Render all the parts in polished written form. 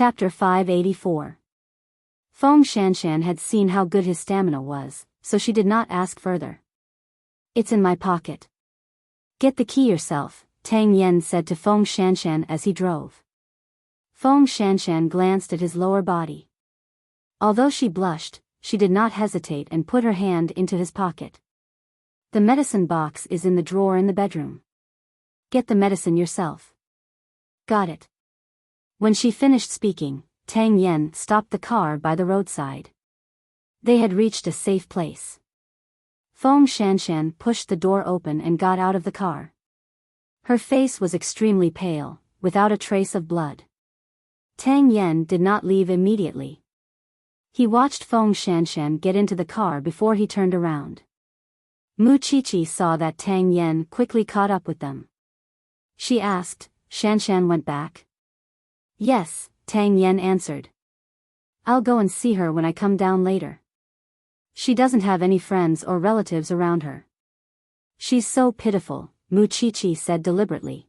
Chapter 584. Feng Shanshan had seen how good his stamina was, so she did not ask further. "It's in my pocket." "Get the key yourself," Tang Yen said to Feng Shanshan as he drove. Feng Shanshan glanced at his lower body. Although she blushed, she did not hesitate and put her hand into his pocket. "The medicine box is in the drawer in the bedroom. Get the medicine yourself." "Got it." When she finished speaking, Tang Yen stopped the car by the roadside. They had reached a safe place. Feng Shanshan pushed the door open and got out of the car. Her face was extremely pale, without a trace of blood. Tang Yen did not leave immediately. He watched Feng Shanshan get into the car before he turned around. Mu Qiqi saw that Tang Yen quickly caught up with them. She asked, "Shanshan went back?" "Yes," Tang Yen answered. "I'll go and see her when I come down later. She doesn't have any friends or relatives around her. She's so pitiful," Mu Qiqi said deliberately.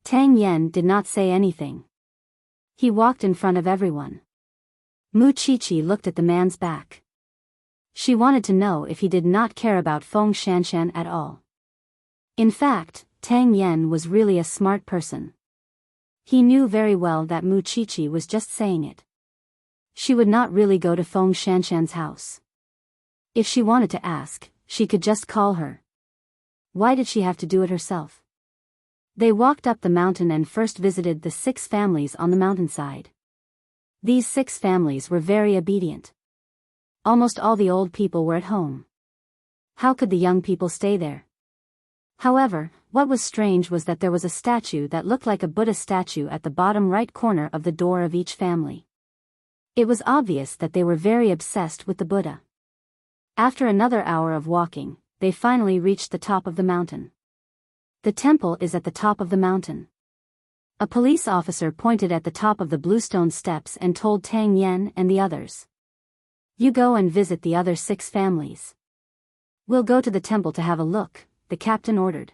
Tang Yen did not say anything. He walked in front of everyone. Mu Qiqi looked at the man's back. She wanted to know if he did not care about Feng Shanshan at all. In fact, Tang Yen was really a smart person. He knew very well that Mu Qiqi was just saying it. She would not really go to Feng Shanshan's house. If she wanted to ask, she could just call her. Why did she have to do it herself? They walked up the mountain and first visited the 6 families on the mountainside. These 6 families were very obedient. Almost all the old people were at home. How could the young people stay there? However, what was strange was that there was a statue that looked like a Buddha statue at the bottom right corner of the door of each family. It was obvious that they were very obsessed with the Buddha. After another hour of walking, they finally reached the top of the mountain. The temple is at the top of the mountain. A police officer pointed at the top of the bluestone steps and told Tang Yen and the others, "You go and visit the other 6 families. We'll go to the temple to have a look," the captain ordered.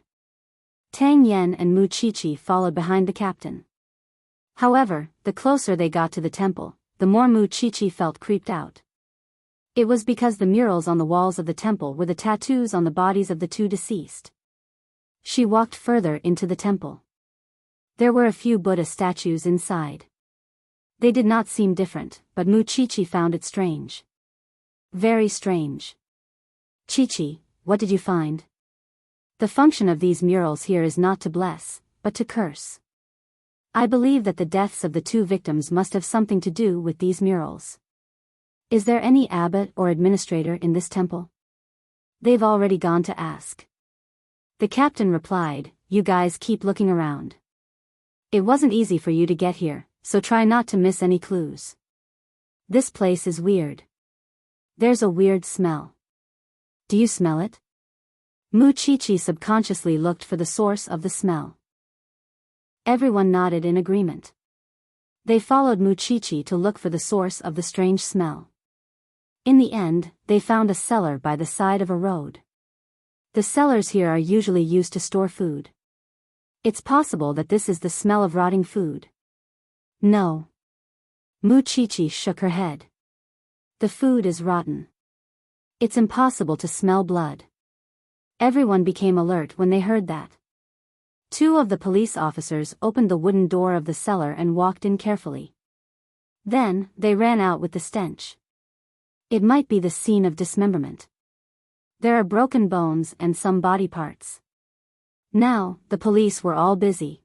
Tang Yen and Mu Qiqi followed behind the captain. However, the closer they got to the temple, the more Mu Qiqi felt creeped out. It was because the murals on the walls of the temple were the tattoos on the bodies of the 2 deceased. She walked further into the temple. There were a few Buddha statues inside. They did not seem different, but Mu Qiqi found it strange. Very strange. "Qiqi, what did you find?" "The function of these murals here is not to bless, but to curse. I believe that the deaths of the 2 victims must have something to do with these murals. Is there any abbot or administrator in this temple?" "They've already gone to ask." The captain replied, "You guys keep looking around. It wasn't easy for you to get here, so try not to miss any clues. This place is weird. There's a weird smell. Do you smell it?" Mu Qiqi subconsciously looked for the source of the smell. Everyone nodded in agreement. They followed Mu Qiqi to look for the source of the strange smell. In the end, they found a cellar by the side of a road. The cellars here are usually used to store food. It's possible that this is the smell of rotting food. "No." Mu Qiqi shook her head. "The food is rotten. It's impossible to smell blood." Everyone became alert when they heard that. 2 of the police officers opened the wooden door of the cellar and walked in carefully. Then, they ran out with the stench. It might be the scene of dismemberment. There are broken bones and some body parts. Now, the police were all busy.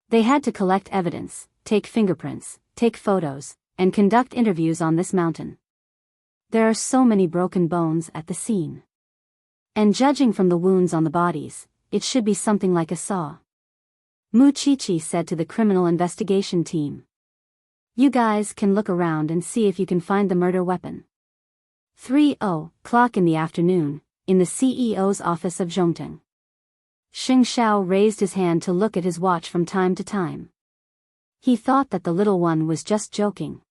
They had to collect evidence, take fingerprints, take photos, and conduct interviews on this mountain. There are so many broken bones at the scene. And judging from the wounds on the bodies, it should be something like a saw. Mu Qiqi said to the criminal investigation team, "You guys can look around and see if you can find the murder weapon." 3:00 in the afternoon, in the CEO's office of Zhongteng. Xing Xiao raised his hand to look at his watch from time to time. He thought that the little one was just joking.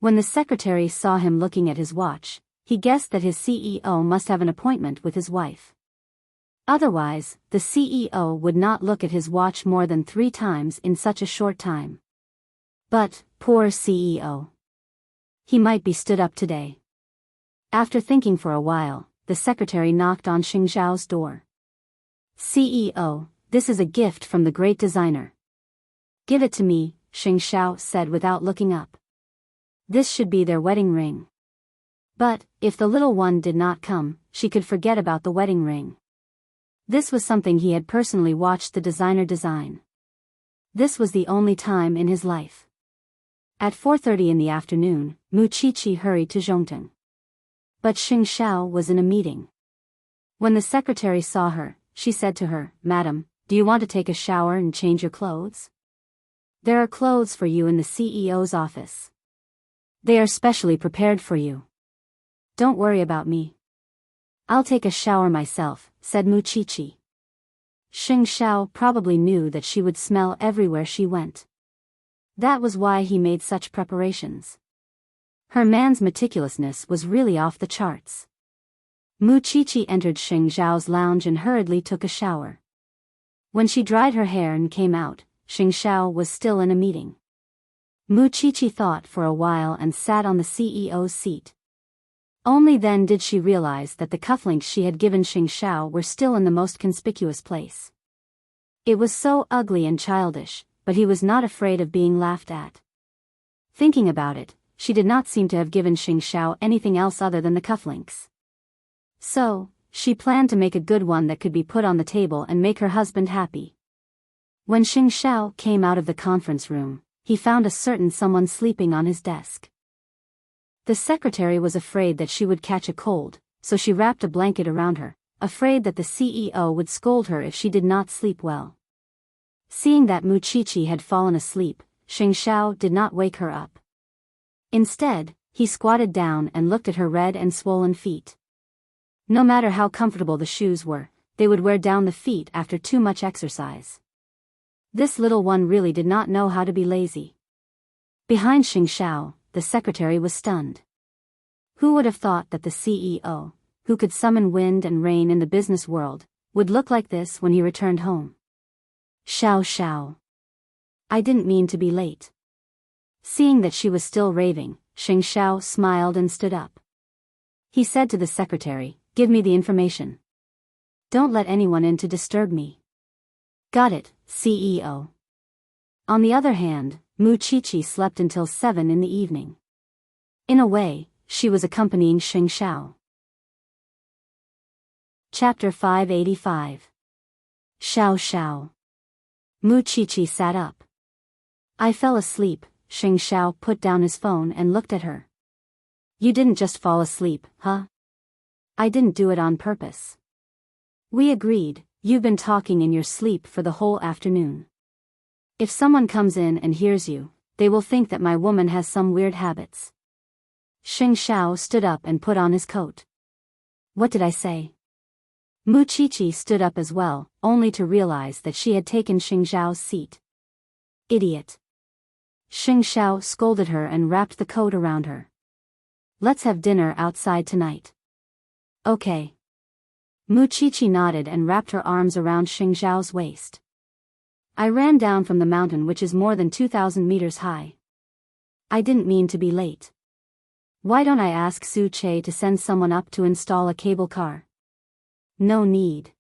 When the secretary saw him looking at his watch, he guessed that his CEO must have an appointment with his wife. Otherwise, the CEO would not look at his watch more than 3 times in such a short time. But, poor CEO. He might be stood up today. After thinking for a while, the secretary knocked on Xing Zhao's door. CEO, this is a gift from the great designer. Give it to me, Xing Zhao said without looking up. This should be their wedding ring. But, if the little one did not come, she could forget about the wedding ring. This was something he had personally watched the designer design. This was the only time in his life. At 4:30 in the afternoon, Mu Qiqi hurried to Zhongteng. But Xing Zhao was in a meeting. When the secretary saw her, she said to her, "Madam, do you want to take a shower and change your clothes? There are clothes for you in the CEO's office. They are specially prepared for you. Don't worry about me. I'll take a shower myself," said Mu Qiqi. Xing Zhao probably knew that she would smell everywhere she went. That was why he made such preparations. Her man's meticulousness was really off the charts. Mu Qiqi entered Xing Zhao's lounge and hurriedly took a shower. When she dried her hair and came out, Xing Zhao was still in a meeting. Mu Qiqi thought for a while and sat on the CEO's seat. Only then did she realize that the cufflinks she had given Xing Zhao were still in the most conspicuous place. It was so ugly and childish, but he was not afraid of being laughed at. Thinking about it, she did not seem to have given Xing Zhao anything else other than the cufflinks. So, she planned to make a good one that could be put on the table and make her husband happy. When Xing Zhao came out of the conference room, he found a certain someone sleeping on his desk. The secretary was afraid that she would catch a cold, so she wrapped a blanket around her, afraid that the CEO would scold her if she did not sleep well. Seeing that Mu Qiqi had fallen asleep, Xing Zhao did not wake her up. Instead, he squatted down and looked at her red and swollen feet. No matter how comfortable the shoes were, they would wear down the feet after too much exercise. This little one really did not know how to be lazy. Behind Xing Zhao, the secretary was stunned. Who would have thought that the CEO, who could summon wind and rain in the business world, would look like this when he returned home? Xiao. I didn't mean to be late. Seeing that she was still raving, Xing Zhao smiled and stood up. He said to the secretary, "Give me the information. Don't let anyone in to disturb me." "Got it, CEO." On the other hand, Mu Qiqi slept until 7 in the evening. In a way, she was accompanying Xing Zhao. Chapter 585. Xiao. Mu Qiqi sat up. "I fell asleep." Xing Zhao put down his phone and looked at her. "You didn't just fall asleep, huh?" "I didn't do it on purpose." "We agreed, you've been talking in your sleep for the whole afternoon. If someone comes in and hears you, they will think that my woman has some weird habits." Xing Zhao stood up and put on his coat. "What did I say?" Mu Qiqi stood up as well, only to realize that she had taken Xing Zhao's seat. "Idiot." Xing Zhao scolded her and wrapped the coat around her. "Let's have dinner outside tonight." "Okay." Mu Qiqi nodded and wrapped her arms around Xing Zhao's waist. "I ran down from the mountain, which is more than 2,000 meters high. I didn't mean to be late. Why don't I ask Su Che to send someone up to install a cable car?" "No need."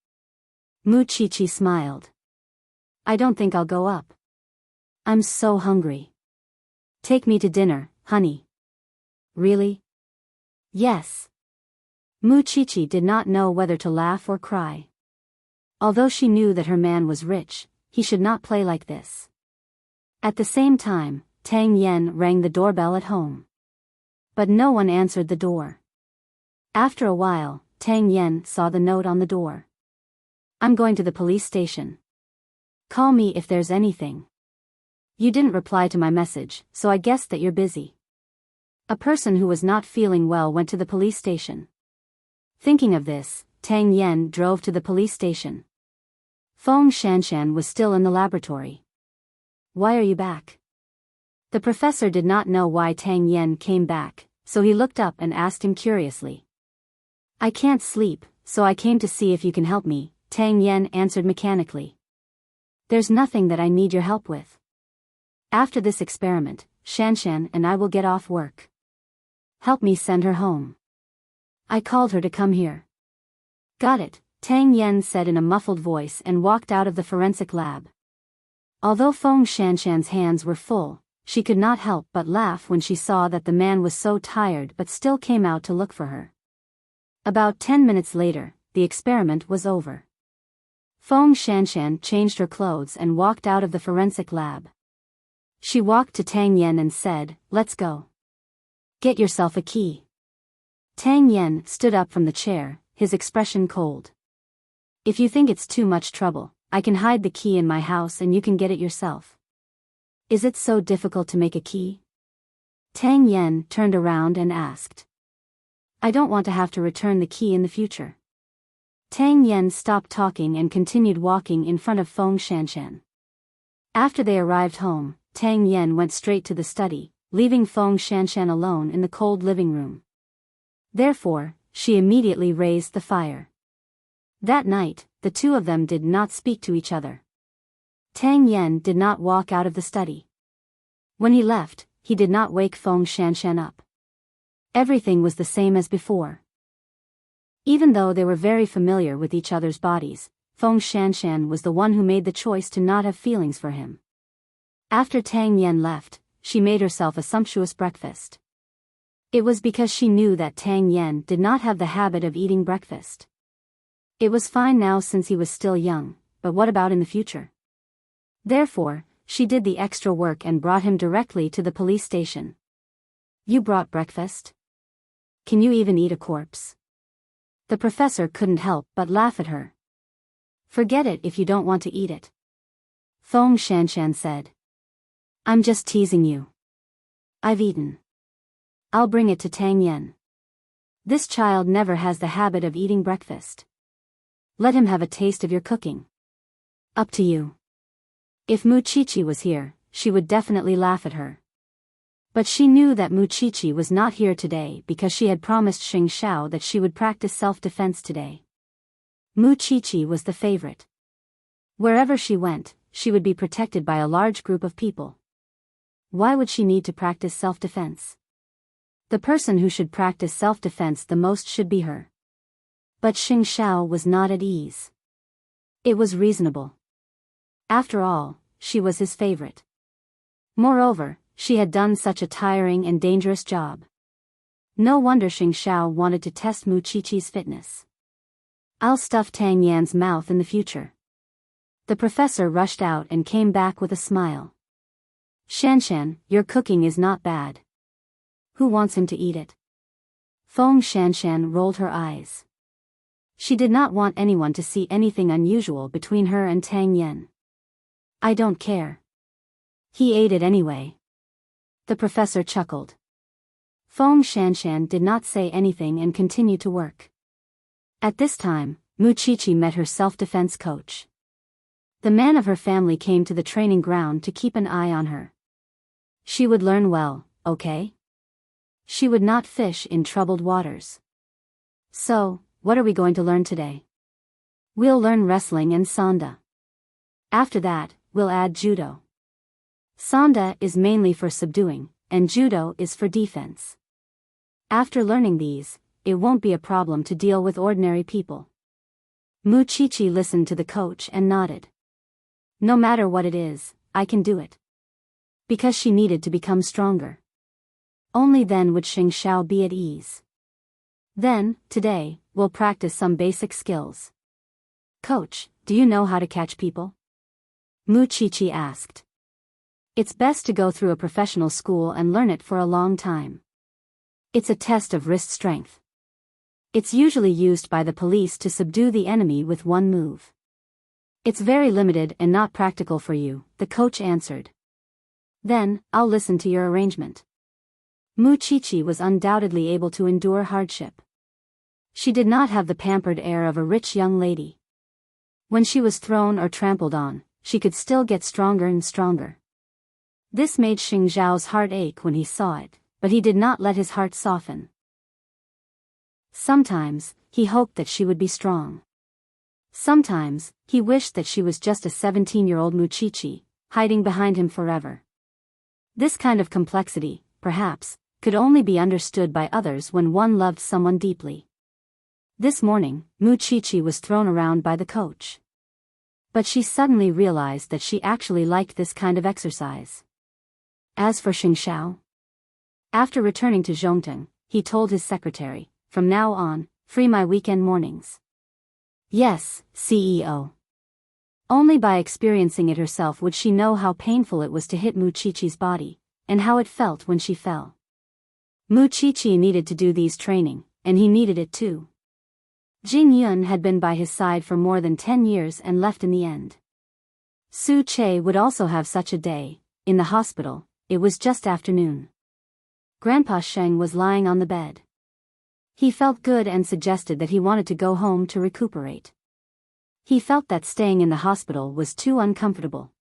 Mu Qiqi smiled. "I don't think I'll go up. I'm so hungry. Take me to dinner, honey." "Really?" "Yes." Mu Qiqi did not know whether to laugh or cry. Although she knew that her man was rich, he should not play like this. At the same time, Tang Yen rang the doorbell at home. But no one answered the door. After a while, Tang Yen saw the note on the door. "I'm going to the police station. Call me if there's anything. You didn't reply to my message, so I guessed that you're busy." A person who was not feeling well went to the police station. Thinking of this, Tang Yen drove to the police station. Feng Shanshan was still in the laboratory. "Why are you back?" The professor did not know why Tang Yen came back, so he looked up and asked him curiously. "I can't sleep, so I came to see if you can help me," Tang Yen answered mechanically. "There's nothing that I need your help with." After this experiment, Shanshan and I will get off work. Help me send her home. I called her to come here. Got it, Tang Yen said in a muffled voice and walked out of the forensic lab. Although Feng Shanshan's hands were full, she could not help but laugh when she saw that the man was so tired but still came out to look for her. About 10 minutes later, the experiment was over. Feng Shanshan changed her clothes and walked out of the forensic lab. She walked to Tang Yen and said, "Let's go. Get yourself a key." Tang Yen stood up from the chair, his expression cold. "If you think it's too much trouble, I can hide the key in my house and you can get it yourself." "Is it so difficult to make a key?" Tang Yen turned around and asked. "I don't want to have to return the key in the future." Tang Yen stopped talking and continued walking in front of Feng Shanshan. After they arrived home, Tang Yen went straight to the study, leaving Feng Shanshan alone in the cold living room. Therefore, she immediately raised the fire. That night, the two of them did not speak to each other. Tang Yen did not walk out of the study. When he left, he did not wake Feng Shanshan up. Everything was the same as before. Even though they were very familiar with each other's bodies, Feng Shanshan was the one who made the choice to not have feelings for him. After Tang Yen left, she made herself a sumptuous breakfast. It was because she knew that Tang Yen did not have the habit of eating breakfast. It was fine now since he was still young, but what about in the future? Therefore, she did the extra work and brought him directly to the police station. "You brought breakfast? Can you even eat a corpse?" The professor couldn't help but laugh at her. "Forget it if you don't want to eat it," Feng Shanshan said. "I'm just teasing you. I've eaten. I'll bring it to Tang Yen. This child never has the habit of eating breakfast. Let him have a taste of your cooking. Up to you." If Muchichi was here, she would definitely laugh at her. But she knew that Muchichi was not here today because she had promised Xing Xiao that she would practice self-defense today. Muchichi was the favorite. Wherever she went, she would be protected by a large group of people. Why would she need to practice self-defense? The person who should practice self-defense the most should be her. But Xing Xiao was not at ease. It was reasonable. After all, she was his favorite. Moreover, she had done such a tiring and dangerous job. No wonder Xing Xiao wanted to test Muchichi's fitness. "I'll stuff Tang Yan's mouth in the future." The professor rushed out and came back with a smile. "Shanshan, your cooking is not bad. Who wants him to eat it?" Feng Shanshan rolled her eyes. She did not want anyone to see anything unusual between her and Tang Yen. "I don't care. He ate it anyway." The professor chuckled. Feng Shanshan did not say anything and continued to work. At this time, Muchichi met her self-defense coach. The man of her family came to the training ground to keep an eye on her. She would learn well, okay? She would not fish in troubled waters. "So, what are we going to learn today?" "We'll learn wrestling and sanda. After that, we'll add judo. Sanda is mainly for subduing, and judo is for defense. After learning these, it won't be a problem to deal with ordinary people." Muchichi listened to the coach and nodded. "No matter what it is, I can do it." Because she needed to become stronger. Only then would Xing Xiao be at ease. "Then, today, we'll practice some basic skills." "Coach, do you know how to catch people?" Muchichi asked. "It's best to go through a professional school and learn it for a long time. It's a test of wrist strength. It's usually used by the police to subdue the enemy with one move. It's very limited and not practical for you," the coach answered. "Then, I'll listen to your arrangement." Muchichi was undoubtedly able to endure hardship. She did not have the pampered air of a rich young lady. When she was thrown or trampled on, she could still get stronger and stronger. This made Xing Zhao's heart ache when he saw it, but he did not let his heart soften. Sometimes, he hoped that she would be strong. Sometimes, he wished that she was just a 17-year-old Muchichi, hiding behind him forever. This kind of complexity, perhaps, could only be understood by others when one loved someone deeply. This morning, Muchichi was thrown around by the coach. But she suddenly realized that she actually liked this kind of exercise. As for Xingxiao, after returning to Zhongteng, he told his secretary, "From now on, free my weekend mornings." Yes, CEO. Only by experiencing it herself would she know how painful it was to hit Muchichi's body, and how it felt when she fell. Muchichi needed to do these training, and he needed it too. Jing Yun had been by his side for more than 10 years and left in the end. Su Che would also have such a day. In the hospital, it was just afternoon. Grandpa Sheng was lying on the bed. He felt good and suggested that he wanted to go home to recuperate. He felt that staying in the hospital was too uncomfortable.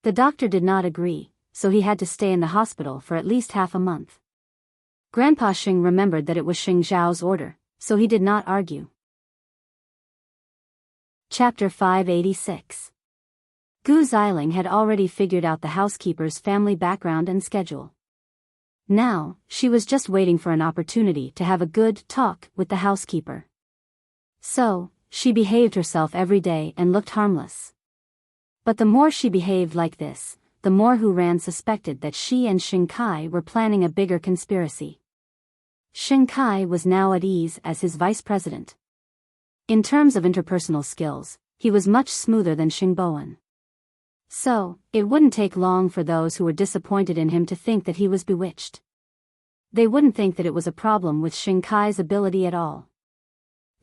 The doctor did not agree, so he had to stay in the hospital for at least half a month. Grandpa Sheng remembered that it was Xing Zhao's order, so he did not argue. Chapter 586. Gu Xiling had already figured out the housekeeper's family background and schedule. Now, she was just waiting for an opportunity to have a good talk with the housekeeper. So, she behaved herself every day and looked harmless. But the more she behaved like this, the more Hu Ran suspected that she and Xing Kai were planning a bigger conspiracy. Xing Kai was now at ease as his vice president. In terms of interpersonal skills, he was much smoother than Xing Bowen. So, it wouldn't take long for those who were disappointed in him to think that he was bewitched. They wouldn't think that it was a problem with Xing Kai's ability at all.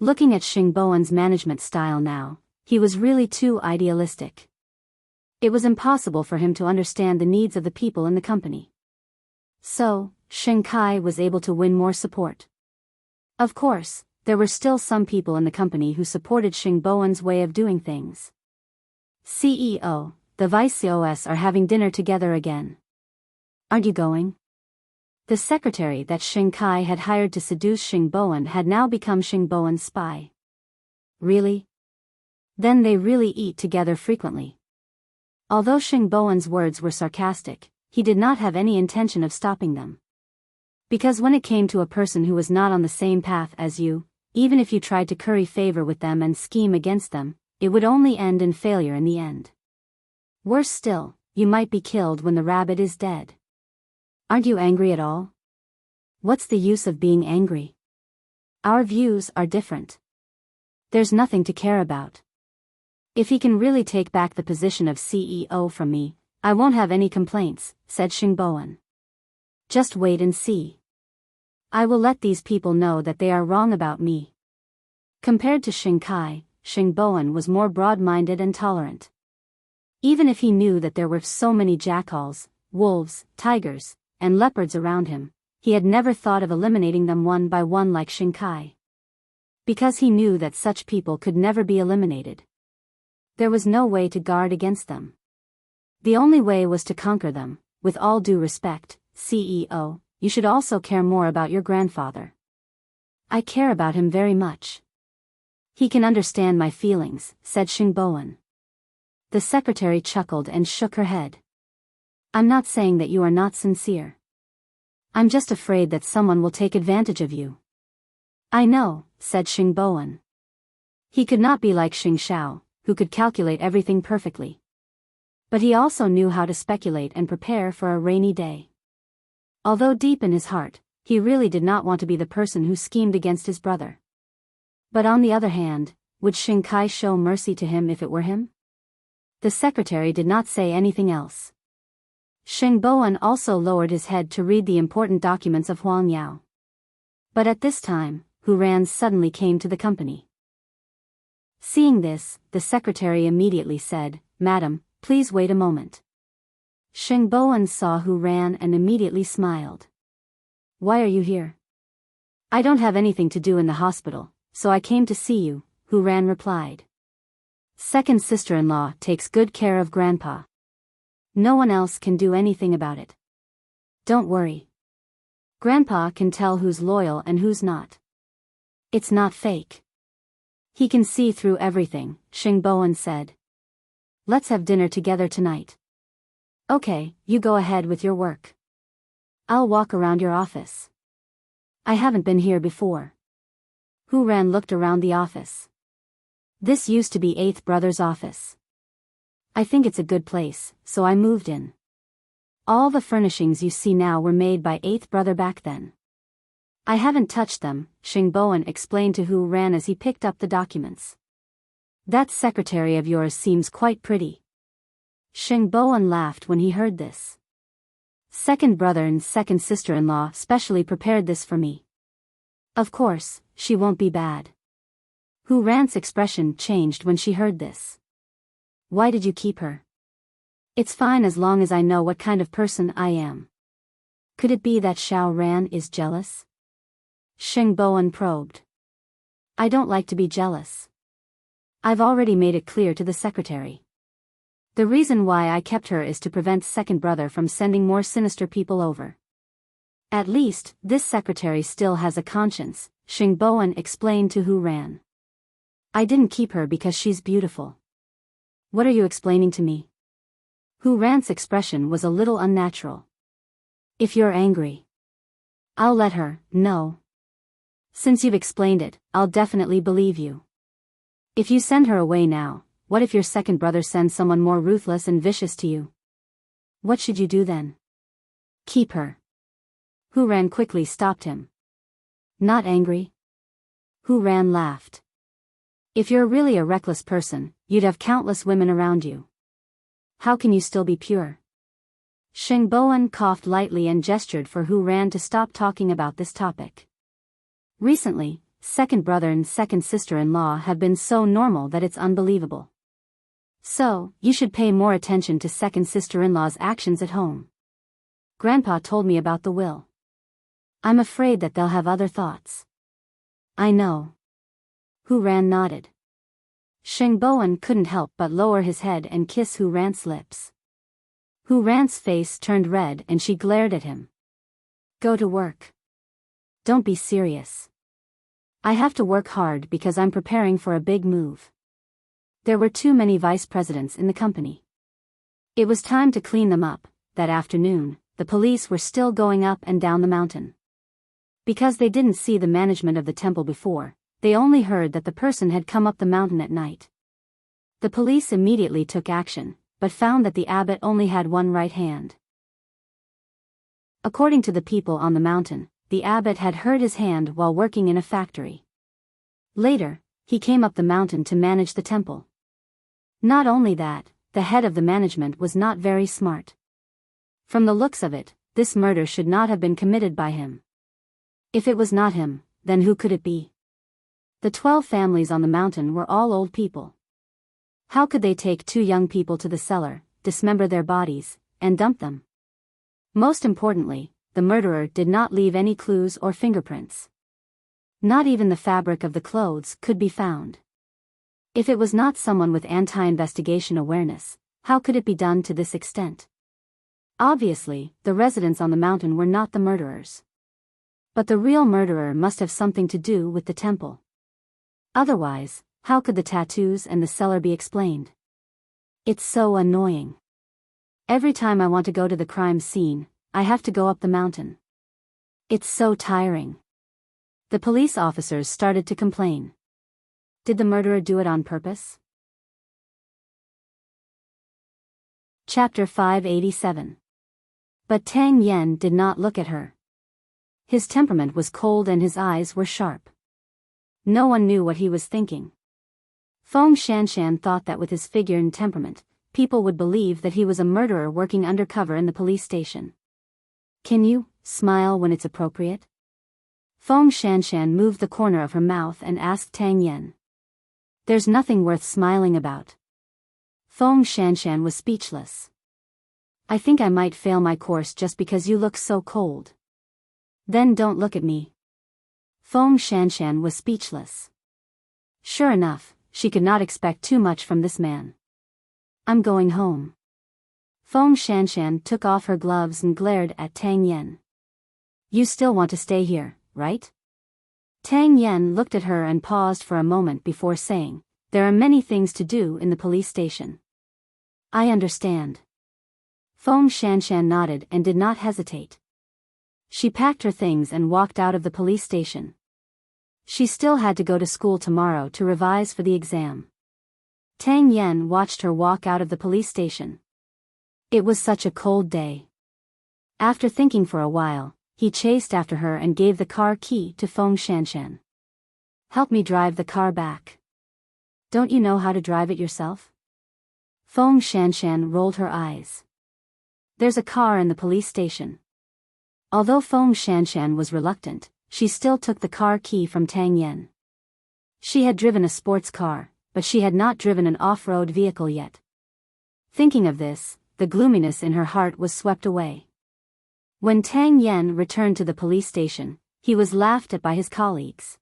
Looking at Xing Bowen's management style now, he was really too idealistic. It was impossible for him to understand the needs of the people in the company. So, Xing Kai was able to win more support. Of course, there were still some people in the company who supported Xing Bowen's way of doing things. CEO, the vice COS are having dinner together again. Aren't you going? The secretary that Xing Kai had hired to seduce Xing Bowen had now become Xing Bowen's spy. Really? Then they really eat together frequently. Although Xing Bowen's words were sarcastic, he did not have any intention of stopping them. Because when it came to a person who was not on the same path as you, even if you tried to curry favor with them and scheme against them, it would only end in failure in the end. Worse still, you might be killed when the rabbit is dead. Aren't you angry at all? What's the use of being angry? Our views are different. There's nothing to care about. If he can really take back the position of CEO from me, I won't have any complaints, said Xing Bowen. Just wait and see. I will let these people know that they are wrong about me. Compared to Xing Kai, Xing Bowen was more broad-minded and tolerant. Even if he knew that there were so many jackals, wolves, tigers, and leopards around him, he had never thought of eliminating them one by one like Xing Kai. Because he knew that such people could never be eliminated. There was no way to guard against them. The only way was to conquer them. With all due respect, CEO, you should also care more about your grandfather. I care about him very much. He can understand my feelings, said Xing Bowen. The secretary chuckled and shook her head. I'm not saying that you are not sincere. I'm just afraid that someone will take advantage of you. I know, said Xing Bowen. He could not be like Xing Xiao, who could calculate everything perfectly. But he also knew how to speculate and prepare for a rainy day. Although deep in his heart, he really did not want to be the person who schemed against his brother. But on the other hand, would Xing Kai show mercy to him if it were him? The secretary did not say anything else. Xing Bowen also lowered his head to read the important documents of Huang Yao. But at this time, Hu Ran suddenly came to the company. Seeing this, the secretary immediately said, "Madam, please wait a moment." Xing Bowen saw Hu Ran and immediately smiled. "Why are you here?" "I don't have anything to do in the hospital, so I came to see you," Hu Ran replied. "Second sister-in-law takes good care of Grandpa. No one else can do anything about it. Don't worry. Grandpa can tell who's loyal and who's not. It's not fake. He can see through everything," Xing Bowen said. "Let's have dinner together tonight." Okay, you go ahead with your work. I'll walk around your office. I haven't been here before. Hu Ran looked around the office. This used to be Eighth Brother's office. I think it's a good place, so I moved in. All the furnishings you see now were made by Eighth Brother back then. I haven't touched them, Xingboan explained to Hu Ran as he picked up the documents. That secretary of yours seems quite pretty. Xingboan laughed when he heard this. Second brother and second sister-in-law specially prepared this for me. Of course, she won't be bad. Hu Ran's expression changed when she heard this. Why did you keep her? It's fine as long as I know what kind of person I am. Could it be that Xiao Ran is jealous? Xingboan probed. I don't like to be jealous. I've already made it clear to the secretary. The reason why I kept her is to prevent second brother from sending more sinister people over. At least, this secretary still has a conscience, Xingboan explained to Hu Ran. I didn't keep her because she's beautiful. What are you explaining to me? Hu Ran's expression was a little unnatural. If you're angry, I'll let her know. Since you've explained it, I'll definitely believe you. If you send her away now, what if your second brother sends someone more ruthless and vicious to you? What should you do then? Keep her. Hu Ran quickly stopped him. Not angry? Hu Ran laughed. If you're really a reckless person, you'd have countless women around you. How can you still be pure? Xingboan coughed lightly and gestured for Hu Ran to stop talking about this topic. Recently, second brother and second sister-in-law have been so normal that it's unbelievable. So, you should pay more attention to second sister-in-law's actions at home. Grandpa told me about the will. I'm afraid that they'll have other thoughts. I know. Hu Ran nodded. Xingboan couldn't help but lower his head and kiss Hu Ran's lips. Hu Ran's face turned red and she glared at him. Go to work. Don't be serious. I have to work hard because I'm preparing for a big move. There were too many vice presidents in the company. It was time to clean them up. That afternoon, the police were still going up and down the mountain. Because they didn't see the management of the temple before, they only heard that the person had come up the mountain at night. The police immediately took action, but found that the abbot only had one right hand. According to the people on the mountain, the abbot had hurt his hand while working in a factory. Later, he came up the mountain to manage the temple. Not only that, the head of the management was not very smart. From the looks of it, this murder should not have been committed by him. If it was not him, then who could it be? The 12 families on the mountain were all old people. How could they take 2 young people to the cellar, dismember their bodies, and dump them? Most importantly, the murderer did not leave any clues or fingerprints. Not even the fabric of the clothes could be found. If it was not someone with anti-investigation awareness, how could it be done to this extent? Obviously, the residents on the mountain were not the murderers. But the real murderer must have something to do with the temple. Otherwise, how could the tattoos and the cellar be explained? It's so annoying. Every time I want to go to the crime scene, I have to go up the mountain. It's so tiring. The police officers started to complain. Did the murderer do it on purpose? Chapter 587. But Tang Yen did not look at her. His temperament was cold and his eyes were sharp. No one knew what he was thinking. Feng Shanshan thought that with his figure and temperament, people would believe that he was a murderer working undercover in the police station. Can you smile when it's appropriate? Feng Shanshan moved the corner of her mouth and asked Tang Yen. There's nothing worth smiling about. Feng Shanshan was speechless. I think I might fail my course just because you look so cold. Then don't look at me. Feng Shanshan was speechless. Sure enough, she could not expect too much from this man. I'm going home. Feng Shanshan took off her gloves and glared at Tang Yen. You still want to stay here, right? Tang Yen looked at her and paused for a moment before saying, there are many things to do in the police station. I understand. Feng Shanshan nodded and did not hesitate. She packed her things and walked out of the police station. She still had to go to school tomorrow to revise for the exam. Tang Yen watched her walk out of the police station. It was such a cold day. After thinking for a while, he chased after her and gave the car key to Feng Shanshan. "Help me drive the car back. Don't you know how to drive it yourself?" Feng Shanshan rolled her eyes. "There's a car in the police station." Although Feng Shanshan was reluctant, she still took the car key from Tang Yen. She had driven a sports car, but she had not driven an off-road vehicle yet. Thinking of this, the gloominess in her heart was swept away. When Tang Yen returned to the police station, he was laughed at by his colleagues.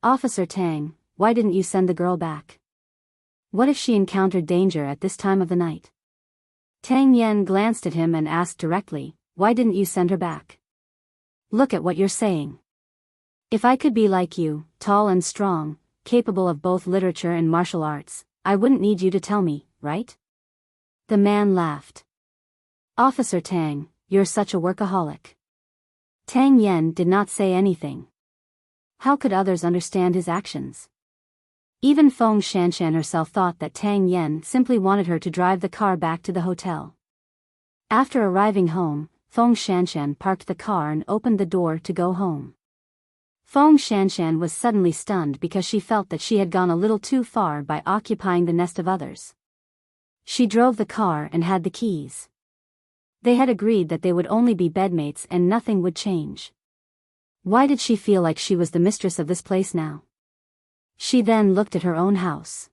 "Officer Tang, why didn't you send the girl back? What if she encountered danger at this time of the night?" Tang Yen glanced at him and asked directly, "Why didn't you send her back? Look at what you're saying. If I could be like you, tall and strong, capable of both literature and martial arts, I wouldn't need you to tell me, right?" The man laughed. "Officer Tang, you're such a workaholic." Tang Yen did not say anything. How could others understand his actions? Even Feng Shanshan herself thought that Tang Yen simply wanted her to drive the car back to the hotel. After arriving home, Feng Shanshan parked the car and opened the door to go home. Feng Shanshan was suddenly stunned because she felt that she had gone a little too far by occupying the nest of others. She drove the car and had the keys. They had agreed that they would only be bedmates and nothing would change. Why did she feel like she was the mistress of this place now? She then looked at her own house.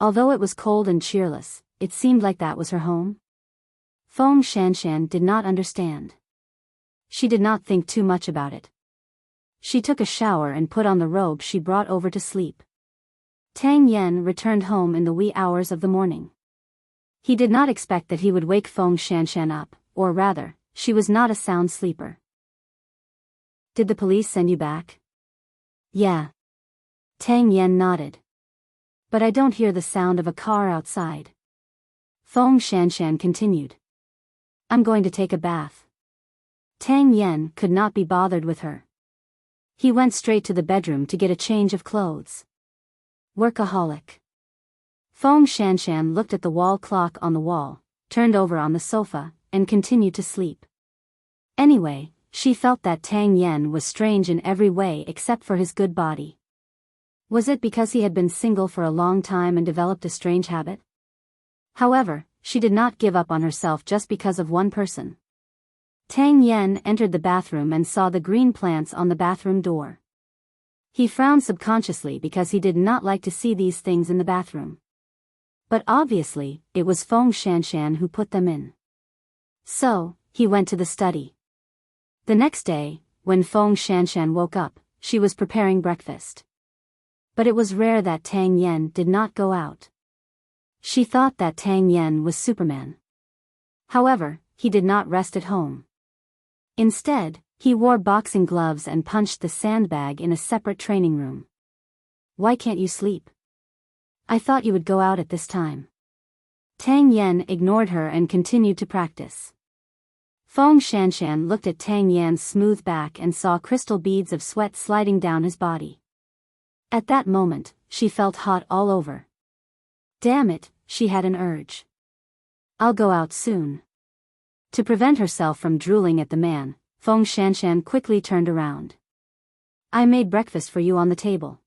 Although it was cold and cheerless, it seemed like that was her home. Feng Shanshan did not understand. She did not think too much about it. She took a shower and put on the robe she brought over to sleep. Tang Yen returned home in the wee hours of the morning. He did not expect that he would wake Feng Shanshan up, or rather, she was not a sound sleeper. "Did the police send you back?" "Yeah." Tang Yen nodded. "But I don't hear the sound of a car outside." Feng Shanshan continued. "I'm going to take a bath." Tang Yen could not be bothered with her. He went straight to the bedroom to get a change of clothes. Workaholic. Feng Shanshan looked at the wall clock on the wall, turned over on the sofa, and continued to sleep. Anyway, she felt that Tang Yen was strange in every way except for his good body. Was it because he had been single for a long time and developed a strange habit? However, she did not give up on herself just because of one person. Tang Yen entered the bathroom and saw the green plants on the bathroom door. He frowned subconsciously because he did not like to see these things in the bathroom. But obviously, it was Feng Shanshan who put them in. So, he went to the study. The next day, when Feng Shanshan woke up, she was preparing breakfast. But it was rare that Tang Yen did not go out. She thought that Tang Yen was Superman. However, he did not rest at home. Instead, he wore boxing gloves and punched the sandbag in a separate training room. "Why can't you sleep? I thought you would go out at this time." Tang Yen ignored her and continued to practice. Feng Shanshan looked at Tang Yan's smooth back and saw crystal beads of sweat sliding down his body. At that moment, she felt hot all over. Damn it, she had an urge. "I'll go out soon." To prevent herself from drooling at the man, Feng Shanshan quickly turned around. "I made breakfast for you on the table.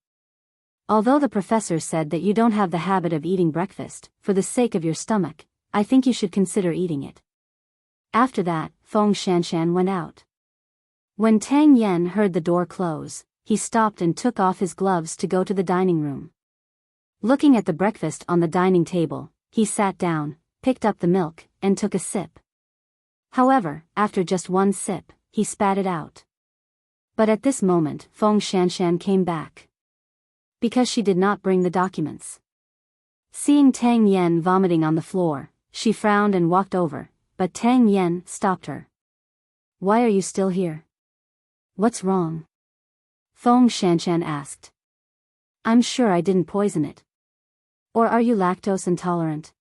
Although the professor said that you don't have the habit of eating breakfast, for the sake of your stomach, I think you should consider eating it." After that, Feng Shanshan went out. When Tang Yen heard the door close, he stopped and took off his gloves to go to the dining room. Looking at the breakfast on the dining table, he sat down, picked up the milk, and took a sip. However, after just one sip, he spat it out. But at this moment, Feng Shanshan came back. Because she did not bring the documents. Seeing Tang Yen vomiting on the floor, she frowned and walked over, but Tang Yen stopped her. "Why are you still here? What's wrong?" Feng Shanshan asked. "I'm sure I didn't poison it. Or are you lactose intolerant?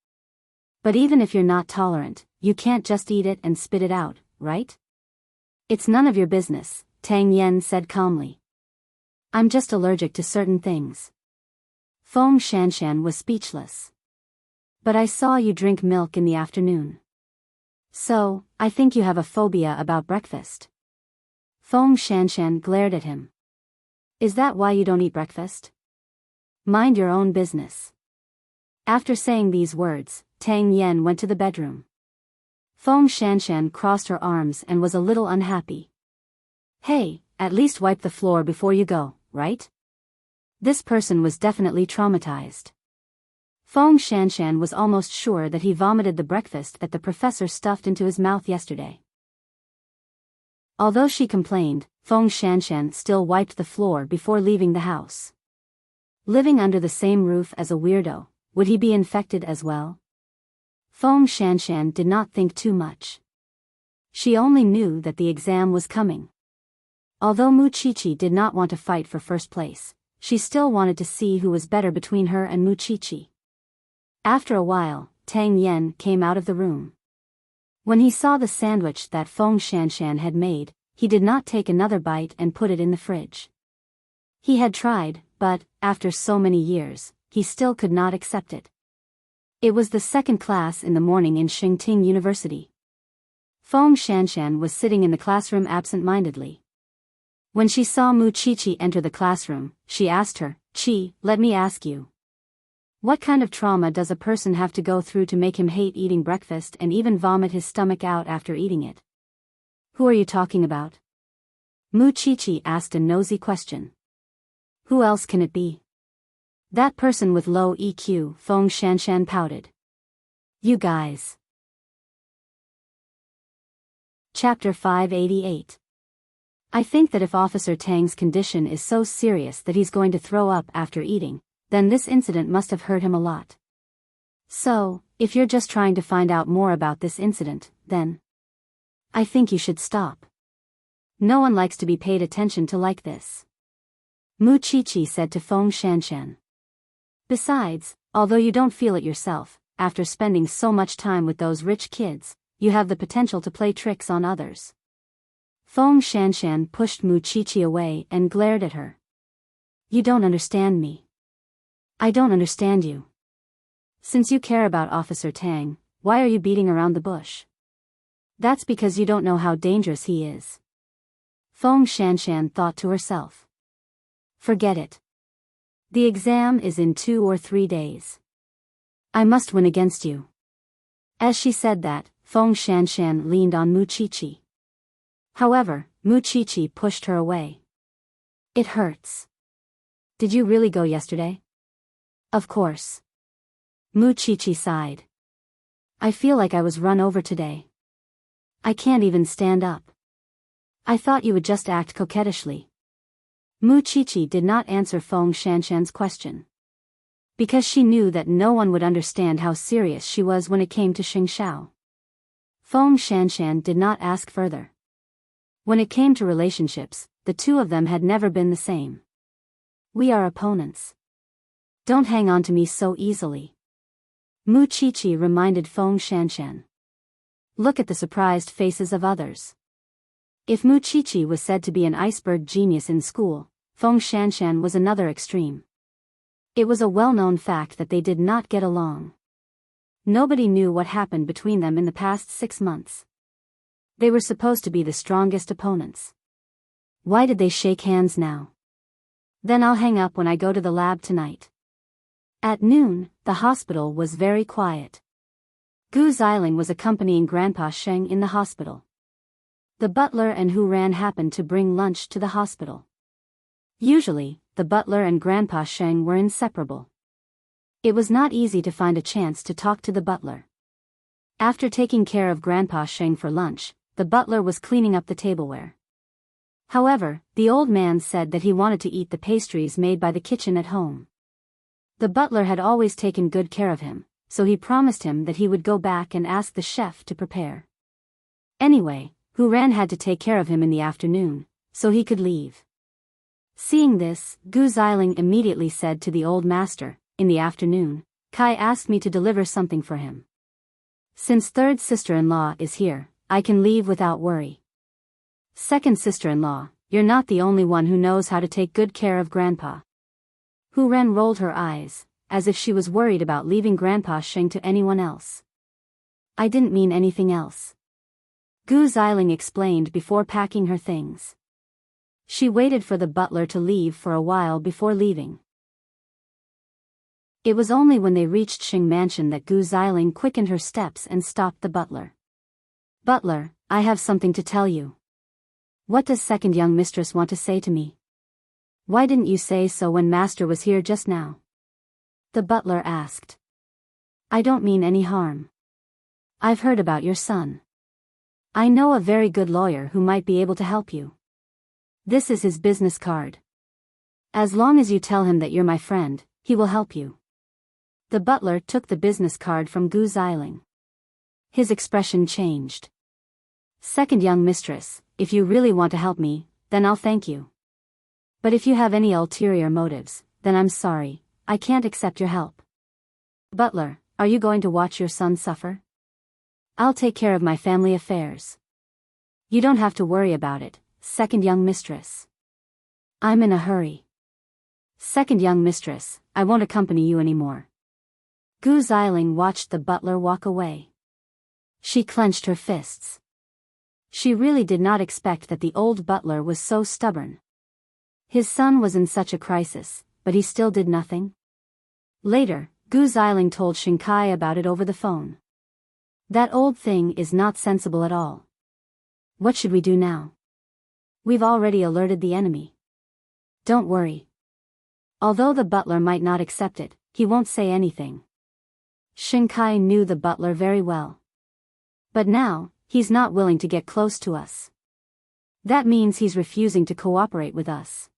But even if you're not tolerant, you can't just eat it and spit it out, right? It's none of your business, Tang Yen said calmly. I'm just allergic to certain things. Feng Shanshan was speechless. But I saw you drink milk in the afternoon. So, I think you have a phobia about breakfast. Feng Shanshan glared at him. Is that why you don't eat breakfast? Mind your own business. After saying these words, Tang Yen went to the bedroom. Feng Shanshan crossed her arms and was a little unhappy. Hey, at least wipe the floor before you go, right? This person was definitely traumatized. Feng Shanshan was almost sure that he vomited the breakfast that the professor stuffed into his mouth yesterday. Although she complained, Feng Shanshan still wiped the floor before leaving the house. Living under the same roof as a weirdo, would he be infected as well? Feng Shanshan did not think too much. She only knew that the exam was coming. Although Mu Chichi did not want to fight for first place, she still wanted to see who was better between her and Mu Chichi. After a while, Tang Yen came out of the room. When he saw the sandwich that Feng Shanshan had made, he did not take another bite and put it in the fridge. He had tried, but, after so many years, he still could not accept it. It was the second class in the morning in Enchanting University. Feng Shanshan was sitting in the classroom absent-mindedly. When she saw Mu Chichi enter the classroom, she asked her, "Chi, let me ask you. What kind of trauma does a person have to go through to make him hate eating breakfast and even vomit his stomach out after eating it?" "Who are you talking about?" Mu Chichi asked a nosy question. "Who else can it be?" "That person with low EQ," Feng Shanshan pouted. "You guys." Chapter 588. I think that if Officer Tang's condition is so serious that he's going to throw up after eating, then this incident must have hurt him a lot. So, if you're just trying to find out more about this incident, then I think you should stop. No one likes to be paid attention to like this. Mu Chichi said to Feng Shanshan. Besides, although you don't feel it yourself, after spending so much time with those rich kids, you have the potential to play tricks on others. Feng Shanshan pushed Mu Chichi away and glared at her. You don't understand me. I don't understand you. Since you care about Officer Tang, why are you beating around the bush? That's because you don't know how dangerous he is. Feng Shanshan thought to herself. Forget it. The exam is in 2 or 3 days. I must win against you. As she said that, Feng Shanshan leaned on Mu Chichi. However, Mu Chichi pushed her away. It hurts. Did you really go yesterday? Of course. Mu Chichi sighed. I feel like I was run over today. I can't even stand up. I thought you would just act coquettishly. Mu Chichi did not answer Feng Shanshan's question. Because she knew that no one would understand how serious she was when it came to Xing Shao. Feng Shanshan did not ask further. When it came to relationships, the two of them had never been the same. We are opponents. Don't hang on to me so easily. Mu Chichi reminded Feng Shanshan. Look at the surprised faces of others. If Mu Chichi was said to be an iceberg genius in school, Feng Shanshan was another extreme. It was a well-known fact that they did not get along. Nobody knew what happened between them in the past 6 months. They were supposed to be the strongest opponents. Why did they shake hands now? Then I'll hang up when I go to the lab tonight. At noon, the hospital was very quiet. Gu Xiling was accompanying Grandpa Sheng in the hospital. The butler and Hu Ran happened to bring lunch to the hospital. Usually, the butler and Grandpa Sheng were inseparable. It was not easy to find a chance to talk to the butler. After taking care of Grandpa Sheng for lunch, the butler was cleaning up the tableware. However, the old man said that he wanted to eat the pastries made by the kitchen at home. The butler had always taken good care of him, so he promised him that he would go back and ask the chef to prepare. Anyway, Hu Ran had to take care of him in the afternoon, so he could leave. Seeing this, Gu Xiling immediately said to the old master, in the afternoon, Kai asked me to deliver something for him. Since third sister-in-law is here, I can leave without worry. Second sister-in-law, you're not the only one who knows how to take good care of Grandpa. Hu Ren rolled her eyes, as if she was worried about leaving Grandpa Sheng to anyone else. I didn't mean anything else. Gu Xiling explained before packing her things. She waited for the butler to leave for a while before leaving. It was only when they reached Sheng Mansion that Gu Xiling quickened her steps and stopped the butler. Butler, I have something to tell you. What does second young mistress want to say to me? Why didn't you say so when master was here just now? The butler asked. I don't mean any harm. I've heard about your son. I know a very good lawyer who might be able to help you. This is his business card. As long as you tell him that you're my friend, he will help you. The butler took the business card from Gu Xiling. His expression changed. Second young mistress, if you really want to help me, then I'll thank you. But if you have any ulterior motives, then I'm sorry, I can't accept your help. Butler, are you going to watch your son suffer? I'll take care of my family affairs. You don't have to worry about it, second young mistress. I'm in a hurry. Second young mistress, I won't accompany you anymore. Gu Xiling watched the butler walk away. She clenched her fists. She really did not expect that the old butler was so stubborn. His son was in such a crisis, but he still did nothing. Later, Gu Xiling told Shinkai about it over the phone. That old thing is not sensible at all. What should we do now? We've already alerted the enemy. Don't worry. Although the butler might not accept it, he won't say anything. Shinkai knew the butler very well. But now, he's not willing to get close to us. That means he's refusing to cooperate with us.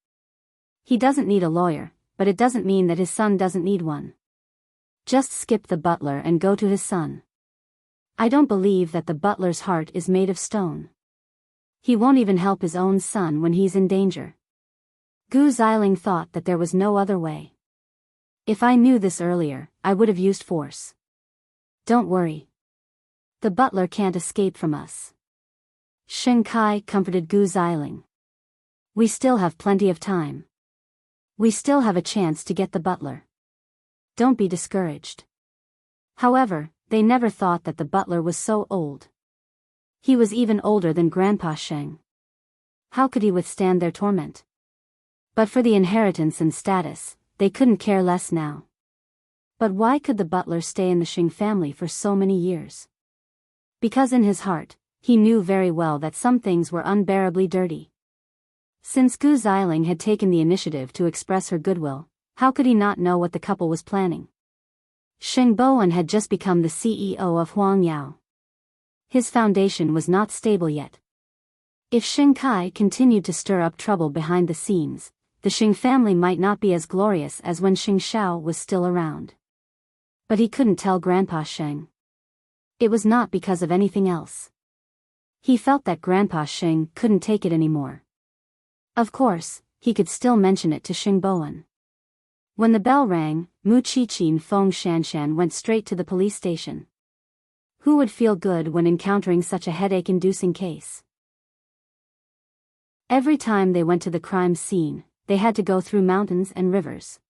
He doesn't need a lawyer, but it doesn't mean that his son doesn't need one. Just skip the butler and go to his son. I don't believe that the butler's heart is made of stone. He won't even help his own son when he's in danger. Gu Xiling thought that there was no other way. If I knew this earlier, I would have used force. Don't worry. The butler can't escape from us. Shinkai comforted Gu Xiling. We still have plenty of time. We still have a chance to get the butler. Don't be discouraged. However, they never thought that the butler was so old. He was even older than Grandpa Sheng. How could he withstand their torment? But for the inheritance and status, they couldn't care less now. But why could the butler stay in the Sheng family for so many years? Because in his heart, he knew very well that some things were unbearably dirty. Since Gu Xiling had taken the initiative to express her goodwill, how could he not know what the couple was planning? Sheng Bowen had just become the CEO of Huang Yao. His foundation was not stable yet. If Sheng Kai continued to stir up trouble behind the scenes, the Sheng family might not be as glorious as when Sheng Shao was still around. But he couldn't tell Grandpa Sheng. It was not because of anything else. He felt that Grandpa Sheng couldn't take it anymore. Of course, he could still mention it to Sheng Bowen. When the bell rang, Mu Qiqi and Feng Shanshan went straight to the police station. Who would feel good when encountering such a headache-inducing case? Every time they went to the crime scene, they had to go through mountains and rivers.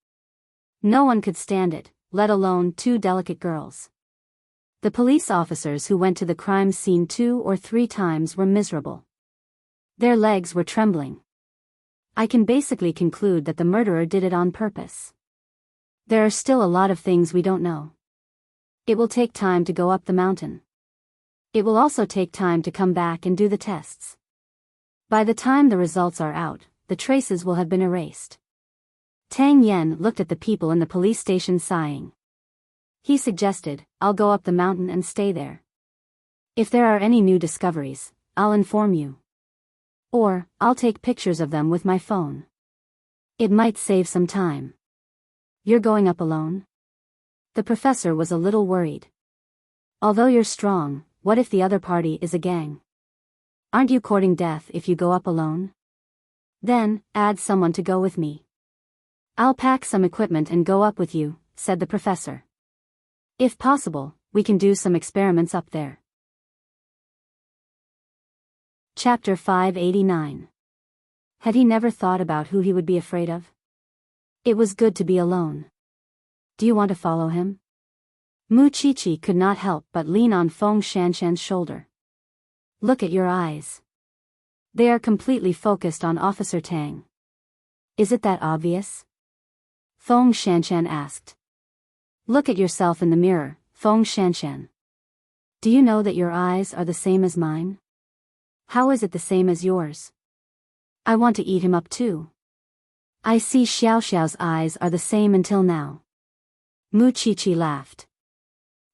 No one could stand it, let alone two delicate girls. The police officers who went to the crime scene 2 or 3 times were miserable. Their legs were trembling. I can basically conclude that the murderer did it on purpose. There are still a lot of things we don't know. It will take time to go up the mountain. It will also take time to come back and do the tests. By the time the results are out, the traces will have been erased. Tang Yen looked at the people in the police station sighing. He suggested, I'll go up the mountain and stay there. If there are any new discoveries, I'll inform you. Or, I'll take pictures of them with my phone. It might save some time. You're going up alone? The professor was a little worried. Although you're strong, what if the other party is a gang? Aren't you courting death if you go up alone? Then, add someone to go with me. I'll pack some equipment and go up with you, said the professor. If possible, we can do some experiments up there. Chapter 589. Had he never thought about who he would be afraid of? It was good to be alone. Do you want to follow him? Mu Chichi could not help but lean on Feng Shanshan's shoulder. Look at your eyes. They are completely focused on Officer Tang. Is it that obvious? Feng Shanshan asked. Look at yourself in the mirror, Feng Shanshan. Do you know that your eyes are the same as mine? How is it the same as yours? I want to eat him up too. I see Xiao Xiao's eyes are the same until now. Mu Chichi laughed.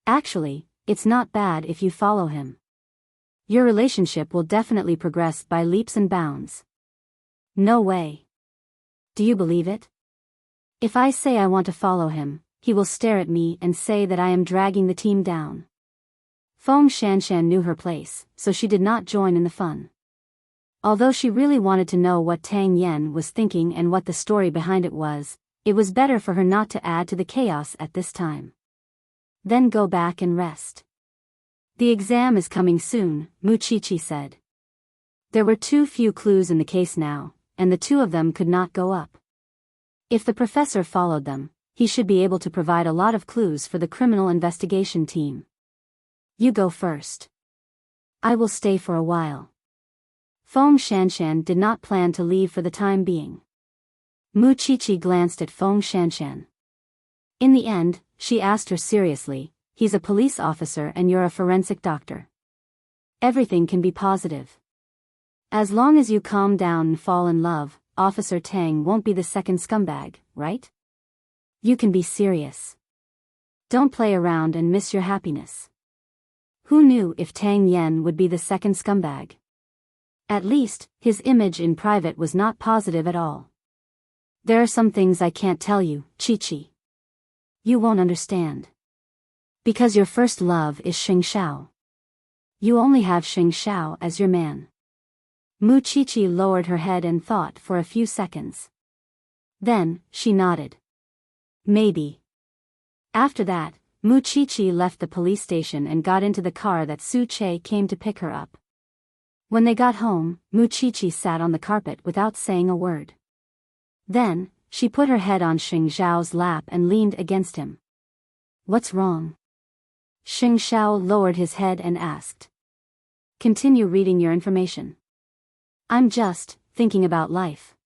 Actually, it's not bad if you follow him. Your relationship will definitely progress by leaps and bounds. No way. Do you believe it? If I say I want to follow him, he will stare at me and say that I am dragging the team down. Feng Shanshan knew her place, so she did not join in the fun. Although she really wanted to know what Tang Yen was thinking and what the story behind it was better for her not to add to the chaos at this time. Then go back and rest. The exam is coming soon, Mu Chichi said. There were too few clues in the case now, and the two of them could not go up. If the professor followed them, he should be able to provide a lot of clues for the criminal investigation team. You go first. I will stay for a while. Feng Shanshan did not plan to leave for the time being. Mu Chichi glanced at Feng Shanshan. In the end, she asked her seriously, he's a police officer and you're a forensic doctor. Everything can be positive. As long as you calm down and fall in love, Officer Tang won't be the second scumbag, right? You can be serious. Don't play around and miss your happiness. Who knew if Tang Yen would be the second scumbag? At least, his image in private was not positive at all. There are some things I can't tell you, Chi-Chi. You won't understand. Because your first love is Xing Xiao. You only have Xing Xiao as your man. Mu Chichi lowered her head and thought for a few seconds. Then, she nodded. Maybe. After that, Mu Chichi left the police station and got into the car that Su Che came to pick her up. When they got home, Mu Chichi sat on the carpet without saying a word. Then, she put her head on Xing Xiao's lap and leaned against him. What's wrong? Xing Xiao lowered his head and asked. Continue reading your information. I'm just thinking about life.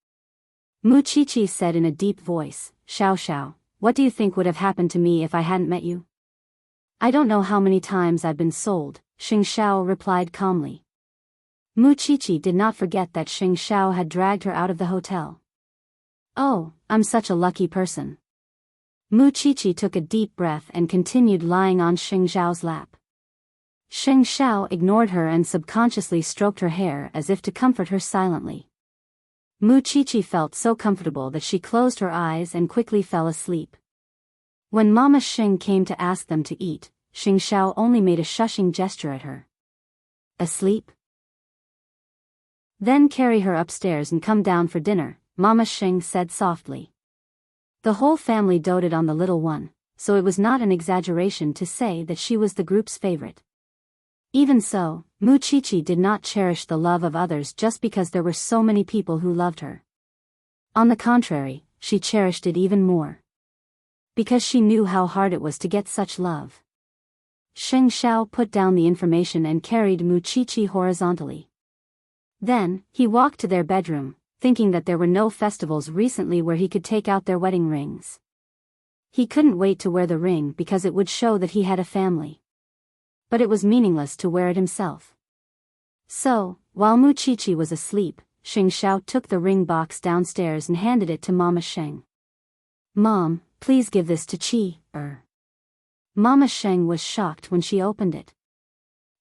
Mu Chichi said in a deep voice, Xiao Xiao, what do you think would have happened to me if I hadn't met you? I don't know how many times I've been sold, Xing Xiao replied calmly. Mu Chichi did not forget that Xing Xiao had dragged her out of the hotel. Oh, I'm such a lucky person. Mu Chichi took a deep breath and continued lying on Xing Xiao's lap. Xing Xiao ignored her and subconsciously stroked her hair as if to comfort her silently. Mu Chichi felt so comfortable that she closed her eyes and quickly fell asleep. When Mama Xing came to ask them to eat, Xing Xiao only made a shushing gesture at her. Asleep? Then carry her upstairs and come down for dinner, Mama Xing said softly. The whole family doted on the little one, so it was not an exaggeration to say that she was the group's favorite. Even so, Mu Chichi did not cherish the love of others just because there were so many people who loved her. On the contrary, she cherished it even more. Because she knew how hard it was to get such love. Xing Xiao put down the information and carried Mu Chichi horizontally. Then, he walked to their bedroom, thinking that there were no festivals recently where he could take out their wedding rings. He couldn't wait to wear the ring because it would show that he had a family. But it was meaningless to wear it himself. So, while Mu Chichi was asleep, Xing Xiao took the ring box downstairs and handed it to Mama Sheng. Mom, please give this to Chi. Mama Sheng was shocked when she opened it.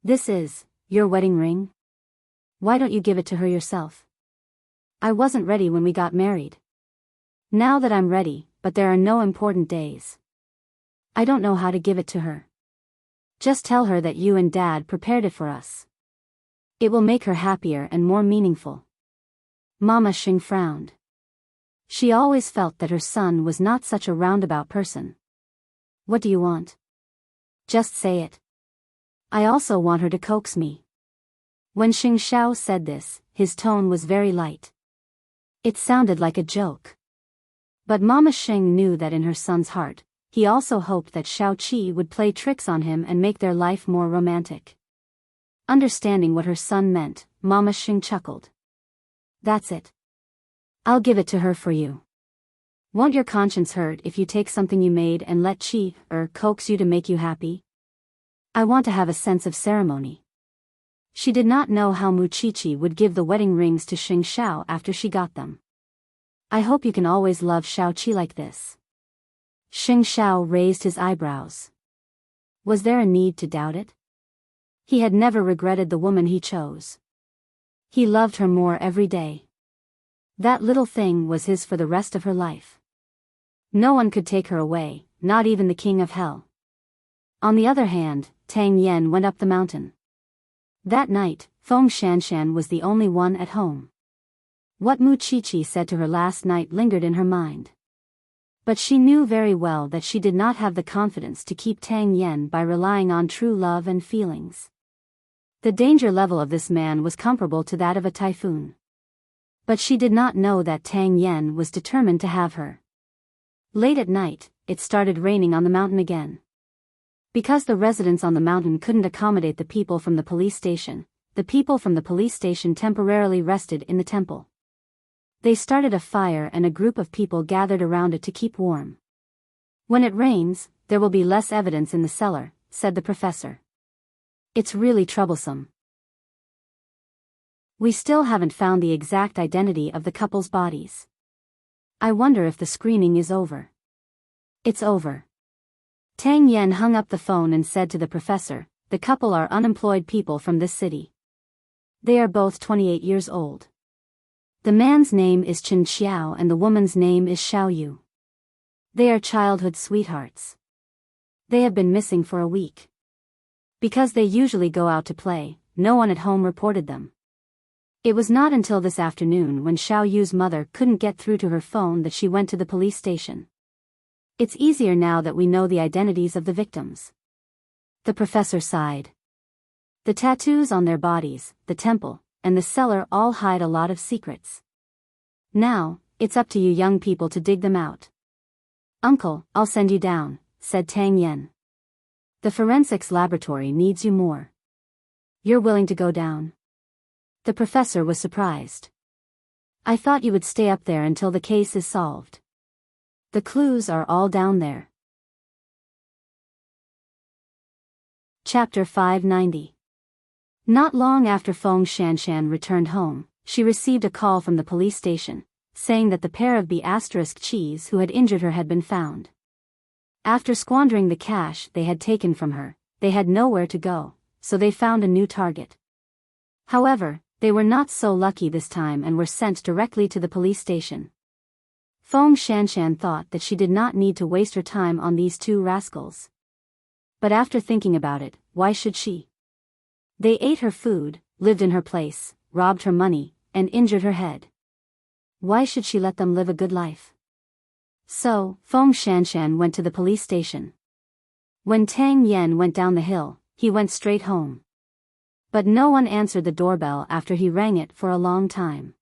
This is your wedding ring? Why don't you give it to her yourself? I wasn't ready when we got married. Now that I'm ready, but there are no important days. I don't know how to give it to her. Just tell her that you and Dad prepared it for us. It will make her happier and more meaningful. Mama Xing frowned. She always felt that her son was not such a roundabout person. What do you want? Just say it. I also want her to coax me. When Xing Xiao said this, his tone was very light. It sounded like a joke. But Mama Xing knew that in her son's heart, he also hoped that Xiao Qi would play tricks on him and make their life more romantic. Understanding what her son meant, Mama Xing chuckled. That's it. I'll give it to her for you. Won't your conscience hurt if you take something you made and let Qi coax you to make you happy? I want to have a sense of ceremony. She did not know how Mu Qiqi would give the wedding rings to Xing Xiao after she got them. I hope you can always love Xiao Qi like this. Xing Xiao raised his eyebrows. Was there a need to doubt it? He had never regretted the woman he chose. He loved her more every day. That little thing was his for the rest of her life. No one could take her away, not even the king of hell. On the other hand, Tang Yen went up the mountain. That night, Feng Shanshan was the only one at home. What Mu Qiqi said to her last night lingered in her mind. But she knew very well that she did not have the confidence to keep Tang Yen by relying on true love and feelings. The danger level of this man was comparable to that of a typhoon. But she did not know that Tang Yen was determined to have her. Late at night, it started raining on the mountain again. Because the residents on the mountain couldn't accommodate the people from the police station, the people from the police station temporarily rested in the temple. They started a fire and a group of people gathered around it to keep warm. When it rains, there will be less evidence in the cellar, said the professor. It's really troublesome. We still haven't found the exact identity of the couple's bodies. I wonder if the screening is over. It's over. Tang Yen hung up the phone and said to the professor, the couple are unemployed people from this city. They are both 28 years old. The man's name is Chen Xiao and the woman's name is Xiao Yu. They are childhood sweethearts. They have been missing for a week. Because they usually go out to play, no one at home reported them. It was not until this afternoon when Xiao Yu's mother couldn't get through to her phone that she went to the police station. It's easier now that we know the identities of the victims. The professor sighed. The tattoos on their bodies, the temple, and the cellar all hide a lot of secrets. Now, it's up to you young people to dig them out. Uncle, I'll send you down, said Tang Yen. The forensics laboratory needs you more. You're willing to go down? The professor was surprised. I thought you would stay up there until the case is solved. The clues are all down there. Chapter 590. Not long after Feng Shanshan returned home, she received a call from the police station, saying that the pair of B***Chis who had injured her had been found. After squandering the cash they had taken from her, they had nowhere to go, so they found a new target. However, they were not so lucky this time and were sent directly to the police station. Feng Shanshan thought that she did not need to waste her time on these two rascals. But after thinking about it, why should she? They ate her food, lived in her place, robbed her money, and injured her head. Why should she let them live a good life? So, Feng Shanshan went to the police station. When Tang Yen went down the hill, he went straight home. But no one answered the doorbell after he rang it for a long time.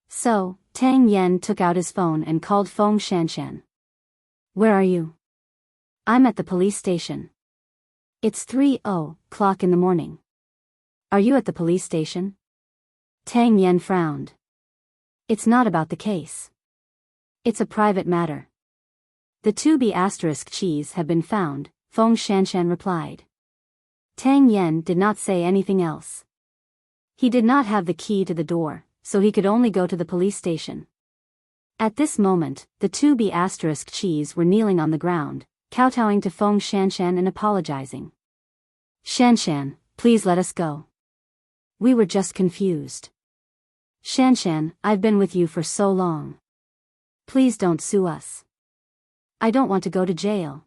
So, Tang Yen took out his phone and called Feng Shanshan. Where are you? I'm at the police station. It's 3:00 in the morning. Are you at the police station? Tang Yen frowned. It's not about the case. It's a private matter. The two B***Chis have been found, Feng Shanshan replied. Tang Yen did not say anything else. He did not have the key to the door, so he could only go to the police station. At this moment, the two B***Chis were kneeling on the ground, kowtowing to Feng Shanshan and apologizing. Shanshan, please let us go. We were just confused. Shanshan, I've been with you for so long. Please don't sue us. I don't want to go to jail.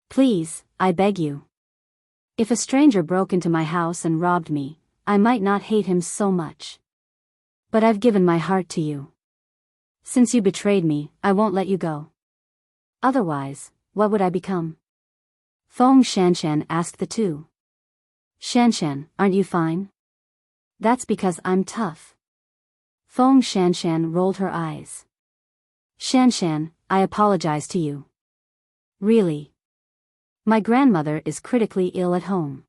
Please, I beg you. If a stranger broke into my house and robbed me, I might not hate him so much. But I've given my heart to you. Since you betrayed me, I won't let you go. Otherwise, what would I become? Feng Shanshan asked the two. Shanshan, aren't you fine? That's because I'm tough. Feng Shanshan rolled her eyes. Shanshan, I apologize to you. Really? My grandmother is critically ill at home.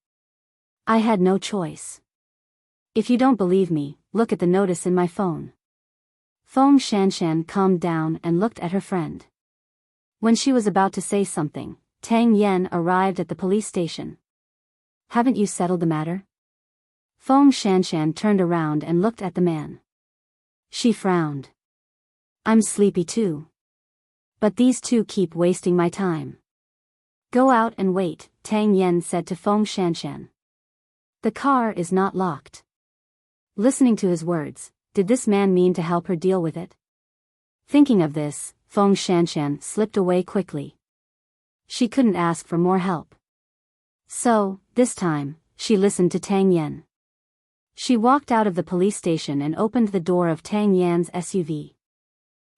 I had no choice. If you don't believe me, look at the notice in my phone. Feng Shanshan calmed down and looked at her friend. When she was about to say something, Tang Yen arrived at the police station. Haven't you settled the matter? Feng Shanshan turned around and looked at the man. She frowned. I'm sleepy too. But these two keep wasting my time. Go out and wait, Tang Yen said to Feng Shanshan. The car is not locked. Listening to his words, did this man mean to help her deal with it? Thinking of this, Feng Shanshan slipped away quickly. She couldn't ask for more help. So, this time, she listened to Tang Yen. She walked out of the police station and opened the door of Tang Yan's SUV.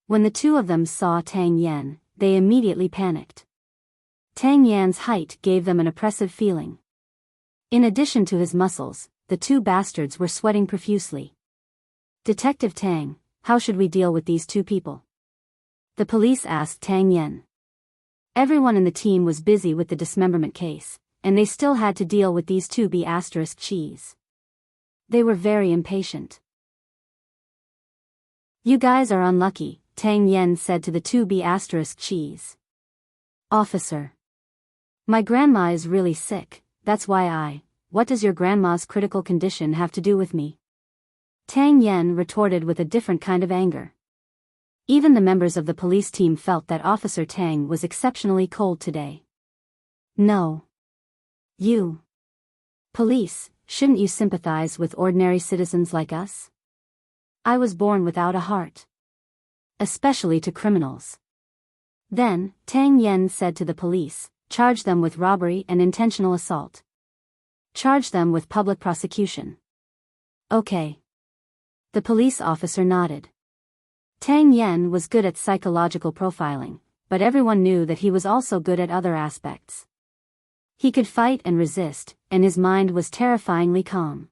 When the two of them saw Tang Yen, they immediately panicked. Tang Yan's height gave them an oppressive feeling. In addition to his muscles, the two bastards were sweating profusely. Detective Tang, how should we deal with these two people? The police asked Tang Yen. Everyone in the team was busy with the dismemberment case, and they still had to deal with these two cheese. They were very impatient. You guys are unlucky, Tang Yen said to the two cheese. Officer. My grandma is really sick, that's why what does your grandma's critical condition have to do with me? Tang Yen retorted with a different kind of anger. Even the members of the police team felt that Officer Tang was exceptionally cold today. No. You. Police, shouldn't you sympathize with ordinary citizens like us? I was born without a heart. Especially to criminals. Then, Tang Yen said to the police, charge them with robbery and intentional assault. Charge them with public prosecution. Okay. The police officer nodded. Tang Yen was good at psychological profiling, but everyone knew that he was also good at other aspects. He could fight and resist, and his mind was terrifyingly calm.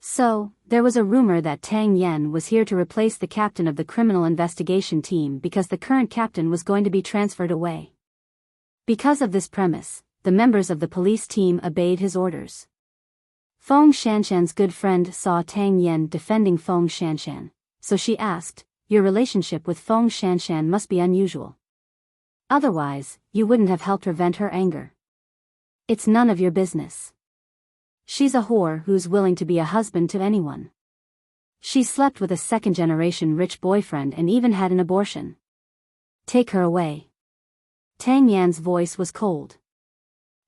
So, there was a rumor that Tang Yen was here to replace the captain of the criminal investigation team because the current captain was going to be transferred away. Because of this premise, the members of the police team obeyed his orders. Feng Shanshan's good friend saw Tang Yen defending Feng Shanshan, so she asked, your relationship with Feng Shanshan must be unusual. Otherwise, you wouldn't have helped her vent her anger. It's none of your business. She's a whore who's willing to be a husband to anyone. She slept with a second-generation rich boyfriend and even had an abortion. Take her away. Tang Yan's voice was cold.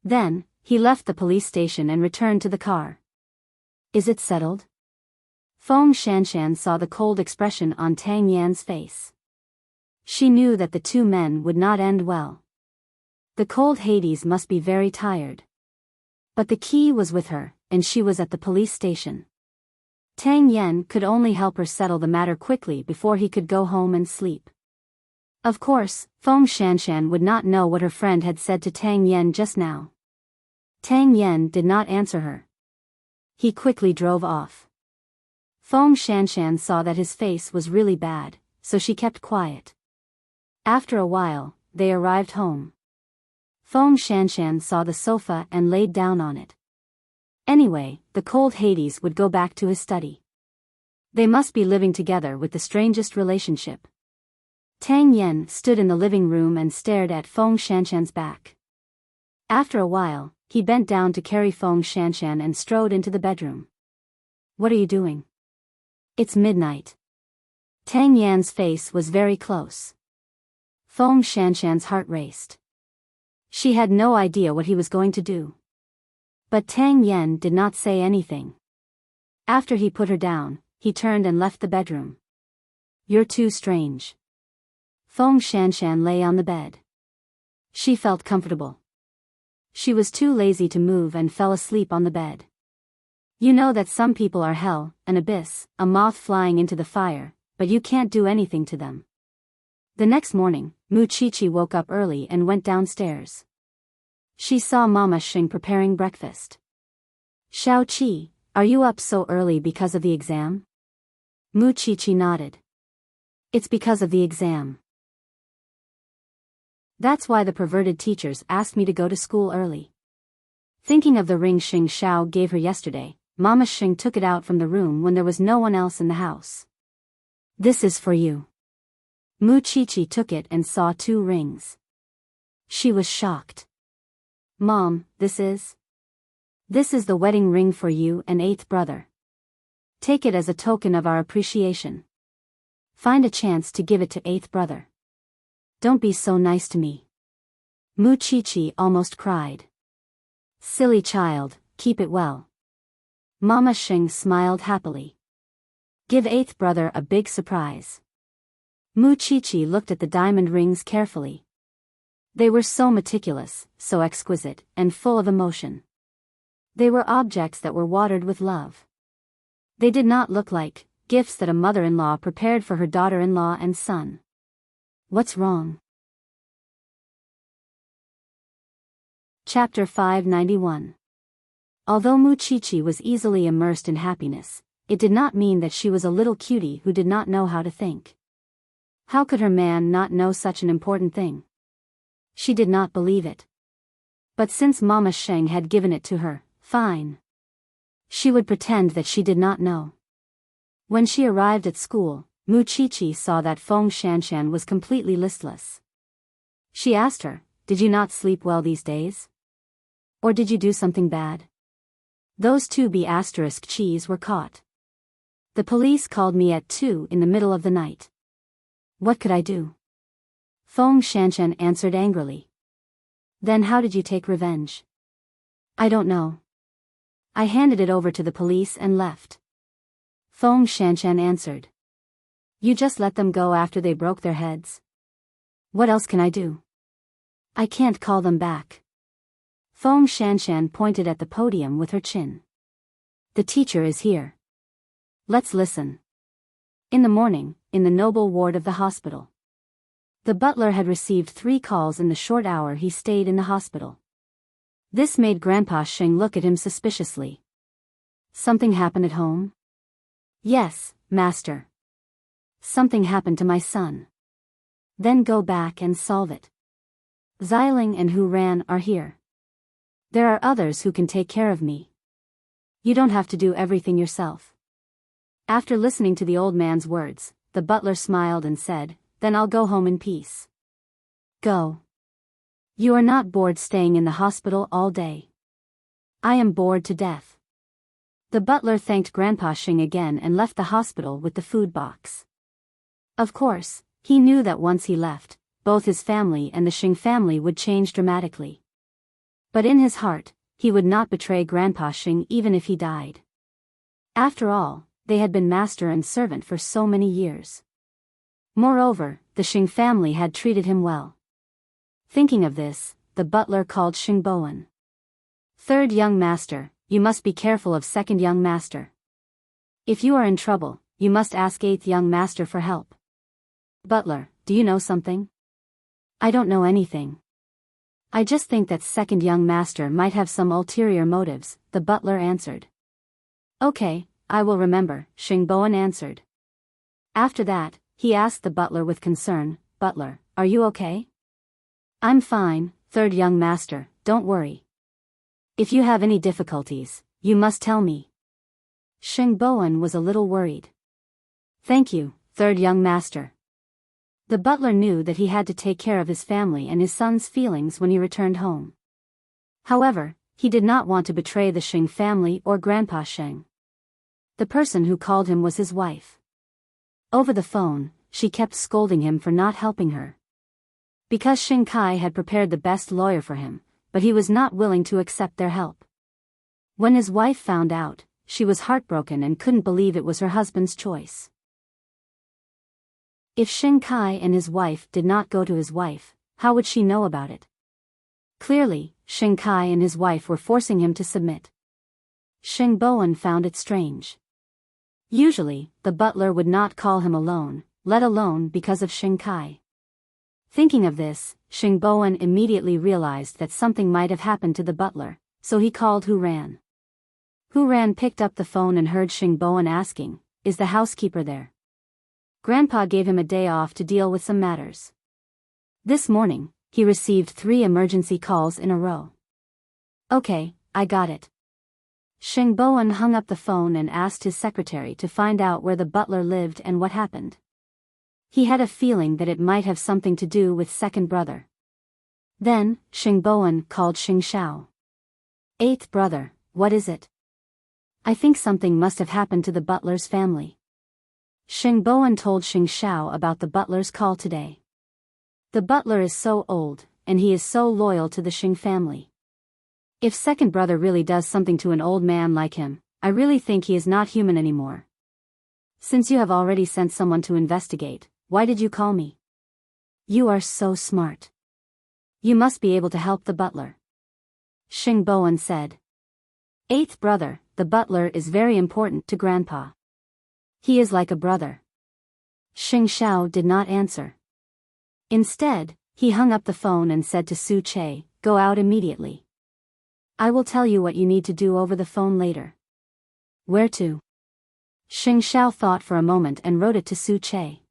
Then, he left the police station and returned to the car. Is it settled? Feng Shanshan saw the cold expression on Tang Yan's face. She knew that the two men would not end well. The cold Hades must be very tired. But the key was with her, and she was at the police station. Tang Yen could only help her settle the matter quickly before he could go home and sleep. Of course, Feng Shanshan would not know what her friend had said to Tang Yen just now. Tang Yen did not answer her. He quickly drove off. Feng Shanshan saw that his face was really bad, so she kept quiet. After a while, they arrived home. Feng Shanshan saw the sofa and laid down on it. Anyway, the cold Hades would go back to his study. They must be living together with the strangest relationship. Tang Yen stood in the living room and stared at Feng Shanshan's back. After a while, he bent down to carry Feng Shanshan and strode into the bedroom. What are you doing? It's midnight. Tang Yan's face was very close. Feng Shanshan's heart raced. She had no idea what he was going to do. But Tang Yen did not say anything. After he put her down, he turned and left the bedroom. You're too strange. Feng Shanshan lay on the bed. She felt comfortable. She was too lazy to move and fell asleep on the bed. You know that some people are hell, an abyss, a moth flying into the fire, but you can't do anything to them. The next morning, Mu Chichi woke up early and went downstairs. She saw Mama Xing preparing breakfast. Xiao Qi, are you up so early because of the exam? Mu Qiqi nodded. It's because of the exam. That's why the perverted teachers asked me to go to school early. Thinking of the ring Xing Xiao gave her yesterday, Mama Xing took it out from the room when there was no one else in the house. This is for you. Mu Qiqi took it and saw 2 rings. She was shocked. Mom, this is the wedding ring for you and 8th brother. Take it as a token of our appreciation. Find a chance to give it to 8th brother. Don't be so nice to me. Mu Qiqi almost cried. Silly child, keep it well. Mama Xing smiled happily. Give 8th brother a big surprise. Mu Qiqi looked at the diamond rings carefully. They were so meticulous, so exquisite, and full of emotion. They were objects that were watered with love. They did not look like gifts that a mother-in-law prepared for her daughter-in-law and son. What's wrong? Chapter 591. Although Mu Qiqi was easily immersed in happiness, it did not mean that she was a little cutie who did not know how to think. How could her man not know such an important thing? She did not believe it. But since Mama Xing had given it to her, fine. She would pretend that she did not know. When she arrived at school, Mu Qiqi saw that Feng Shanshan was completely listless. She asked her, "Did you not sleep well these days? Or did you do something bad?" Those 2 cheese were caught. The police called me at 2 in the middle of the night. What could I do? Feng Shanshan answered angrily. Then how did you take revenge? I don't know. I handed it over to the police and left. Feng Shanshan answered. You just let them go after they broke their heads? What else can I do? I can't call them back. Feng Shanshan pointed at the podium with her chin. The teacher is here. Let's listen. In the morning, in the noble ward of the hospital. The butler had received 3 calls in the short hour he stayed in the hospital. This made Grandpa Xing look at him suspiciously. Something happened at home? Yes, master. Something happened to my son. Then go back and solve it. Xiling and Hu Ran are here. There are others who can take care of me. You don't have to do everything yourself. After listening to the old man's words, the butler smiled and said, Then I'll go home in peace. Go. You are not bored staying in the hospital all day. I am bored to death. The butler thanked Grandpa Xing again and left the hospital with the food box. Of course, he knew that once he left, both his family and the Xing family would change dramatically. But in his heart, he would not betray Grandpa Xing even if he died. After all, they had been master and servant for so many years. Moreover, the Xing family had treated him well. Thinking of this, the butler called Xing Bowen. Third young master, you must be careful of second young master. If you are in trouble, you must ask 8th young master for help. Butler, do you know something? I don't know anything. I just think that second young master might have some ulterior motives, the butler answered. Okay, I will remember, Xing Bowen answered. After that, he asked the butler with concern, Butler, are you okay? I'm fine, third young master, don't worry. If you have any difficulties, you must tell me. Xing Bowen was a little worried. Thank you, third young master. The butler knew that he had to take care of his family and his son's feelings when he returned home. However, he did not want to betray the Xing family or Grandpa Xing. The person who called him was his wife. Over the phone, she kept scolding him for not helping her. Because Xing Kai had prepared the best lawyer for him, but he was not willing to accept their help. When his wife found out, she was heartbroken and couldn't believe it was her husband's choice. If Xing Kai and his wife did not go to his wife, how would she know about it? Clearly, Xing Kai and his wife were forcing him to submit. Xing Bowen found it strange. Usually, the butler would not call him alone, let alone because of Xing Kai. Thinking of this, Xingboan immediately realized that something might have happened to the butler, so he called Hu Ran. Hu Ran picked up the phone and heard Xingboan asking, "Is the housekeeper there?" Grandpa gave him a day off to deal with some matters. This morning, he received 3 emergency calls in a row. "Okay, I got it." Xingboan hung up the phone and asked his secretary to find out where the butler lived and what happened. He had a feeling that it might have something to do with second brother. Then, Xingboan called Xing Xiao. "Eighth brother, what is it?" "I think something must have happened to the butler's family." Xingboan told Xing Xiao about the butler's call today. "The butler is so old, and he is so loyal to the Xing family. If second brother really does something to an old man like him, I really think he is not human anymore. Since you have already sent someone to investigate, why did you call me? You are so smart. You must be able to help the butler." Xingboan said. "Eighth brother, the butler is very important to Grandpa. He is like a brother." Xing Xiao did not answer. Instead, he hung up the phone and said to Su Che, "Go out immediately. I will tell you what you need to do over the phone later." "Where to?" Xing Xiao thought for a moment and wrote it to Su Che.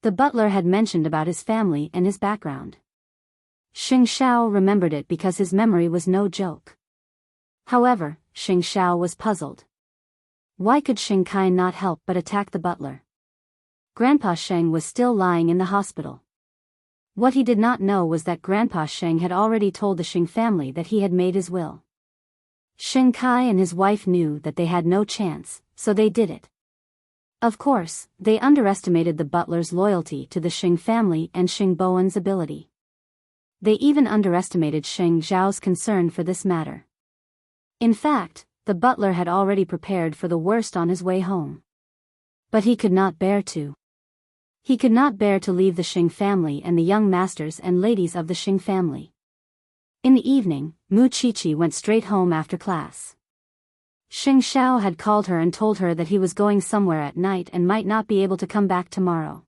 The butler had mentioned about his family and his background. Xing Xiao remembered it because his memory was no joke. However, Xing Xiao was puzzled. Why could Xing Kai not help but attack the butler? Grandpa Sheng was still lying in the hospital. What he did not know was that Grandpa Sheng had already told the Xing family that he had made his will. Xing Kai and his wife knew that they had no chance, so they did it. Of course, they underestimated the butler's loyalty to the Xing family and Xingboan's ability. They even underestimated Xing Zhao's concern for this matter. In fact, the butler had already prepared for the worst on his way home. But he could not bear to. He could not bear to leave the Xing family and the young masters and ladies of the Xing family. In the evening, Mu Qiqi went straight home after class. Xing Xiao had called her and told her that he was going somewhere at night and might not be able to come back tomorrow.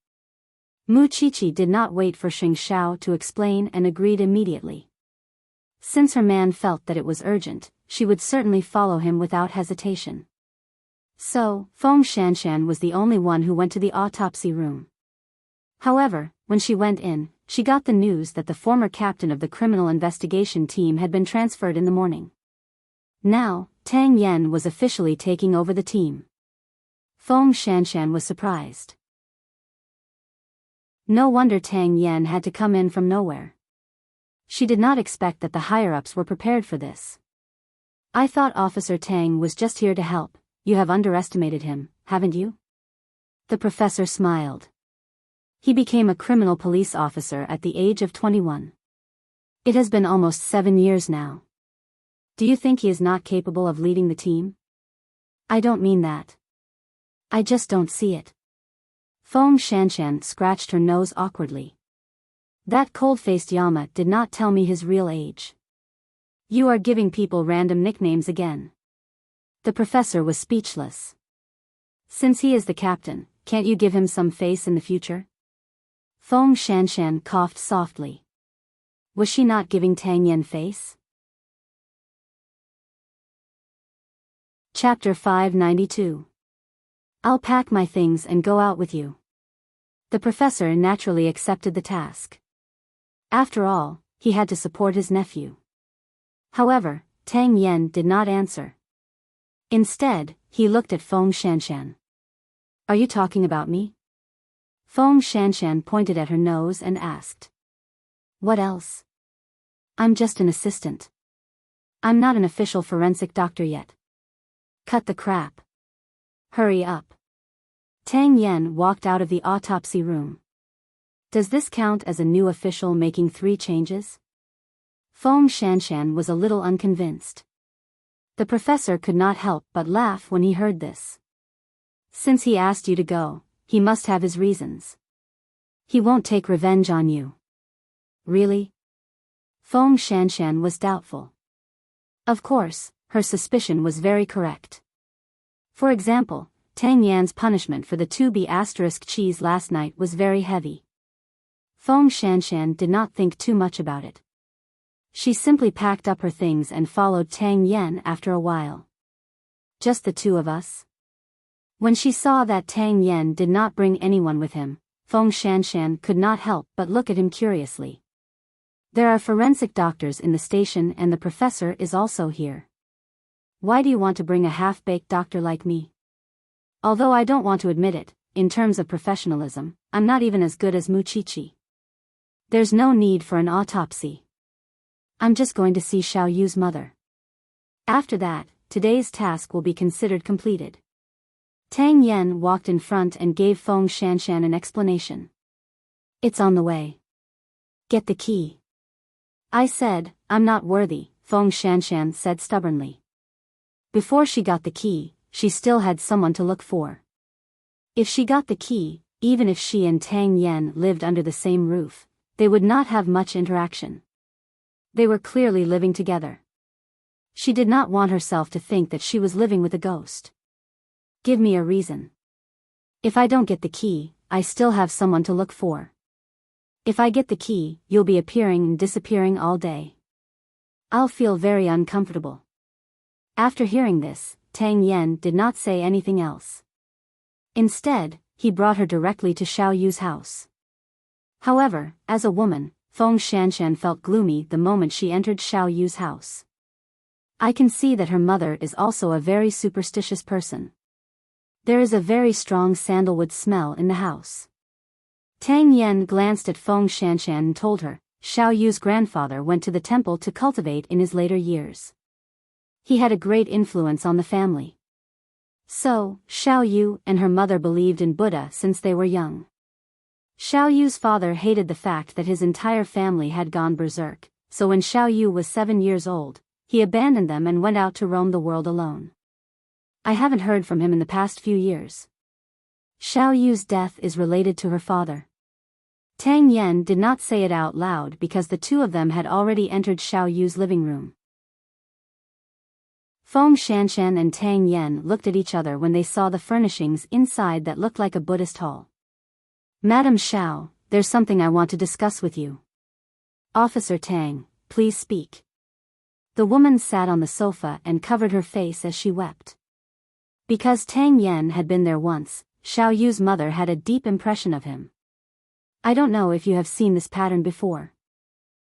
Mu Qiqi did not wait for Xing Xiao to explain and agreed immediately. Since her man felt that it was urgent, she would certainly follow him without hesitation. So, Feng Shanshan was the only one who went to the autopsy room. However, when she went in, she got the news that the former captain of the criminal investigation team had been transferred in the morning. Now, Tang Yan was officially taking over the team. Feng Shanshan was surprised. No wonder Tang Yan had to come in from nowhere. She did not expect that the higher-ups were prepared for this. "I thought Officer Tang was just here to help. You have underestimated him, haven't you?" The professor smiled. He became a criminal police officer at the age of 21. It has been almost 7 years now. Do you think he is not capable of leading the team? I don't mean that. I just don't see it. Feng Shanshan scratched her nose awkwardly. That cold-faced Yama did not tell me his real age. You are giving people random nicknames again. The professor was speechless. Since he is the captain, can't you give him some face in the future? Feng Shanshan coughed softly. Was she not giving Tang Yan face? Chapter 592. I'll pack my things and go out with you. The professor naturally accepted the task. After all, he had to support his nephew. However, Tang Yan did not answer. Instead, he looked at Feng Shanshan. Are you talking about me? Feng Shanshan pointed at her nose and asked. What else? I'm just an assistant. I'm not an official forensic doctor yet. Cut the crap. Hurry up. Tang Yan walked out of the autopsy room. Does this count as a new official making 3 changes? Feng Shanshan was a little unconvinced. The professor could not help but laugh when he heard this. Since he asked you to go, he must have his reasons. He won't take revenge on you. Really? Feng Shanshan was doubtful. Of course, her suspicion was very correct. For example, Tang Yan's punishment for the 2B** cheese last night was very heavy. Feng Shanshan did not think too much about it. She simply packed up her things and followed Tang Yen after a while. Just the two of us? When she saw that Tang Yen did not bring anyone with him, Feng Shanshan could not help but look at him curiously. There are forensic doctors in the station and the professor is also here. Why do you want to bring a half-baked doctor like me? Although I don't want to admit it, in terms of professionalism, I'm not even as good as Muchichi. There's no need for an autopsy. I'm just going to see Xiao Yu's mother. After that, today's task will be considered completed. Tang Yen walked in front and gave Feng Shanshan an explanation. It's on the way. Get the key. I said, I'm not worthy, Feng Shanshan said stubbornly. Before she got the key, she still had someone to look for. If she got the key, even if she and Tang Yen lived under the same roof, they would not have much interaction. They were clearly living together. She did not want herself to think that she was living with a ghost. Give me a reason. If I don't get the key, I still have someone to look for. If I get the key, you'll be appearing and disappearing all day. I'll feel very uncomfortable. After hearing this, Tang Yen did not say anything else. Instead, he brought her directly to Xiao Yu's house. However, as a woman, Feng Shanshan felt gloomy the moment she entered Xiao Yu's house. I can see that her mother is also a very superstitious person. There is a very strong sandalwood smell in the house. Tang Yen glanced at Feng Shanshan and told her, Xiao Yu's grandfather went to the temple to cultivate in his later years. He had a great influence on the family. So, Xiao Yu and her mother believed in Buddha since they were young. Xiao Yu's father hated the fact that his entire family had gone berserk, so when Xiao Yu was 7 years old, he abandoned them and went out to roam the world alone. I haven't heard from him in the past few years. Xiao Yu's death is related to her father. Tang Yen did not say it out loud because the two of them had already entered Xiao Yu's living room. Feng Shanshan and Tang Yen looked at each other when they saw the furnishings inside that looked like a Buddhist hall. Madam Xiao, there's something I want to discuss with you. Officer Tang, please speak. The woman sat on the sofa and covered her face as she wept. Because Tang Yen had been there once, Xiao Yu's mother had a deep impression of him. I don't know if you have seen this pattern before.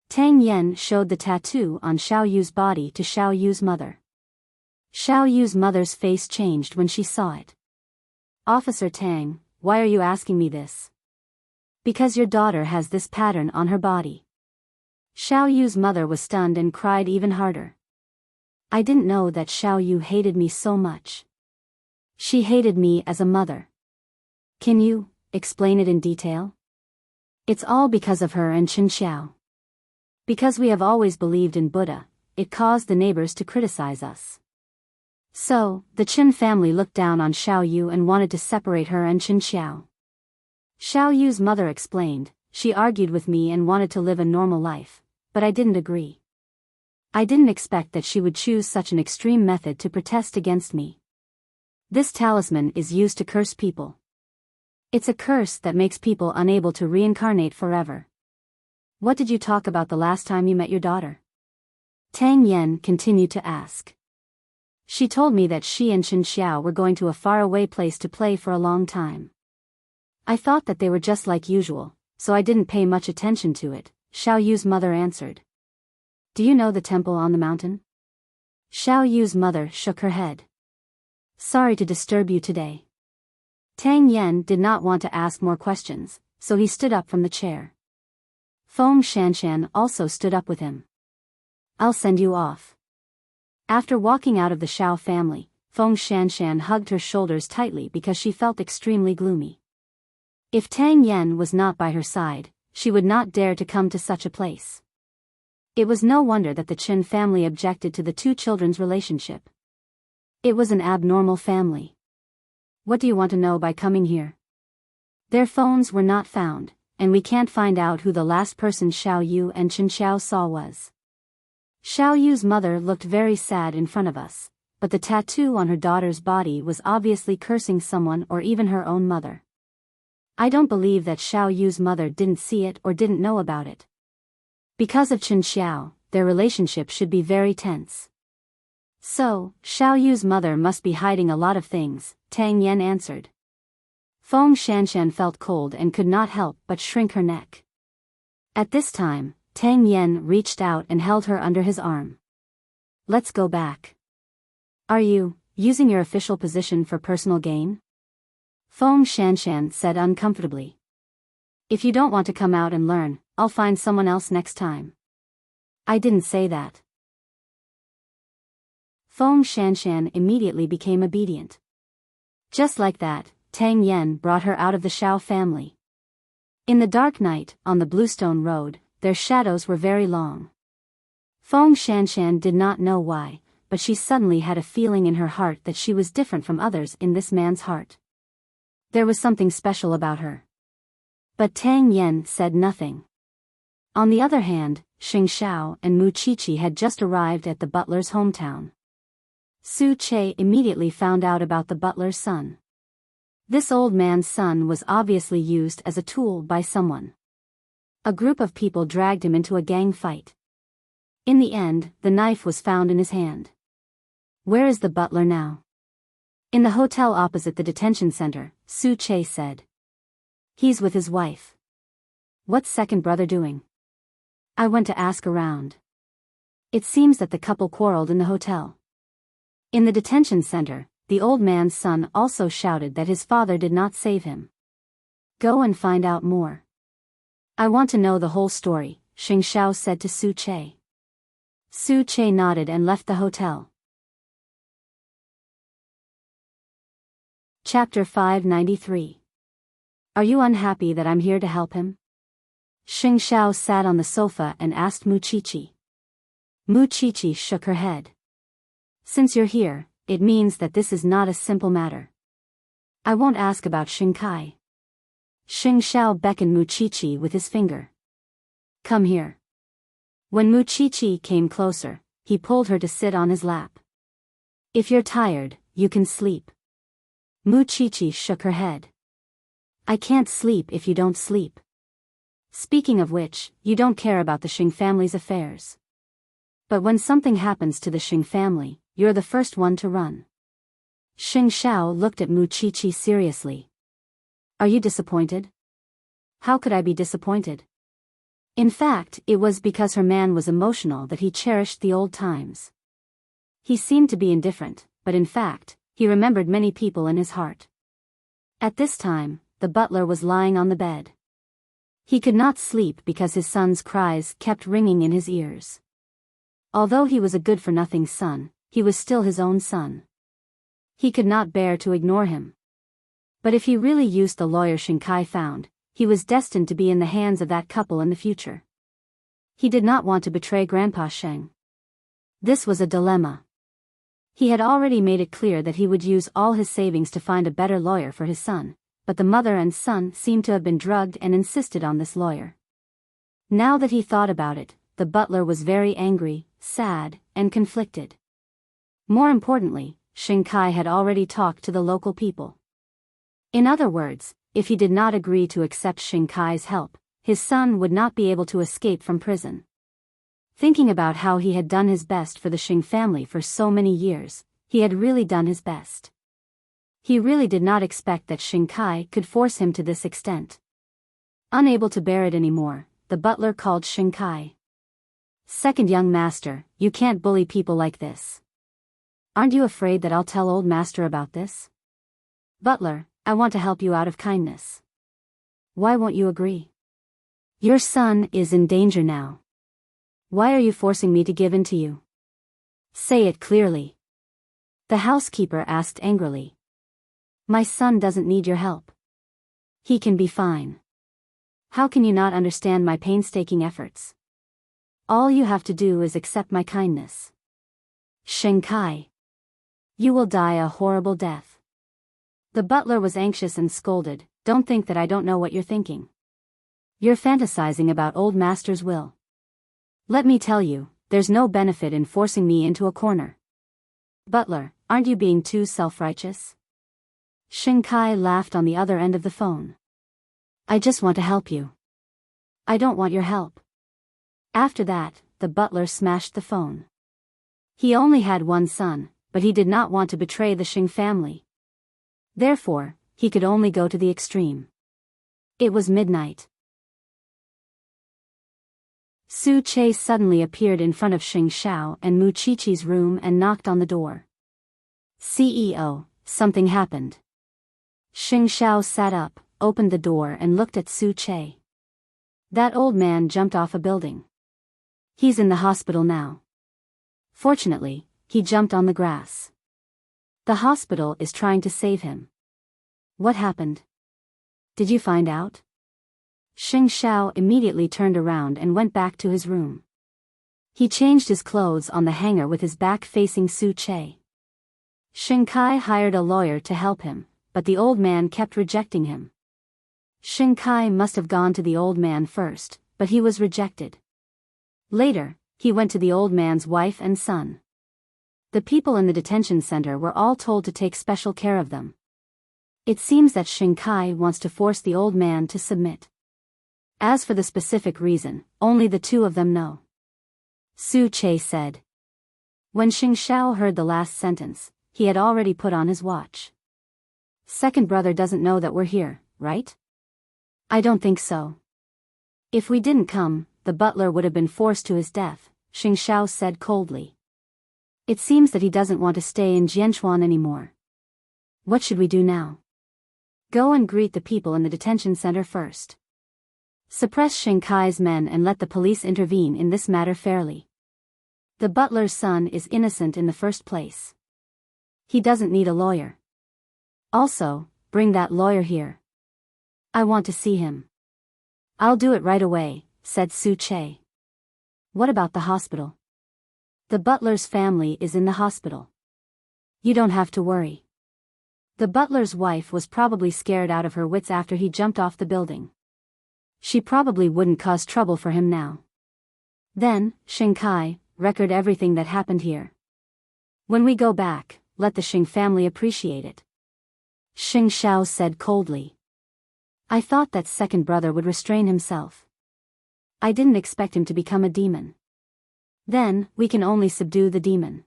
Tang Yen showed the tattoo on Xiao Yu's body to Xiao Yu's mother. Xiao Yu's mother's face changed when she saw it. Officer Tang, why are you asking me this? Because your daughter has this pattern on her body. Xiao Yu's mother was stunned and cried even harder. I didn't know that Xiao Yu hated me so much. She hated me as a mother. Can you explain it in detail? It's all because of her and Chen Xiao. Because we have always believed in Buddha, it caused the neighbors to criticize us. So, the Chen family looked down on Xiao Yu and wanted to separate her and Chen Xiao. Xiao Yu's mother explained, she argued with me and wanted to live a normal life, but I didn't agree. I didn't expect that she would choose such an extreme method to protest against me. This talisman is used to curse people. It's a curse that makes people unable to reincarnate forever. What did you talk about the last time you met your daughter? Tang Yen continued to ask. She told me that she and Chen Xiao were going to a faraway place to play for a long time. I thought that they were just like usual, so I didn't pay much attention to it, Xiao Yu's mother answered. Do you know the temple on the mountain? Xiao Yu's mother shook her head. Sorry to disturb you today. Tang Yen did not want to ask more questions, so he stood up from the chair. Feng Shanshan also stood up with him. I'll send you off. After walking out of the Xiao family, Feng Shanshan hugged her shoulders tightly because she felt extremely gloomy. If Tang Yen was not by her side, she would not dare to come to such a place. It was no wonder that the Chen family objected to the two children's relationship. It was an abnormal family. What do you want to know by coming here? Their phones were not found, and we can't find out who the last person Xiao Yu and Chen Xiao saw was. Xiao Yu's mother looked very sad in front of us, but the tattoo on her daughter's body was obviously cursing someone or even her own mother. I don't believe that Xiao Yu's mother didn't see it or didn't know about it. Because of Chen Xiao, their relationship should be very tense. So, Xiao Yu's mother must be hiding a lot of things, Tang Yan answered. Feng Shanshan felt cold and could not help but shrink her neck. At this time, Tang Yan reached out and held her under his arm. Let's go back. Are you using your official position for personal gain? Feng Shanshan said uncomfortably. If you don't want to come out and learn, I'll find someone else next time. I didn't say that. Feng Shanshan immediately became obedient. Just like that, Tang Yan brought her out of the Xiao family. In the dark night, on the Bluestone Road, their shadows were very long. Feng Shanshan did not know why, but she suddenly had a feeling in her heart that she was different from others in this man's heart. There was something special about her. But Tang Yan said nothing. On the other hand, Xing Xiao and Mu Qiqi had just arrived at the butler's hometown. Su Che immediately found out about the butler's son. This old man's son was obviously used as a tool by someone. A group of people dragged him into a gang fight. In the end, the knife was found in his hand. Where is the butler now? In the hotel opposite the detention center, Su Che said. He's with his wife. What's second brother doing? I went to ask around. It seems that the couple quarreled in the hotel. In the detention center, the old man's son also shouted that his father did not save him. Go and find out more. I want to know the whole story, Xing Xiao said to Su Che. Su Che nodded and left the hotel. Chapter 593. Are you unhappy that I'm here to help him? Xing Xiao sat on the sofa and asked Mu Qiqi. Mu Qiqi shook her head. Since you're here, it means that this is not a simple matter. I won't ask about Xing Kai. Xing Xiao beckoned Mu Qiqi with his finger. Come here. When Mu Qiqi came closer, he pulled her to sit on his lap. If you're tired, you can sleep. Mu Qiqi shook her head. I can't sleep if you don't sleep. Speaking of which, you don't care about the Xing family's affairs. But when something happens to the Xing family, you're the first one to run. Xing Xiao looked at Mu Qiqi seriously. Are you disappointed? How could I be disappointed? In fact, it was because her man was emotional that he cherished the old times. He seemed to be indifferent, but in fact, he remembered many people in his heart. At this time, the butler was lying on the bed. He could not sleep because his son's cries kept ringing in his ears. Although he was a good-for-nothing son, he was still his own son. He could not bear to ignore him. But if he really used the lawyer Xing Kai found, he was destined to be in the hands of that couple in the future. He did not want to betray Grandpa Sheng. This was a dilemma. He had already made it clear that he would use all his savings to find a better lawyer for his son, but the mother and son seemed to have been drugged and insisted on this lawyer. Now that he thought about it, the butler was very angry, sad, and conflicted. More importantly, Xing Kai had already talked to the local people. In other words, if he did not agree to accept Xing Kai's help, his son would not be able to escape from prison. Thinking about how he had done his best for the Xing family for so many years, he had really done his best. He really did not expect that Xing Kai could force him to this extent. Unable to bear it anymore, the butler called Xing Kai. Second young master, you can't bully people like this. Aren't you afraid that I'll tell old master about this? Butler, I want to help you out of kindness. Why won't you agree? Your son is in danger now. Why are you forcing me to give in to you? Say it clearly. The housekeeper asked angrily. My son doesn't need your help. He can be fine. How can you not understand my painstaking efforts? All you have to do is accept my kindness. Xing Kai. You will die a horrible death. The butler was anxious and scolded. Don't think that I don't know what you're thinking. You're fantasizing about old master's will. Let me tell you, there's no benefit in forcing me into a corner. Butler, aren't you being too self-righteous? Xing Kai laughed on the other end of the phone. I just want to help you. I don't want your help. After that, the butler smashed the phone. He only had one son, but he did not want to betray the Xing family. Therefore, he could only go to the extreme. It was midnight. Su Che suddenly appeared in front of Xing Xiao and Mu Qiqi's room and knocked on the door. CEO, something happened. Xing Xiao sat up, opened the door and looked at Su Che. That old man jumped off a building. He's in the hospital now. Fortunately, he jumped on the grass. The hospital is trying to save him. What happened? Did you find out? Xing Xiao immediately turned around and went back to his room. He changed his clothes on the hanger with his back facing Su Che. Xing Kai hired a lawyer to help him, but the old man kept rejecting him. Xing Kai must have gone to the old man first, but he was rejected. Later, he went to the old man's wife and son. The people in the detention center were all told to take special care of them. It seems that Xing Kai wants to force the old man to submit. As for the specific reason, only the two of them know. Su Che said. When Xing Xiao heard the last sentence, he had already put on his watch. Second brother doesn't know that we're here, right? I don't think so. If we didn't come, the butler would have been forced to his death, Xing Xiao said coldly. It seems that he doesn't want to stay in Jianchuan anymore. What should we do now? Go and greet the people in the detention center first. Suppress Xing Kai's men and let the police intervene in this matter fairly. The butler's son is innocent in the first place. He doesn't need a lawyer. Also, bring that lawyer here. I want to see him. I'll do it right away, said Su Che. What about the hospital? The butler's family is in the hospital. You don't have to worry. The butler's wife was probably scared out of her wits after he jumped off the building. She probably wouldn't cause trouble for him now. Then, Xing Kai, record everything that happened here. When we go back, let the Xing family appreciate it. Xing Xiao said coldly. I thought that second brother would restrain himself. I didn't expect him to become a demon. Then, we can only subdue the demon.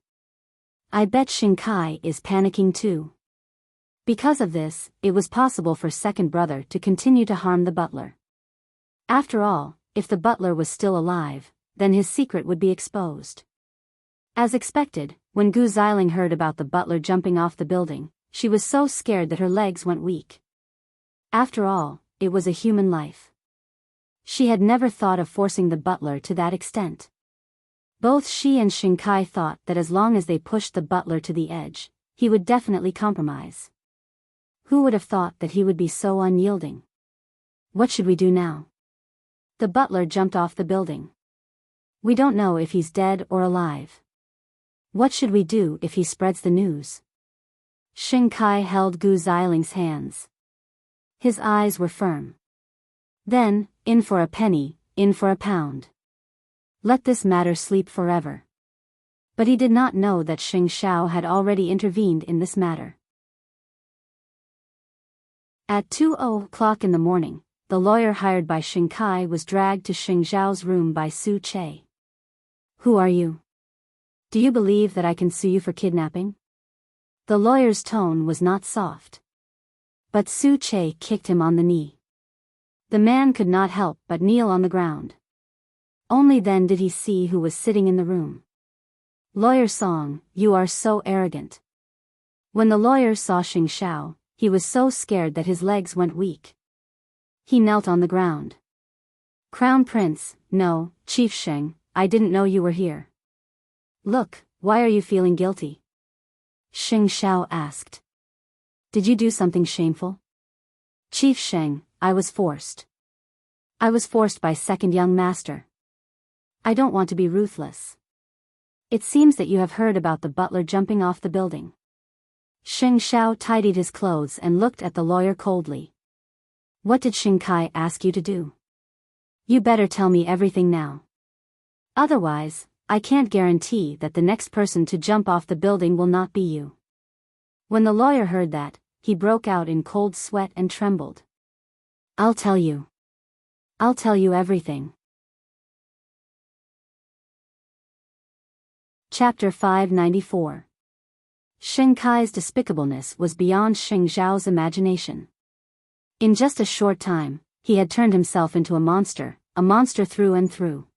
I bet Xing Kai is panicking too. Because of this, it was possible for second brother to continue to harm the butler. After all, if the butler was still alive, then his secret would be exposed. As expected, when Gu Xiling heard about the butler jumping off the building, she was so scared that her legs went weak. After all, it was a human life. She had never thought of forcing the butler to that extent. Both she and Xing Kai thought that as long as they pushed the butler to the edge, he would definitely compromise. Who would have thought that he would be so unyielding? What should we do now? The butler jumped off the building. We don't know if he's dead or alive. What should we do if he spreads the news? Xing Kai held Gu Xiling's hands. His eyes were firm. Then, in for a penny, in for a pound. Let this matter sleep forever. But he did not know that Xing Xiao had already intervened in this matter. At 2:00 in the morning, the lawyer hired by Xing Kai was dragged to Xing Xiao's room by Su Che. Who are you? Do you believe that I can sue you for kidnapping? The lawyer's tone was not soft. But Su Che kicked him on the knee. The man could not help but kneel on the ground. Only then did he see who was sitting in the room. Lawyer Song, you are so arrogant. When the lawyer saw Xing Xiao, he was so scared that his legs went weak. He knelt on the ground. Crown Prince, no, Chief Sheng, I didn't know you were here. Look, why are you feeling guilty? Xing Xiao asked. Did you do something shameful? Chief Sheng, I was forced. I was forced by second young master. I don't want to be ruthless. It seems that you have heard about the butler jumping off the building. Xing Xiao tidied his clothes and looked at the lawyer coldly. What did Xing Kai ask you to do? You better tell me everything now. Otherwise, I can't guarantee that the next person to jump off the building will not be you. When the lawyer heard that, he broke out in cold sweat and trembled. I'll tell you. I'll tell you everything. Chapter 594. Xing Kai's despicableness was beyond Xing Zhao's imagination. In just a short time, he had turned himself into a monster through and through.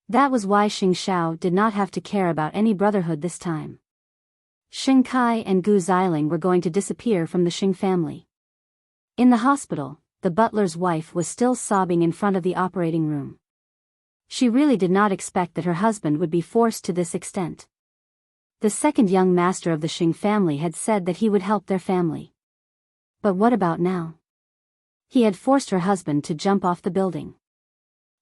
That was why Xing Zhao did not have to care about any brotherhood this time. Xing Kai and Gu Xiling were going to disappear from the Xing family. In the hospital, the butler's wife was still sobbing in front of the operating room. She really did not expect that her husband would be forced to this extent. The second young master of the Xing family had said that he would help their family. But what about now? He had forced her husband to jump off the building.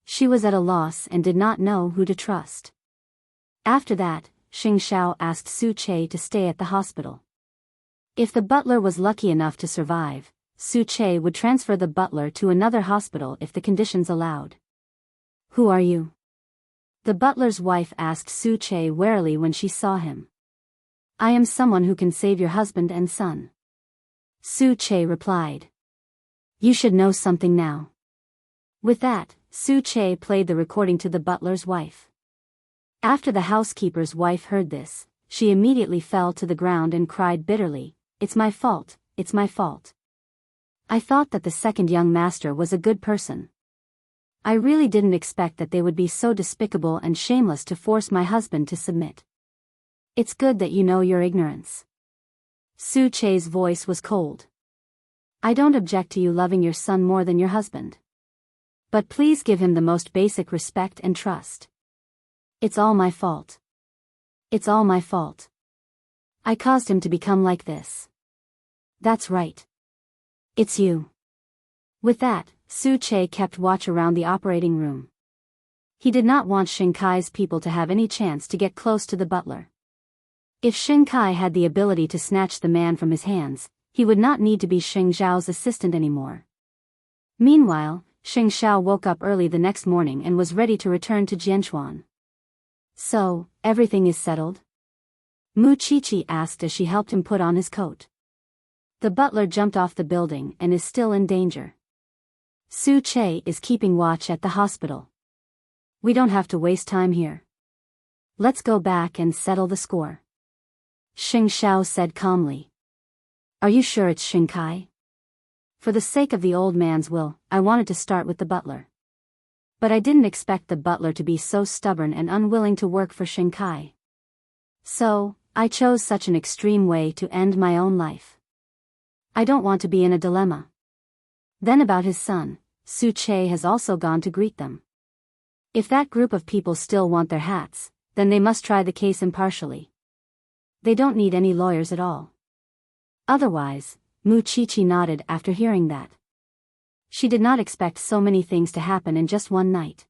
She was at a loss and did not know who to trust. After that, Xing Zhao asked Su Che to stay at the hospital. If the butler was lucky enough to survive, Su Che would transfer the butler to another hospital if the conditions allowed. Who are you? The butler's wife asked Su Che warily when she saw him. I am someone who can save your husband and son. Su Che replied. You should know something now. With that, Su Che played the recording to the butler's wife. After the housekeeper's wife heard this, she immediately fell to the ground and cried bitterly, It's my fault, it's my fault. I thought that the second young master was a good person. I really didn't expect that they would be so despicable and shameless to force my husband to submit. It's good that you know your ignorance. Su Che's voice was cold. I don't object to you loving your son more than your husband. But please give him the most basic respect and trust. It's all my fault. It's all my fault. I caused him to become like this. That's right. It's you. With that, Su Che kept watch around the operating room. He did not want Xing Kai's people to have any chance to get close to the butler. If Xing Kai had the ability to snatch the man from his hands, he would not need to be Xing Zhao's assistant anymore. Meanwhile, Xing Zhao woke up early the next morning and was ready to return to Jianchuan. So, everything is settled? Mu Qiqi asked as she helped him put on his coat. The butler jumped off the building and is still in danger. Su Che is keeping watch at the hospital. We don't have to waste time here. Let's go back and settle the score. Xing Zhao said calmly. Are you sure it's Xing Kai? For the sake of the old man's will, I wanted to start with the butler. But I didn't expect the butler to be so stubborn and unwilling to work for Xing Kai. So, I chose such an extreme way to end my own life. I don't want to be in a dilemma. Then about his son, Su Che has also gone to greet them. If that group of people still want their hats, then they must try the case impartially. They don't need any lawyers at all. Otherwise, Mu Qiqi nodded after hearing that. She did not expect so many things to happen in just one night.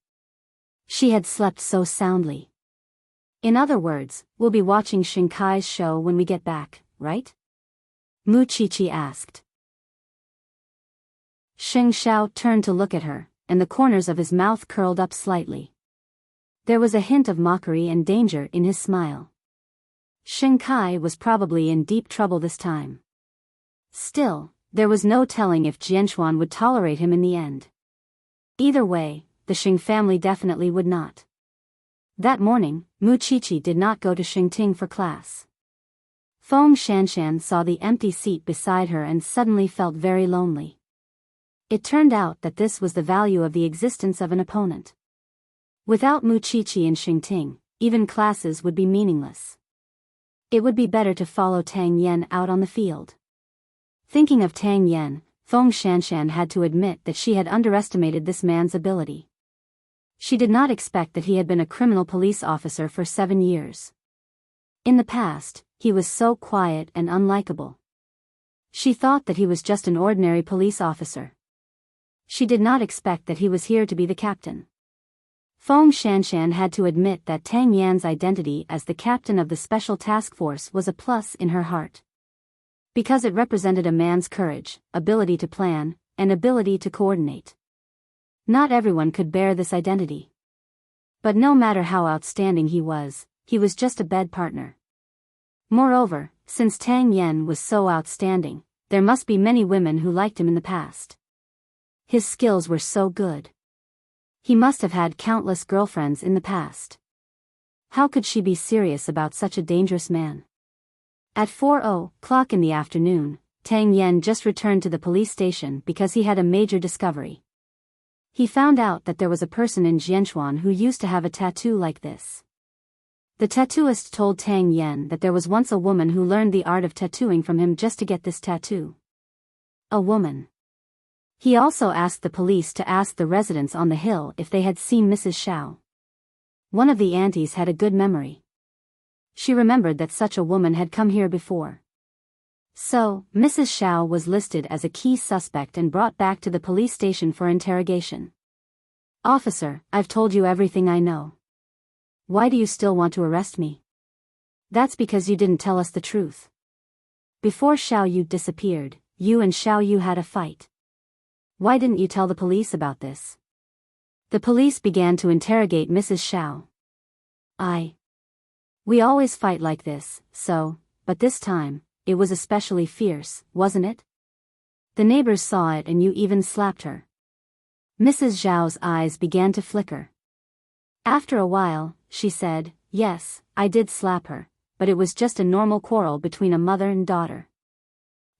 She had slept so soundly. In other words, we'll be watching Xing Kai's show when we get back, right? Mu Qiqi asked. Xing Zhao turned to look at her, and the corners of his mouth curled up slightly. There was a hint of mockery and danger in his smile. Xing Kai was probably in deep trouble this time. Still, there was no telling if Jianchuan would tolerate him in the end. Either way, the Xing family definitely would not. That morning, Mu Qiqi did not go to Xingting for class. Feng Shanshan saw the empty seat beside her and suddenly felt very lonely. It turned out that this was the value of the existence of an opponent. Without Mu Qiqi and Xingting, even classes would be meaningless. It would be better to follow Tang Yan out on the field. Thinking of Tang Yan, Feng Shanshan had to admit that she had underestimated this man's ability. She did not expect that he had been a criminal police officer for 7 years. In the past, he was so quiet and unlikable. She thought that he was just an ordinary police officer. She did not expect that he was here to be the captain. Feng Shanshan had to admit that Tang Yan's identity as the captain of the special task force was a plus in her heart. Because it represented a man's courage, ability to plan, and ability to coordinate. Not everyone could bear this identity. But no matter how outstanding he was just a bed partner. Moreover, since Tang Yan was so outstanding, there must be many women who liked him in the past. His skills were so good. He must have had countless girlfriends in the past. How could she be serious about such a dangerous man? At 4:00 in the afternoon, Tang Yen just returned to the police station because he had a major discovery. He found out that there was a person in Jianchuan who used to have a tattoo like this. The tattooist told Tang Yen that there was once a woman who learned the art of tattooing from him just to get this tattoo. A woman. He also asked the police to ask the residents on the hill if they had seen Mrs. Xiao. One of the aunties had a good memory. She remembered that such a woman had come here before. So, Mrs. Xiao was listed as a key suspect and brought back to the police station for interrogation. "Officer, I've told you everything I know. Why do you still want to arrest me?" "That's because you didn't tell us the truth. Before Xiao Yu disappeared, you and Xiao Yu had a fight. Why didn't you tell the police about this?" The police began to interrogate Mrs. Xiao. We always fight like this, but this time, it was especially fierce, wasn't it? The neighbors saw it and you even slapped her." Mrs. Zhao's eyes began to flicker. After a while, she said, "Yes, I did slap her, but it was just a normal quarrel between a mother and daughter."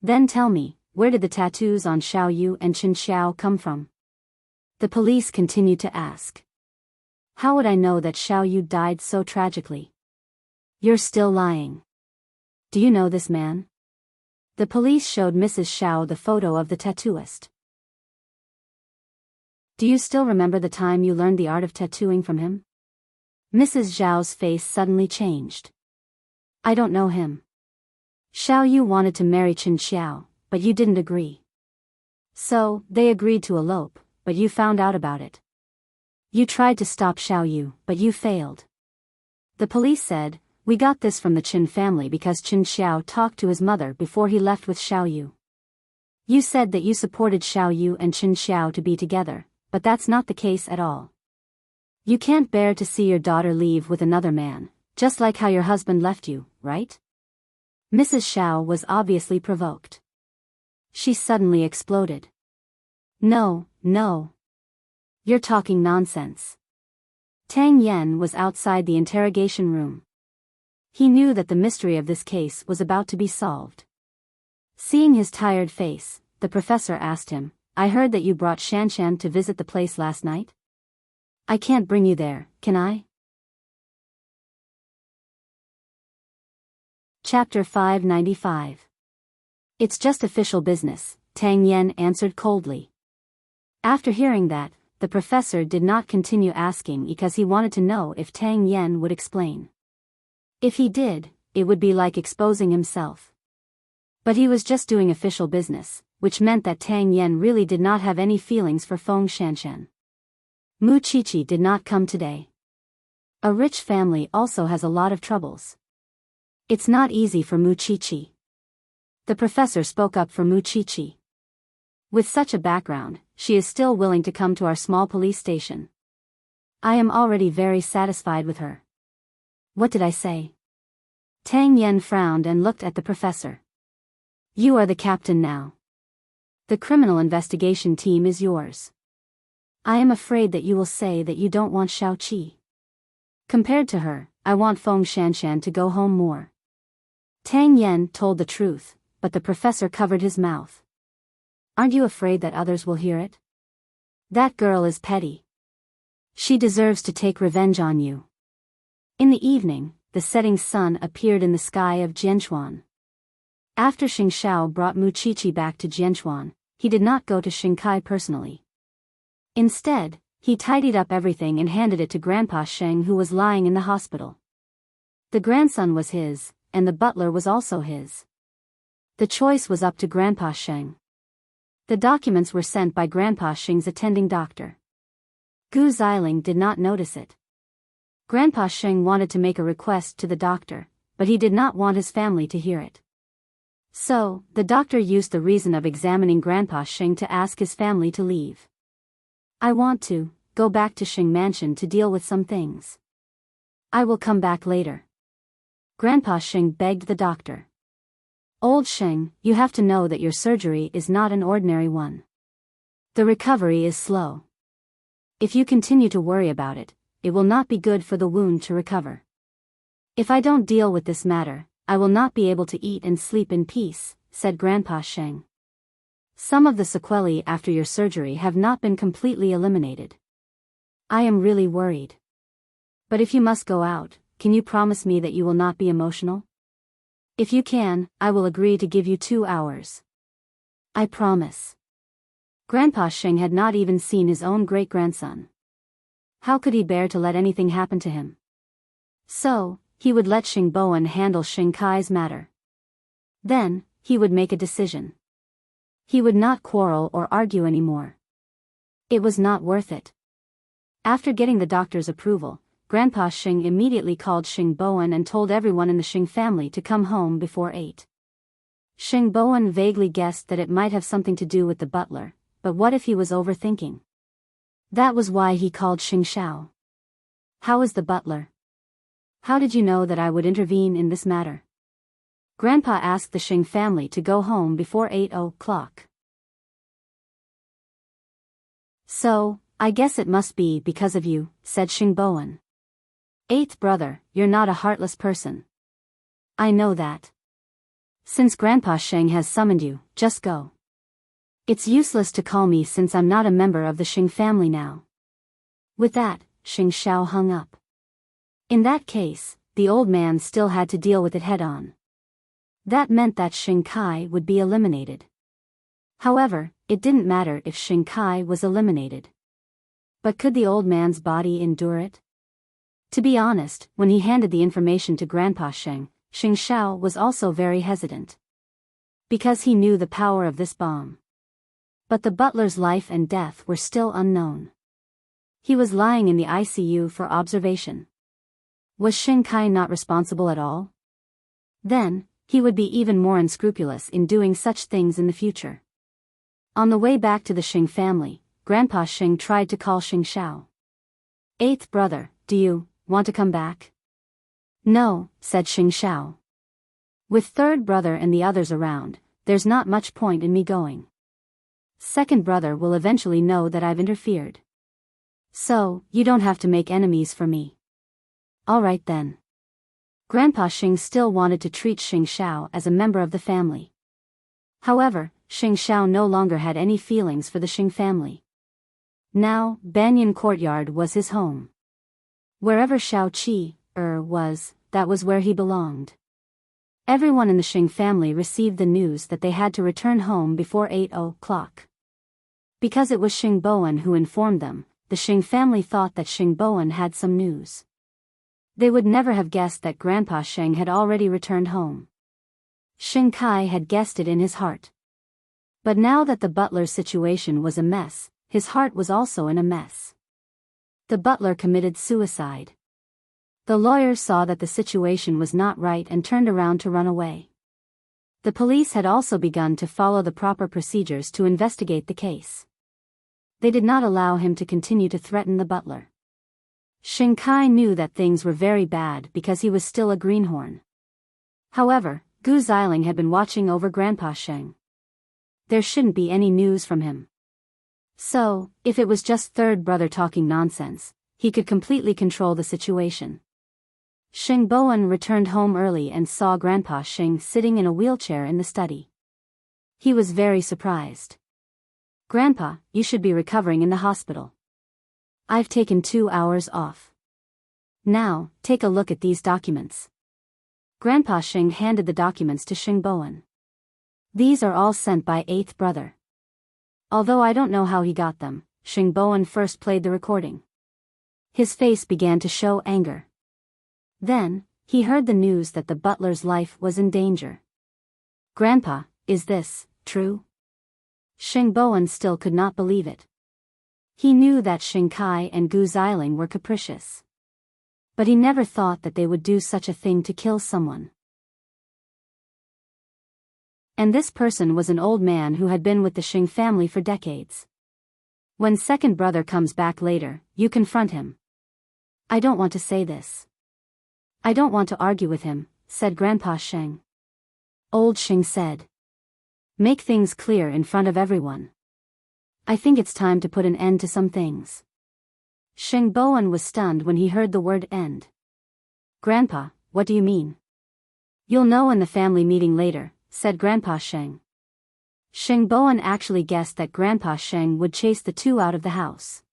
"Then tell me, where did the tattoos on Xiao Yu and Chen Xiao come from?" The police continued to ask. "How would I know that Xiao Yu died so tragically?" "You're still lying. Do you know this man?" The police showed Mrs. Xiao the photo of the tattooist. "Do you still remember the time you learned the art of tattooing from him?" Mrs. Zhao's face suddenly changed. "I don't know him. Xiao Yu wanted to marry Chen Xiao, but you didn't agree. So, they agreed to elope, but you found out about it. You tried to stop Xiao Yu, but you failed." The police said, "We got this from the Chen family because Chen Xiao talked to his mother before he left with Xiao Yu. You said that you supported Xiao Yu and Chen Xiao to be together, but that's not the case at all. You can't bear to see your daughter leave with another man, just like how your husband left you, right?" Mrs. Xiao was obviously provoked. She suddenly exploded. No. You're talking nonsense." Tang Yen was outside the interrogation room. He knew that the mystery of this case was about to be solved. Seeing his tired face, the professor asked him, "I heard that you brought Shanshan to visit the place last night? I can't bring you there, can I?" Chapter 595. "It's just official business," Tang Yen answered coldly. After hearing that, the professor did not continue asking because he wanted to know if Tang Yen would explain. If he did, it would be like exposing himself. But he was just doing official business, which meant that Tang Yen really did not have any feelings for Feng Shanshan. Mu Qiqi did not come today. A rich family also has a lot of troubles. It's not easy for Mu Qiqi. The professor spoke up for Mu Qiqi. With such a background, she is still willing to come to our small police station. I am already very satisfied with her. What did I say? Tang Yen frowned and looked at the professor. You are the captain now. The criminal investigation team is yours. I am afraid that you will say that you don't want Xiao Qi. Compared to her, I want Feng Shanshan to go home more. Tang Yen told the truth, but the professor covered his mouth. Aren't you afraid that others will hear it? That girl is petty. She deserves to take revenge on you. In the evening, the setting sun appeared in the sky of Jianchuan. After Xing Xiao brought Mu Qiqi back to Jianchuan, he did not go to Xingkai personally. Instead, he tidied up everything and handed it to Grandpa Sheng, who was lying in the hospital. The grandson was his, and the butler was also his. The choice was up to Grandpa Sheng. The documents were sent by Grandpa Sheng's attending doctor. Gu Xiling did not notice it. Grandpa Sheng wanted to make a request to the doctor, but he did not want his family to hear it. So, the doctor used the reason of examining Grandpa Sheng to ask his family to leave. I want to go back to Sheng Mansion to deal with some things. I will come back later. Grandpa Sheng begged the doctor. Old Sheng, you have to know that your surgery is not an ordinary one. The recovery is slow. If you continue to worry about it, it will not be good for the wound to recover. If I don't deal with this matter, I will not be able to eat and sleep in peace, said Grandpa Sheng. Some of the sequelae after your surgery have not been completely eliminated. I am really worried. But if you must go out, can you promise me that you will not be emotional? If you can, I will agree to give you 2 hours. I promise. Grandpa Sheng had not even seen his own great-grandson. How could he bear to let anything happen to him? So, he would let Xing Bowen handle Xing Kai's matter. Then, he would make a decision. He would not quarrel or argue anymore. It was not worth it. After getting the doctor's approval, Grandpa Sheng immediately called Xing Bowen and told everyone in the Xing family to come home before 8. Xing Bowen vaguely guessed that it might have something to do with the butler, but what if he was overthinking? That was why he called Xing Xiao. How is the butler? How did you know that I would intervene in this matter? Grandpa asked the Xing family to go home before 8 o'clock. So, I guess it must be because of you, said Xing Bowen. 8th brother, you're not a heartless person. I know that. Since Grandpa Sheng has summoned you, just go. It's useless to call me since I'm not a member of the Xing family now. With that, Xing Xiao hung up. In that case, the old man still had to deal with it head-on. That meant that Xing Kai would be eliminated. However, it didn't matter if Xing Kai was eliminated. But could the old man's body endure it? To be honest, when he handed the information to Grandpa Sheng, Xing Xiao was also very hesitant. Because he knew the power of this bomb. But the butler's life and death were still unknown. He was lying in the ICU for observation. Was Xing Kai not responsible at all? Then, he would be even more unscrupulous in doing such things in the future. On the way back to the Xing family, Grandpa Sheng tried to call Xing Xiao. 8th brother, do you want to come back? No, said Xing Xiao. With 3rd brother and the others around, there's not much point in me going. 2nd brother will eventually know that I've interfered. So, you don't have to make enemies for me. All right then. Grandpa Xing still wanted to treat Xing Xiao as a member of the family. However, Xing Xiao no longer had any feelings for the Xing family. Now, Banyan Courtyard was his home. Wherever Xiao Qi was, that was where he belonged. Everyone in the Xing family received the news that they had to return home before 8 o'clock. Because it was Xing Bowen who informed them, the Xing family thought that Xing Bowen had some news. They would never have guessed that Grandpa Sheng had already returned home. Xing Kai had guessed it in his heart. But now that the butler's situation was a mess, his heart was also in a mess. The butler committed suicide. The lawyer saw that the situation was not right and turned around to run away. The police had also begun to follow the proper procedures to investigate the case. They did not allow him to continue to threaten the butler. Xing Kai knew that things were very bad because he was still a greenhorn. However, Gu Xiling had been watching over Grandpa Sheng. There shouldn't be any news from him. So, if it was just 3rd brother talking nonsense, he could completely control the situation. Xing Bowen returned home early and saw Grandpa Sheng sitting in a wheelchair in the study. He was very surprised. Grandpa, you should be recovering in the hospital. I've taken 2 hours off. Now, take a look at these documents. Grandpa Sheng handed the documents to Xing Bowen. These are all sent by 8th brother. Although I don't know how he got them, Xing Bowen first played the recording. His face began to show anger. Then, he heard the news that the butler's life was in danger. Grandpa, is this true? Xing Bowen still could not believe it. He knew that Xing Kai and Gu Xiling were capricious. But he never thought that they would do such a thing to kill someone. And this person was an old man who had been with the Xing family for decades. When 2nd brother comes back later, you confront him. I don't want to say this. I don't want to argue with him, said Grandpa Sheng. Old Xing said. Make things clear in front of everyone. I think it's time to put an end to some things. Sheng Bowen was stunned when he heard the word end. Grandpa, what do you mean? You'll know in the family meeting later, said Grandpa Sheng. Sheng Bowen actually guessed that Grandpa Sheng would chase the two out of the house.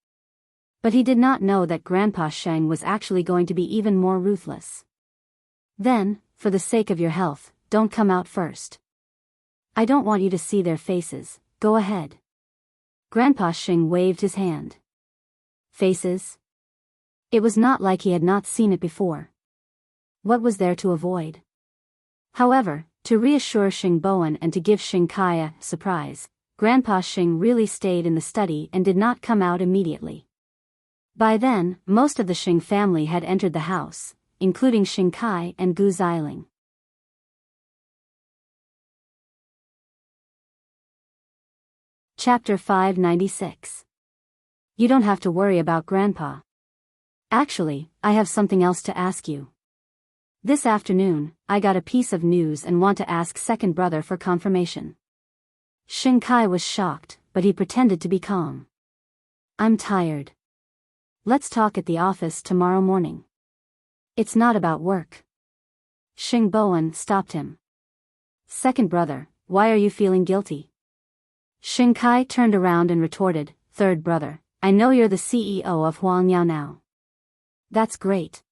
But he did not know that Grandpa Sheng was actually going to be even more ruthless. Then, for the sake of your health, don't come out first. I don't want you to see their faces, go ahead. Grandpa Sheng waved his hand. Faces? It was not like he had not seen it before. What was there to avoid? However, to reassure Sheng Bowen and to give Sheng Kai a surprise, Grandpa Sheng really stayed in the study and did not come out immediately. By then, most of the Sheng family had entered the house, including Sheng Kai and Gu Xiling. Chapter 596. You don't have to worry about Grandpa. Actually, I have something else to ask you. This afternoon, I got a piece of news and want to ask second brother for confirmation. Sheng Kai was shocked, but he pretended to be calm. I'm tired. Let's talk at the office tomorrow morning. It's not about work. Sheng Bowen stopped him. Second brother, why are you feeling guilty? Sheng Kai turned around and retorted, Third brother, I know you're the CEO of Huang Yao now. That's great.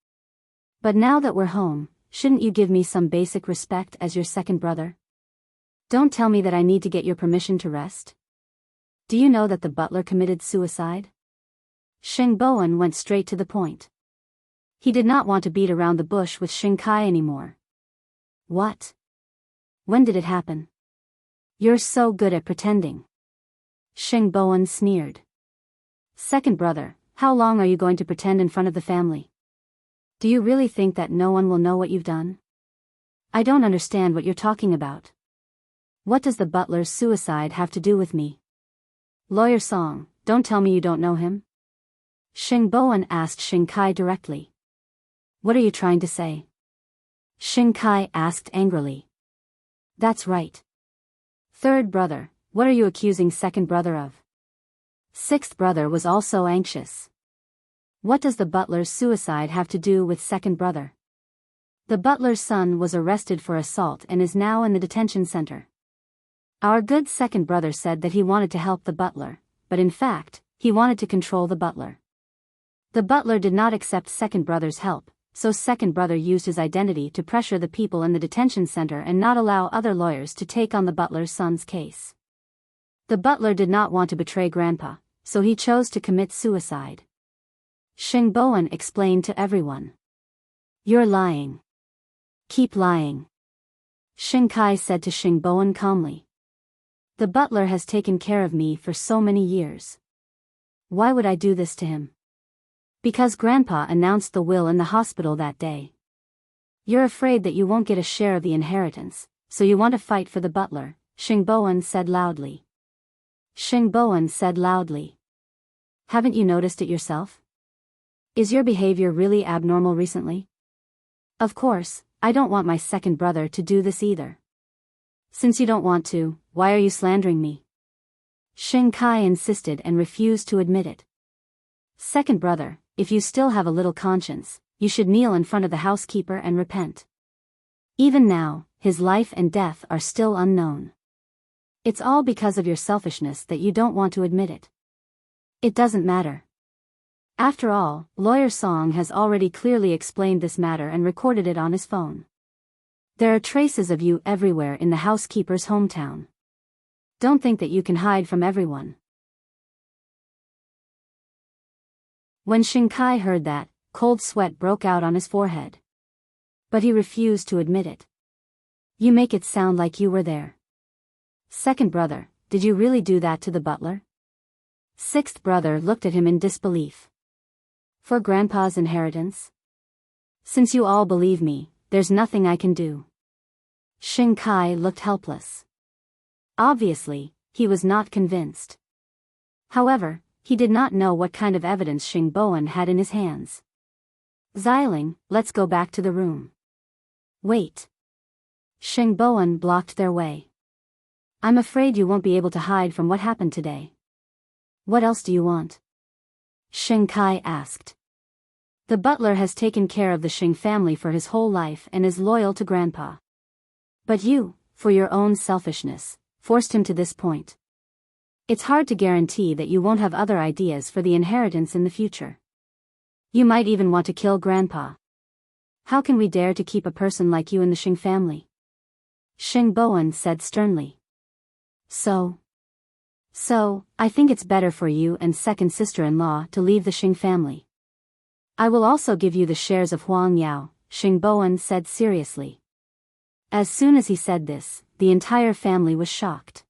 But now that we're home, shouldn't you give me some basic respect as your second brother? Don't tell me that I need to get your permission to rest. Do you know that the butler committed suicide? Sheng Bowen went straight to the point. He did not want to beat around the bush with Sheng Kai anymore. What? When did it happen? You're so good at pretending. Sheng Bowen sneered. Second brother, how long are you going to pretend in front of the family? Do you really think that no one will know what you've done? I don't understand what you're talking about. What does the butler's suicide have to do with me? Lawyer Song, don't tell me you don't know him. Sheng Bowen asked Sheng Kai directly. What are you trying to say? Sheng Kai asked angrily. That's right. Third brother, what are you accusing second brother of? Sixth brother was also anxious. What does the butler's suicide have to do with second brother? The butler's son was arrested for assault and is now in the detention center. Our good second brother said that he wanted to help the butler, but in fact, he wanted to control the butler. The butler did not accept second brother's help, so second brother used his identity to pressure the people in the detention center and not allow other lawyers to take on the butler's son's case. The butler did not want to betray Grandpa, so he chose to commit suicide. Sheng Bowen explained to everyone. You're lying. Keep lying. Sheng Kai said to Sheng Bowen calmly. The butler has taken care of me for so many years. Why would I do this to him? Because Grandpa announced the will in the hospital that day. You're afraid that you won't get a share of the inheritance, so you want to fight for the butler, Sheng Bowen said loudly. Sheng Bowen said loudly. Haven't you noticed it yourself? Is your behavior really abnormal recently? Of course, I don't want my second brother to do this either. Since you don't want to, why are you slandering me? Sheng Kai insisted and refused to admit it. Second brother, if you still have a little conscience, you should kneel in front of the housekeeper and repent. Even now, his life and death are still unknown. It's all because of your selfishness that you don't want to admit it. It doesn't matter. After all, Lawyer Song has already clearly explained this matter and recorded it on his phone. There are traces of you everywhere in the housekeeper's hometown. Don't think that you can hide from everyone. When Sheng Kai heard that, cold sweat broke out on his forehead. But he refused to admit it. You make it sound like you were there. Second brother, did you really do that to the butler? Sixth brother looked at him in disbelief. For Grandpa's inheritance? Since you all believe me, there's nothing I can do. Sheng Kai looked helpless. Obviously, he was not convinced. However, he did not know what kind of evidence Sheng Bowen had in his hands. Xiling, let's go back to the room. Wait. Sheng Bowen blocked their way. I'm afraid you won't be able to hide from what happened today. What else do you want? Xing Kai asked. The butler has taken care of the Xing family for his whole life and is loyal to Grandpa. But you, for your own selfishness, forced him to this point. It's hard to guarantee that you won't have other ideas for the inheritance in the future. You might even want to kill Grandpa. How can we dare to keep a person like you in the Xing family? Xing Bowen said sternly. So, I think it's better for you and second sister-in-law to leave the Xing family. I will also give you the shares of Huang Yao, Xing Bowen said seriously. As soon as he said this, the entire family was shocked.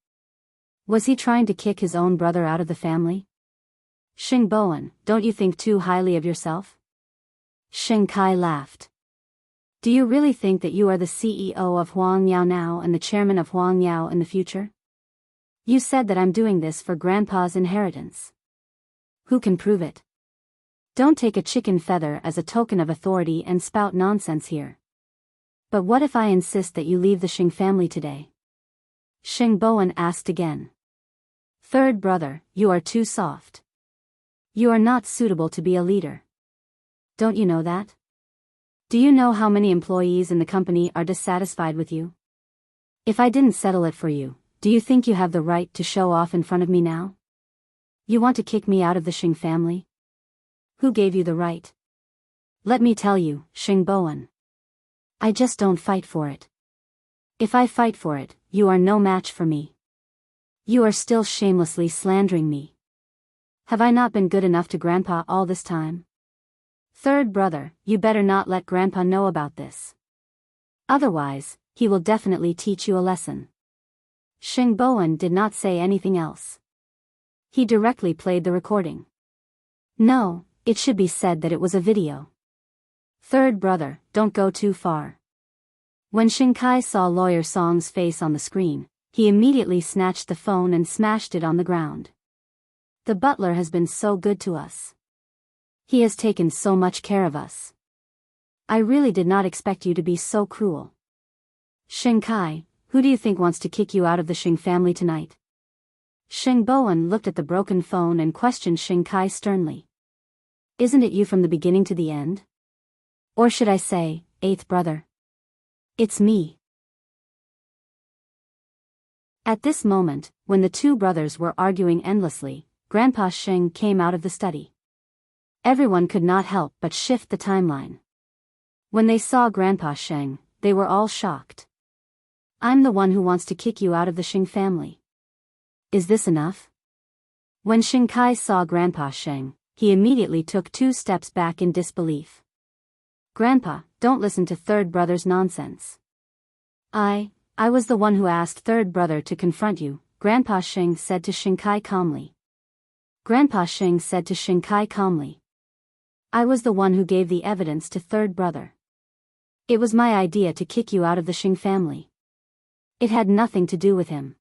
Was he trying to kick his own brother out of the family? Xing Bowen, don't you think too highly of yourself? Xing Kai laughed. Do you really think that you are the CEO of Huang Yao now and the chairman of Huang Yao in the future? You said that I'm doing this for Grandpa's inheritance. Who can prove it? Don't take a chicken feather as a token of authority and spout nonsense here. But what if I insist that you leave the Xing family today? Xing Bowen asked again. Third brother, you are too soft. You are not suitable to be a leader. Don't you know that? Do you know how many employees in the company are dissatisfied with you? If I didn't settle it for you, do you think you have the right to show off in front of me now? You want to kick me out of the Xing family? Who gave you the right? Let me tell you, Xing Bowen. I just don't fight for it. If I fight for it, you are no match for me. You are still shamelessly slandering me. Have I not been good enough to Grandpa all this time? Third brother, you better not let Grandpa know about this. Otherwise, he will definitely teach you a lesson. Xing Bowen did not say anything else. He directly played the recording. No, it should be said that it was a video. Third brother, don't go too far. When Xing Kai saw Lawyer Song's face on the screen, he immediately snatched the phone and smashed it on the ground. The butler has been so good to us. He has taken so much care of us. I really did not expect you to be so cruel. Xing Kai, who do you think wants to kick you out of the Xing family tonight? Xing Bowen looked at the broken phone and questioned Xing Kai sternly. Isn't it you from the beginning to the end? Or should I say, eighth brother? It's me. At this moment, when the two brothers were arguing endlessly, Grandpa Xing came out of the study. Everyone could not help but shift the timeline. When they saw Grandpa Xing, they were all shocked. I'm the one who wants to kick you out of the Xing family. Is this enough? When Xing Kai saw Grandpa Xing, he immediately took 2 steps back in disbelief. Grandpa, don't listen to third brother's nonsense. I was the one who asked third brother to confront you, Grandpa Xing said to Xing Kai calmly. Grandpa Xing said to Xing Kai calmly. I was the one who gave the evidence to third brother. It was my idea to kick you out of the Xing family. It had nothing to do with him.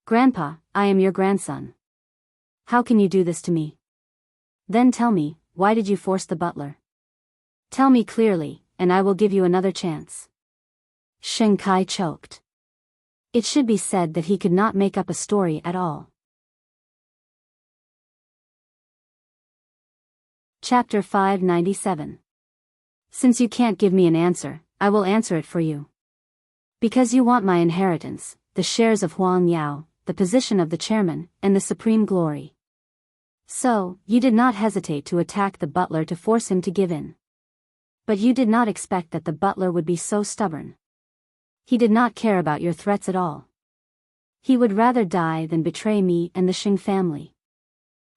Grandpa, I am your grandson. How can you do this to me? Then tell me, why did you force the butler? Tell me clearly, and I will give you another chance. Xing Kai choked. It should be said that he could not make up a story at all. Chapter 597. Since you can't give me an answer, I will answer it for you. Because you want my inheritance, the shares of Huang Yao, the position of the chairman, and the supreme glory. So, you did not hesitate to attack the butler to force him to give in. But you did not expect that the butler would be so stubborn. He did not care about your threats at all. He would rather die than betray me and the Xing family.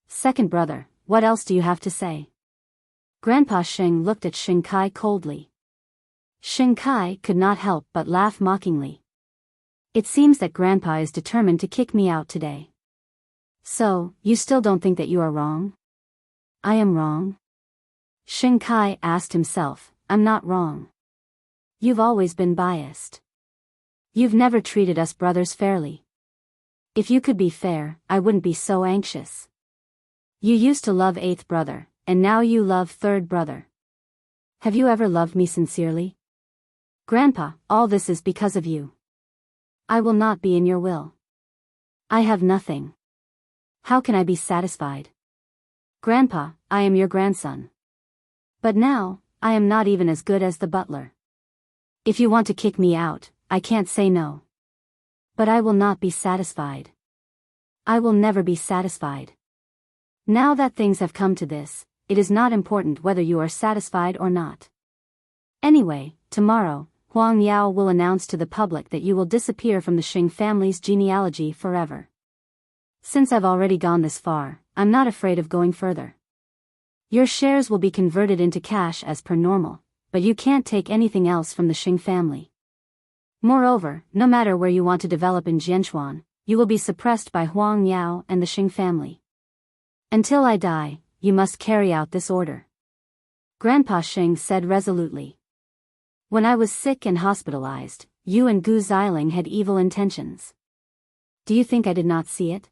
Second brother, what else do you have to say? Grandpa Xing looked at Xing Kai coldly. Xing Kai could not help but laugh mockingly. It seems that Grandpa is determined to kick me out today. So, you still don't think that you are wrong? I am wrong? Xing Kai asked himself, I'm not wrong. You've always been biased. You've never treated us brothers fairly. If you could be fair, I wouldn't be so anxious. You used to love eighth brother, and now you love third brother. Have you ever loved me sincerely? Grandpa, all this is because of you. I will not be in your will. I have nothing. How can I be satisfied? Grandpa, I am your grandson. But now, I am not even as good as the butler. If you want to kick me out, I can't say no. But I will not be satisfied. I will never be satisfied. Now that things have come to this, it is not important whether you are satisfied or not. Anyway, tomorrow, Huang Yao will announce to the public that you will disappear from the Xing family's genealogy forever. Since I've already gone this far, I'm not afraid of going further. Your shares will be converted into cash as per normal, but you can't take anything else from the Xing family. Moreover, no matter where you want to develop in Jianchuan, you will be suppressed by Huang Yao and the Xing family. Until I die, you must carry out this order. Grandpa Xing said resolutely. When I was sick and hospitalized, you and Gu Xiling had evil intentions. Do you think I did not see it?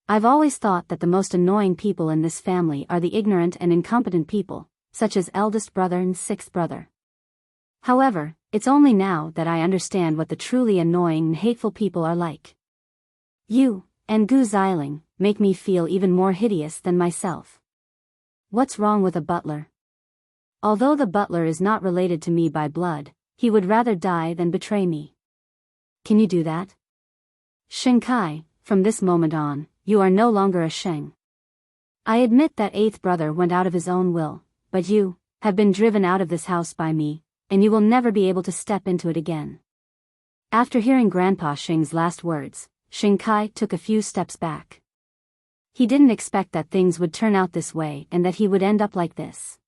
I've always thought that the most annoying people in this family are the ignorant and incompetent people, such as eldest brother and sixth brother. However, it's only now that I understand what the truly annoying and hateful people are like. You, and Gu Xiling, make me feel even more hideous than myself. What's wrong with a butler? Although the butler is not related to me by blood, he would rather die than betray me. Can you do that? Xing Kai, from this moment on, you are no longer a Sheng. I admit that eighth brother went out of his own will, but you have been driven out of this house by me, and you will never be able to step into it again. After hearing Grandpa Xing's last words, Xing Kai took a few steps back. He didn't expect that things would turn out this way and that he would end up like this.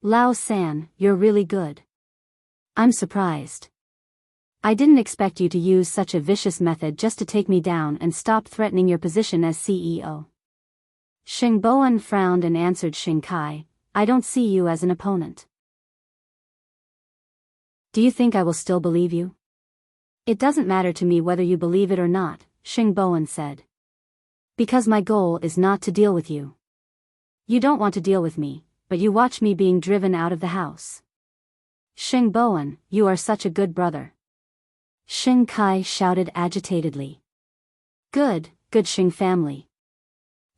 Lao San, you're really good. I'm surprised. I didn't expect you to use such a vicious method just to take me down and stop threatening your position as CEO. Xing Boan frowned and answered Xing Kai, I don't see you as an opponent. Do you think I will still believe you? It doesn't matter to me whether you believe it or not, Xing Boan said. Because my goal is not to deal with you. You don't want to deal with me, but you watch me being driven out of the house. Xing Boan, you are such a good brother. Xing Kai shouted agitatedly. Good Xing family.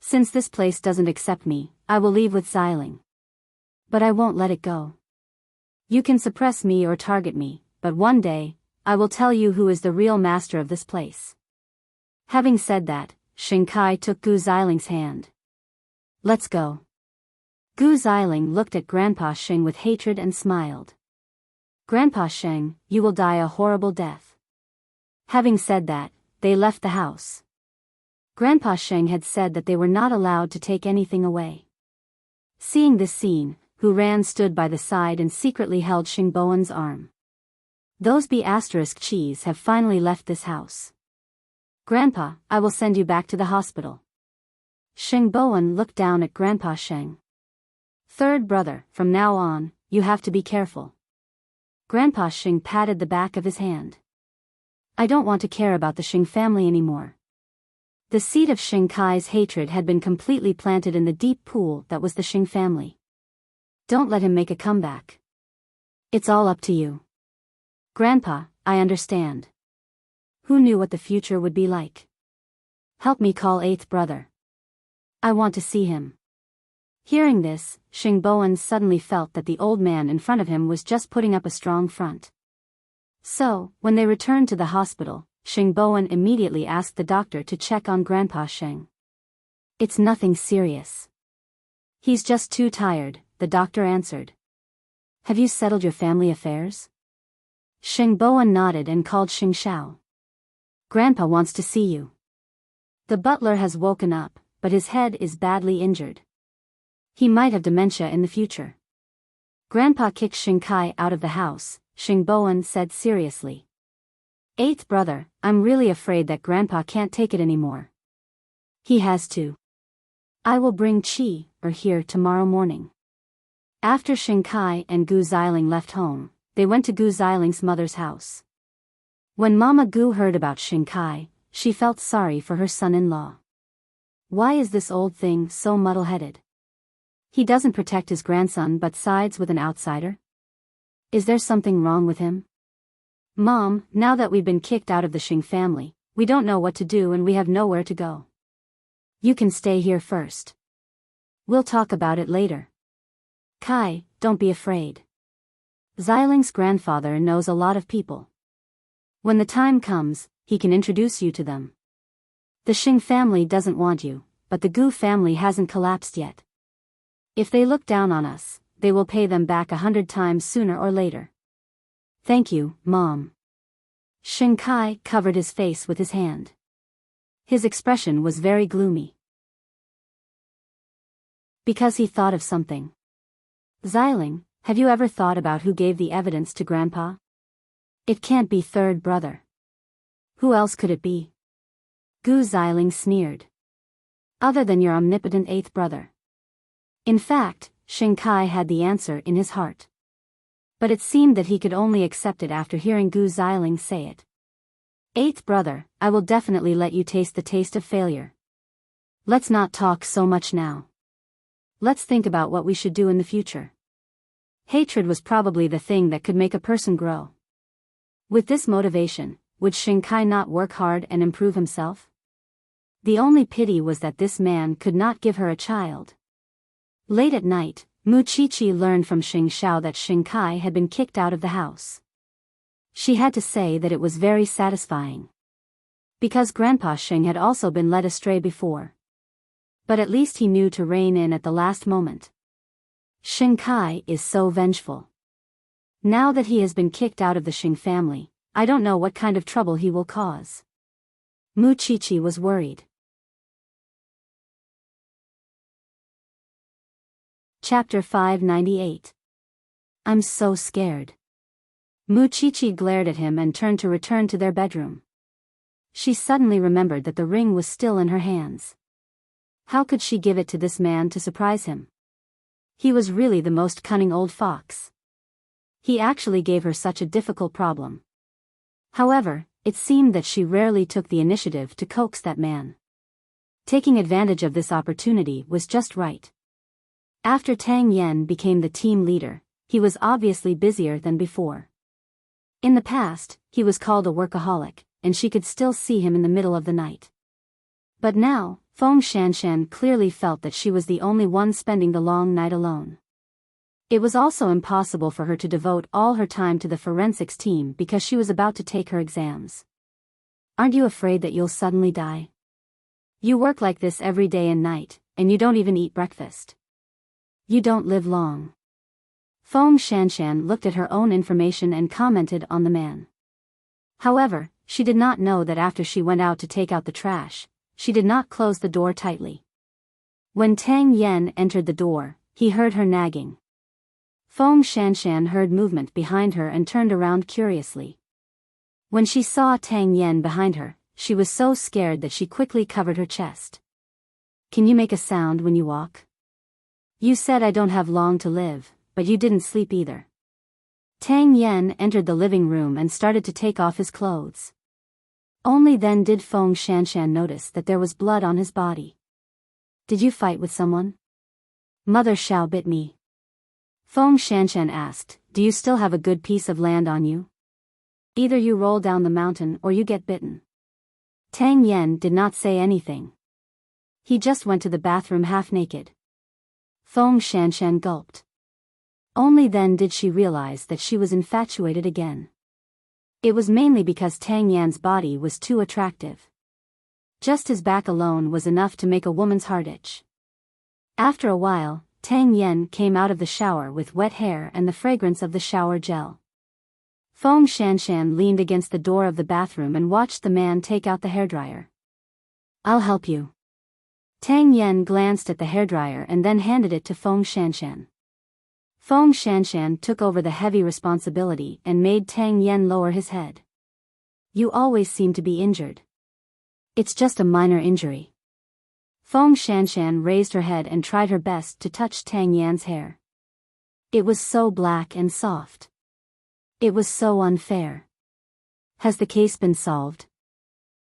Since this place doesn't accept me, I will leave with Xiling. But I won't let it go. You can suppress me or target me, but one day, I will tell you who is the real master of this place. Having said that, Xing Kai took Gu Xiling's hand. Let's go. Gu Xiling looked at Grandpa Xing with hatred and smiled. Grandpa Xing, you will die a horrible death. Having said that, they left the house. Grandpa Xing had said that they were not allowed to take anything away. Seeing this scene, Hu Ran stood by the side and secretly held Xing Boan's arm. Those B***Chis have finally left this house. Grandpa, I will send you back to the hospital. Xing Boan looked down at Grandpa Xing. Third brother, from now on, you have to be careful. Grandpa Xing patted the back of his hand. I don't want to care about the Xing family anymore. The seed of Xing Kai's hatred had been completely planted in the deep pool that was the Xing family. Don't let him make a comeback. It's all up to you. Grandpa, I understand. Who knew what the future would be like? Help me call eighth brother. I want to see him. Hearing this, Xing Boan suddenly felt that the old man in front of him was just putting up a strong front. So, when they returned to the hospital, Xing Boan immediately asked the doctor to check on Grandpa Xing. It's nothing serious. He's just too tired, the doctor answered. Have you settled your family affairs? Xing Boan nodded and called Xing Xiao. Grandpa wants to see you. The butler has woken up, but his head is badly injured. He might have dementia in the future. Grandpa kicked Xing Kai out of the house, Xing Boan said seriously. Eighth brother, I'm really afraid that Grandpa can't take it anymore. He has to. I will bring Qi, here tomorrow morning. After Xing Kai and Gu Xiling left home, they went to Gu Xiling's mother's house. When Mama Gu heard about Xing Kai, she felt sorry for her son-in-law. Why is this old thing so muddle-headed? He doesn't protect his grandson but sides with an outsider? Is there something wrong with him? Mom, now that we've been kicked out of the Xing family, we don't know what to do and we have nowhere to go. You can stay here first. We'll talk about it later. Kai, don't be afraid. Xiling's grandfather knows a lot of people. When the time comes, he can introduce you to them. The Xing family doesn't want you, but the Gu family hasn't collapsed yet. If they look down on us, they will pay them back 100 times sooner or later. Thank you, Mom. Xing Kai covered his face with his hand. His expression was very gloomy. Because he thought of something. Xiling, have you ever thought about who gave the evidence to Grandpa? It can't be third brother. Who else could it be? Gu Xiling sneered. Other than your omnipotent eighth brother. In fact, Xing Kai had the answer in his heart. But it seemed that he could only accept it after hearing Gu Xiling say it. Eighth brother, I will definitely let you taste the taste of failure. Let's not talk so much now. Let's think about what we should do in the future. Hatred was probably the thing that could make a person grow. With this motivation, would Xing Kai not work hard and improve himself? The only pity was that this man could not give her a child. Late at night, Mu Qiqi learned from Xing Xiao that Xing Kai had been kicked out of the house. She had to say that it was very satisfying. Because Grandpa Xing had also been led astray before. But at least he knew to rein in at the last moment. Xing Kai is so vengeful. Now that he has been kicked out of the Xing family, I don't know what kind of trouble he will cause. Mu Qiqi was worried. Chapter 598. I'm so scared. Mu Qiqi glared at him and turned to return to their bedroom. She suddenly remembered that the ring was still in her hands. How could she give it to this man to surprise him? He was really the most cunning old fox. He actually gave her such a difficult problem. However, it seemed that she rarely took the initiative to coax that man. Taking advantage of this opportunity was just right. After Tang Yan became the team leader, he was obviously busier than before. In the past, he was called a workaholic, and she could still see him in the middle of the night. But now, Feng Shanshan clearly felt that she was the only one spending the long night alone. It was also impossible for her to devote all her time to the forensics team because she was about to take her exams. Aren't you afraid that you'll suddenly die? You work like this every day and night, and you don't even eat breakfast. You don't live long. Feng Shanshan looked at her own information and commented on the man. However, she did not know that after she went out to take out the trash, she did not close the door tightly. When Tang Yan entered the door, he heard her nagging. Feng Shanshan heard movement behind her and turned around curiously. When she saw Tang Yan behind her, she was so scared that she quickly covered her chest. Can you make a sound when you walk? You said I don't have long to live, but you didn't sleep either. Tang Yan entered the living room and started to take off his clothes. Only then did Feng Shanshan notice that there was blood on his body. Did you fight with someone? Mother Xiao bit me. Feng Shanshan asked, do you still have a good piece of land on you? Either you roll down the mountain or you get bitten. Tang Yan did not say anything. He just went to the bathroom half naked. Feng Shanshan gulped. Only then did she realize that she was infatuated again. It was mainly because Tang Yan's body was too attractive. Just his back alone was enough to make a woman's heart itch. After a while, Tang Yan came out of the shower with wet hair and the fragrance of the shower gel. Feng Shanshan leaned against the door of the bathroom and watched the man take out the hairdryer. I'll help you. Tang Yan glanced at the hairdryer and then handed it to Feng Shanshan. Feng Shanshan took over the heavy responsibility and made Tang Yan lower his head. You always seem to be injured. It's just a minor injury. Feng Shanshan raised her head and tried her best to touch Tang Yan's hair. It was so black and soft. It was so unfair. Has the case been solved?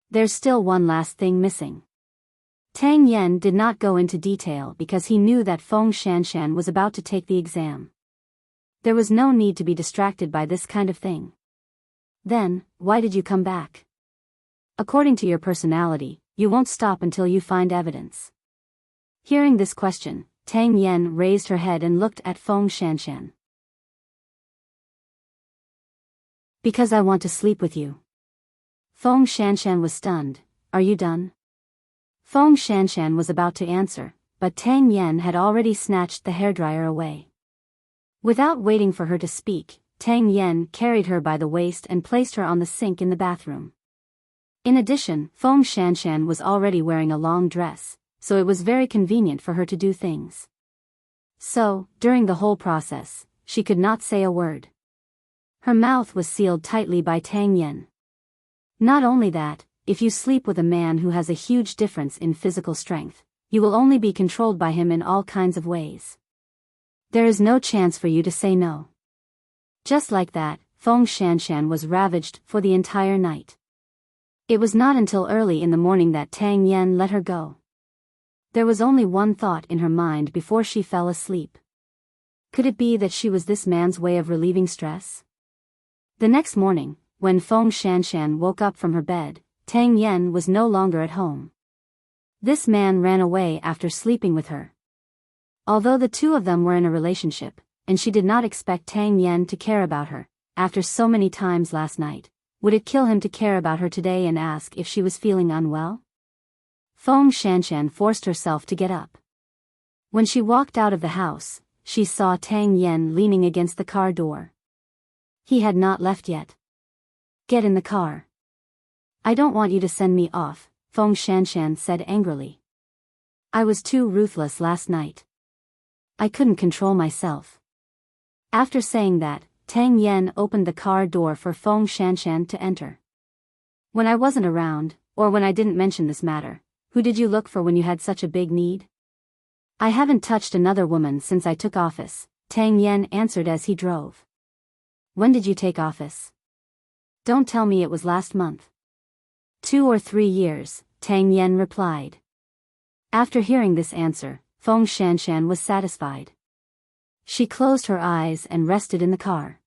There's still one last thing missing. Tang Yan did not go into detail because he knew that Feng Shanshan was about to take the exam. There was no need to be distracted by this kind of thing. Then, why did you come back? According to your personality, you won't stop until you find evidence. Hearing this question, Tang Yen raised her head and looked at Feng Shanshan. Because I want to sleep with you. Feng Shanshan was stunned. Are you done? Feng Shanshan was about to answer, but Tang Yen had already snatched the hairdryer away. Without waiting for her to speak, Tang Yen carried her by the waist and placed her on the sink in the bathroom. In addition, Feng Shanshan was already wearing a long dress, so it was very convenient for her to do things. So, during the whole process, she could not say a word. Her mouth was sealed tightly by Tang Yen. Not only that, if you sleep with a man who has a huge difference in physical strength, you will only be controlled by him in all kinds of ways. There is no chance for you to say no. Just like that, Feng Shanshan was ravaged for the entire night. It was not until early in the morning that Tang Yen let her go. There was only one thought in her mind before she fell asleep. Could it be that she was this man's way of relieving stress? The next morning, when Feng Shanshan woke up from her bed, Tang Yen was no longer at home. This man ran away after sleeping with her. Although the two of them were in a relationship, and she did not expect Tang Yen to care about her, after so many times last night, would it kill him to care about her today and ask if she was feeling unwell? Feng Shanshan forced herself to get up. When she walked out of the house, she saw Tang Yen leaning against the car door. He had not left yet. Get in the car. I don't want you to send me off, Feng Shanshan said angrily. I was too ruthless last night. I couldn't control myself. After saying that, Tang Yen opened the car door for Feng Shanshan to enter. When I wasn't around, or when I didn't mention this matter, who did you look for when you had such a big need? I haven't touched another woman since I took office, Tang Yen answered as he drove. When did you take office? Don't tell me it was last month. 2 or 3 years, Tang Yen replied. After hearing this answer, Feng Shanshan was satisfied. She closed her eyes and rested in the car.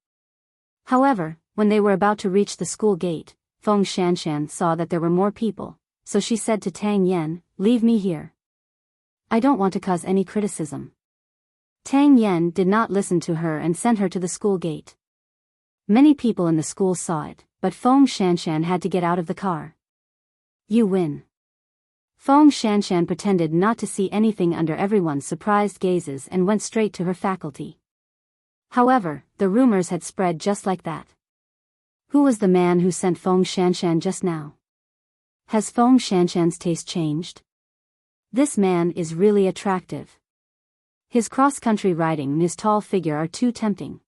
However, when they were about to reach the school gate, Feng Shanshan saw that there were more people, so she said to Tang Yen, "Leave me here. I don't want to cause any criticism." Tang Yen did not listen to her and sent her to the school gate. Many people in the school saw it, but Feng Shanshan had to get out of the car. You win. Feng Shanshan pretended not to see anything under everyone's surprised gazes and went straight to her faculty. However, the rumors had spread just like that. Who was the man who sent Feng Shanshan just now? Has Feng Shanshan's taste changed? This man is really attractive. His cross-country riding and his tall figure are too tempting.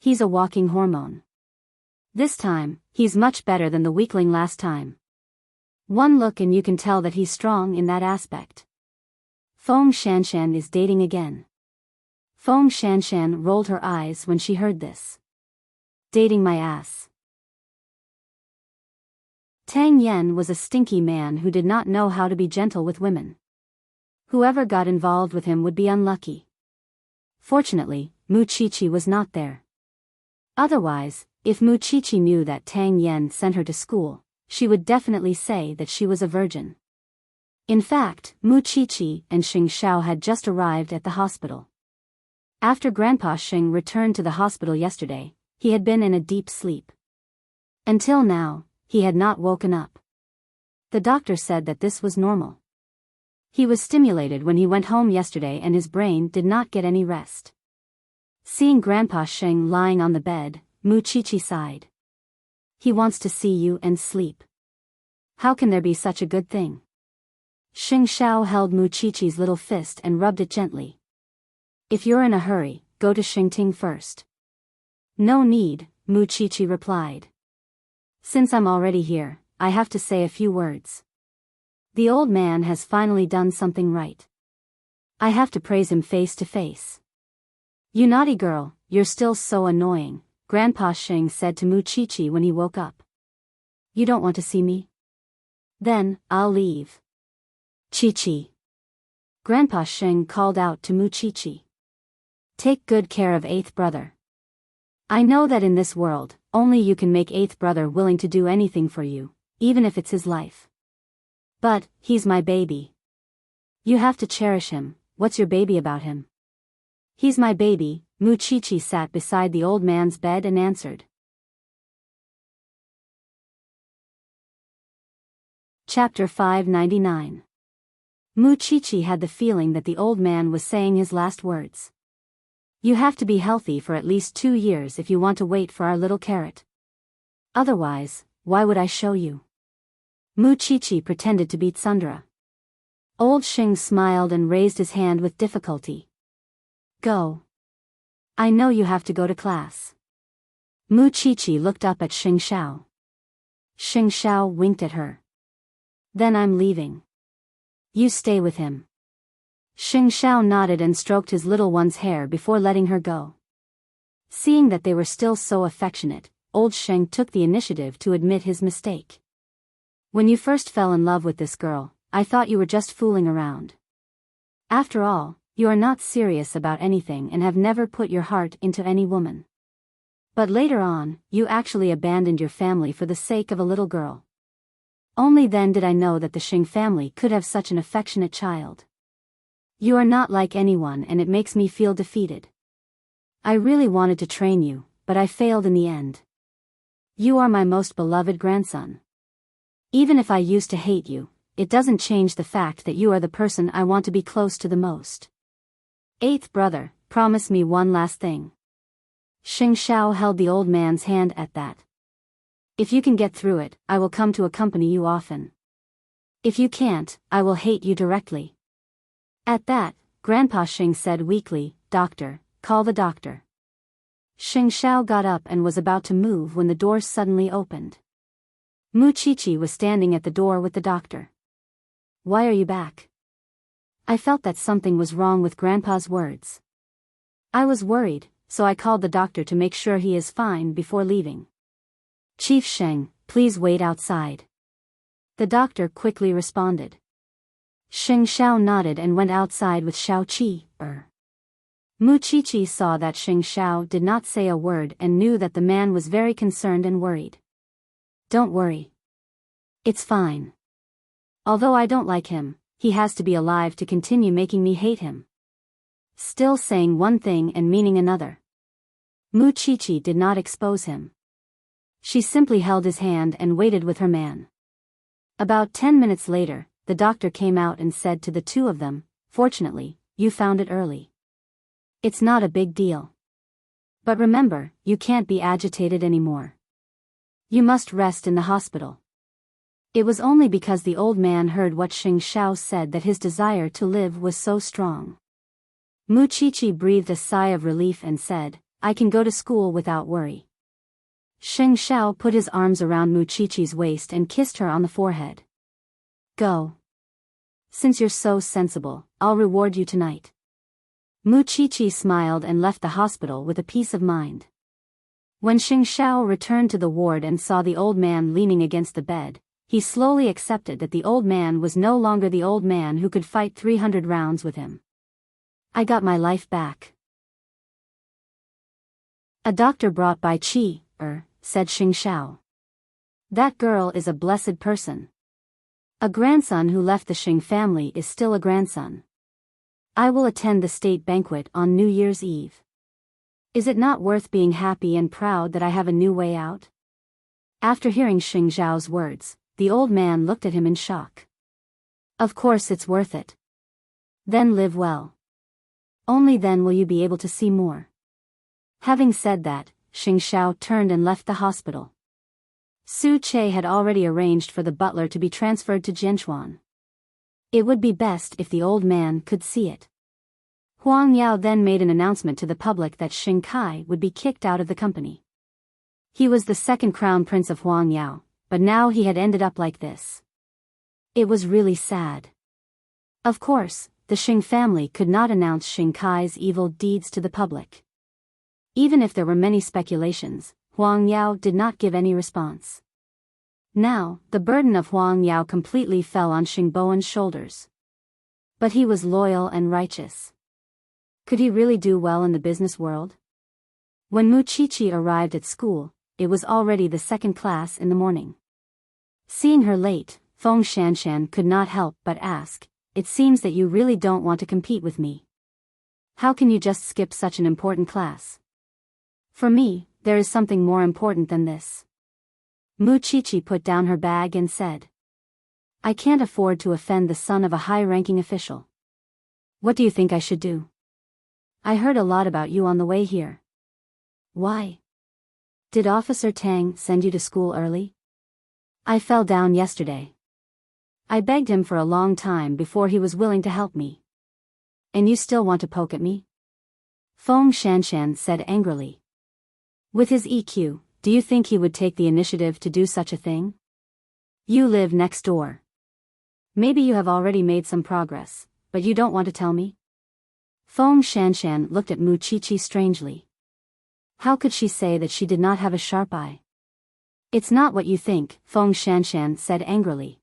He's a walking hormone. This time, he's much better than the weakling last time. One look and you can tell that he's strong in that aspect. Feng Shanshan is dating again. Feng Shanshan rolled her eyes when she heard this. Dating my ass. Tang Yen was a stinky man who did not know how to be gentle with women. Whoever got involved with him would be unlucky. Fortunately, Mu Chichi was not there. Otherwise, if Mu Chichi knew that Tang Yen sent her to school, she would definitely say that she was a virgin. In fact, Mu Chichi and Xing Xiao had just arrived at the hospital. After Grandpa Xing returned to the hospital yesterday, he had been in a deep sleep. Until now, he had not woken up. The doctor said that this was normal. He was stimulated when he went home yesterday and his brain did not get any rest. Seeing Grandpa Xing lying on the bed, Mu Chichi sighed. He wants to see you and sleep. How can there be such a good thing? Xing Xiao held Mu Chichi's little fist and rubbed it gently. If you're in a hurry, go to Xingting first. No need, Mu Chichi replied. Since I'm already here, I have to say a few words. The old man has finally done something right. I have to praise him face to face. You naughty girl, you're still so annoying, Grandpa Xing said to Mu Chichi when he woke up. You don't want to see me? Then, I'll leave. Chichi. Grandpa Xing called out to Mu Chichi. Take good care of eighth brother. I know that in this world, only you can make eighth brother willing to do anything for you, even if it's his life. But, he's my baby. You have to cherish him. What's your baby about him? He's my baby. Muchichi sat beside the old man's bed and answered. Chapter 599. Muchichi had the feeling that the old man was saying his last words. You have to be healthy for at least 2 years if you want to wait for our little carrot. Otherwise, why would I show you? Muchichi pretended to beat Sundara. Old Xing smiled and raised his hand with difficulty. Go. I know you have to go to class. Muchichi looked up at Xing Xiao. Xing Xiao winked at her. Then I'm leaving. You stay with him. Xing Xiao nodded and stroked his little one's hair before letting her go. Seeing that they were still so affectionate, old Xing took the initiative to admit his mistake. When you first fell in love with this girl, I thought you were just fooling around. After all, you are not serious about anything and have never put your heart into any woman. But later on, you actually abandoned your family for the sake of a little girl. Only then did I know that the Xing family could have such an affectionate child. You are not like anyone and it makes me feel defeated. I really wanted to train you, but I failed in the end. You are my most beloved grandson. Even if I used to hate you, it doesn't change the fact that you are the person I want to be close to the most. Eighth brother, promise me one last thing. Xing Xiao held the old man's hand at that. If you can get through it, I will come to accompany you often. If you can't, I will hate you directly. At that, Grandpa Xing said weakly, Doctor, call the doctor. Xing Xiao got up and was about to move when the door suddenly opened. Muchichi was standing at the door with the doctor. Why are you back? I felt that something was wrong with Grandpa's words. I was worried, so I called the doctor to make sure he is fine before leaving. Chief Sheng, please wait outside. The doctor quickly responded. Xing Xiao nodded and went outside with Xiao Qi. Muchichi saw that Xing Xiao did not say a word and knew that the man was very concerned and worried. Don't worry. It's fine. Although I don't like him, he has to be alive to continue making me hate him. Still saying one thing and meaning another. Muchichi did not expose him. She simply held his hand and waited with her man. About 10 minutes later, the doctor came out and said to the two of them, Fortunately, you found it early. It's not a big deal. But remember, you can't be agitated anymore. You must rest in the hospital. It was only because the old man heard what Xing Xiao said that his desire to live was so strong. Muchichi breathed a sigh of relief and said, I can go to school without worry. Xing Xiao put his arms around Muchichi's waist and kissed her on the forehead. Go. Since you're so sensible, I'll reward you tonight. Muchichi smiled and left the hospital with a peace of mind. When Xing Xiao returned to the ward and saw the old man leaning against the bed, he slowly accepted that the old man was no longer the old man who could fight 300 rounds with him. I got my life back. A doctor brought by Qi, said Xing Xiao. That girl is a blessed person. A grandson who left the Xing family is still a grandson. I will attend the state banquet on New Year's Eve. Is it not worth being happy and proud that I have a new way out? After hearing Xing Xiao's words, the old man looked at him in shock. Of course it's worth it. Then live well. Only then will you be able to see more. Having said that, Xing Xiao turned and left the hospital. Su Che had already arranged for the butler to be transferred to Jianchuan. It would be best if the old man could see it. Huang Yao then made an announcement to the public that Xing Kai would be kicked out of the company. He was the second crown prince of Huang Yao, but now he had ended up like this. It was really sad. Of course, the Xing family could not announce Xing Kai's evil deeds to the public. Even if there were many speculations, Huang Yao did not give any response. Now, the burden of Huang Yao completely fell on Xing Bowen's shoulders. But he was loyal and righteous. Could he really do well in the business world? When Muchichi arrived at school, it was already the second class in the morning. Seeing her late, Feng Shanshan could not help but ask, "It seems that you really don't want to compete with me. How can you just skip such an important class? For me, there is something more important than this." Mu Qiqi put down her bag and said, "I can't afford to offend the son of a high-ranking official. What do you think I should do? I heard a lot about you on the way here." "Why? Did Officer Tang send you to school early?" "I fell down yesterday. I begged him for a long time before he was willing to help me. And you still want to poke at me?" Feng Shanshan said angrily. "With his EQ, do you think he would take the initiative to do such a thing? You live next door. Maybe you have already made some progress, but you don't want to tell me?" Feng Shanshan looked at Mu Qiqi strangely. How could she say that she did not have a sharp eye? "It's not what you think," Feng Shanshan said angrily.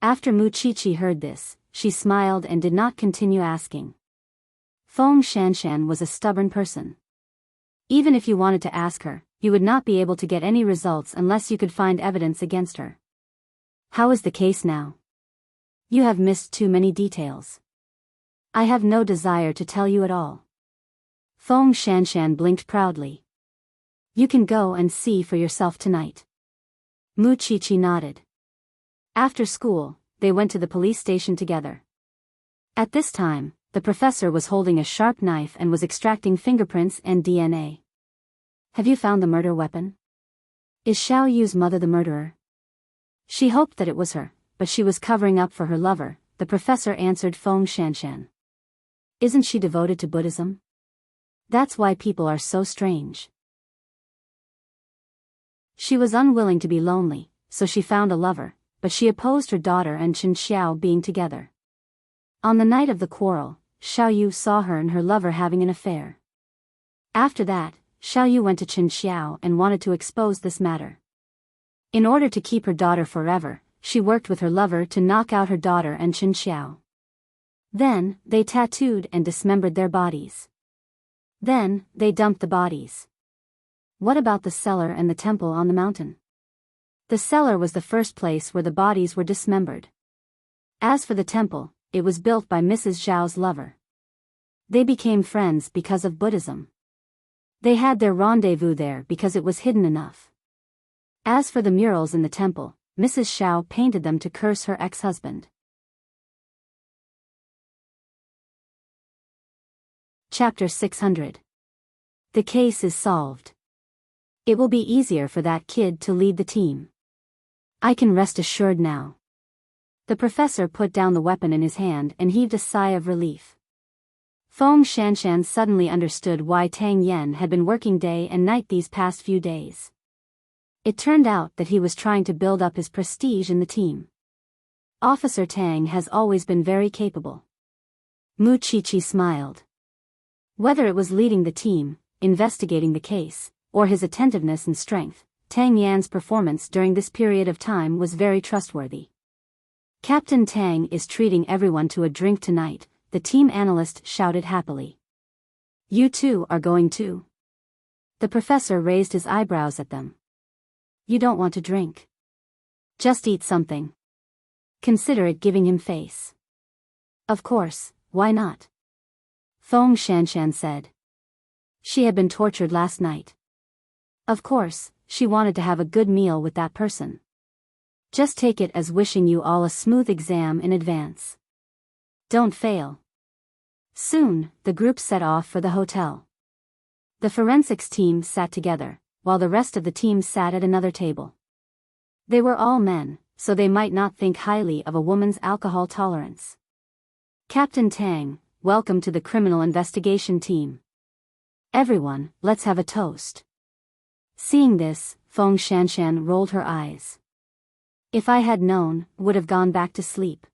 After Mu Qiqi heard this, she smiled and did not continue asking. Feng Shanshan was a stubborn person. Even if you wanted to ask her, you would not be able to get any results unless you could find evidence against her. "How is the case now? You have missed too many details." "I have no desire to tell you at all." Feng Shanshan blinked proudly. "You can go and see for yourself tonight." Mu Qiqi nodded. After school, they went to the police station together. At this time, the professor was holding a sharp knife and was extracting fingerprints and DNA. "Have you found the murder weapon? Is Xiao Yu's mother the murderer?" She hoped that it was her, but she was covering up for her lover, the professor answered Feng Shanshan. "Isn't she devoted to Buddhism? That's why people are so strange." She was unwilling to be lonely, so she found a lover, but she opposed her daughter and Chen Xiao being together. On the night of the quarrel, Xiao Yu saw her and her lover having an affair. After that, Xiao Yu went to Chen Xiao and wanted to expose this matter. In order to keep her daughter forever, she worked with her lover to knock out her daughter and Chen Xiao. Then, they tattooed and dismembered their bodies. Then, they dumped the bodies. What about the cellar and the temple on the mountain? The cellar was the first place where the bodies were dismembered. As for the temple, it was built by Mrs. Zhao's lover. They became friends because of Buddhism. They had their rendezvous there because it was hidden enough. As for the murals in the temple, Mrs. Zhao painted them to curse her ex-husband. Chapter 600. The case is solved. It will be easier for that kid to lead the team. I can rest assured now. The professor put down the weapon in his hand and heaved a sigh of relief. Feng Shanshan suddenly understood why Tang Yen had been working day and night these past few days. It turned out that he was trying to build up his prestige in the team. Officer Tang has always been very capable. Mu Qiqi smiled. Whether it was leading the team, investigating the case, or his attentiveness and strength, Tang Yan's performance during this period of time was very trustworthy. "Captain Tang is treating everyone to a drink tonight," the team analyst shouted happily. "You two are going too?" The professor raised his eyebrows at them. "You don't want to drink? Just eat something. Consider it giving him face." "Of course, why not?" Feng Shanshan said. She had been tortured last night. Of course, she wanted to have a good meal with that person. Just take it as wishing you all a smooth exam in advance. Don't fail. Soon, the group set off for the hotel. The forensics team sat together, while the rest of the team sat at another table. They were all men, so they might not think highly of a woman's alcohol tolerance. "Captain Tang, welcome to the criminal investigation team. Everyone, let's have a toast." Seeing this, Feng Shanshan rolled her eyes. "If I had known, would have gone back to sleep."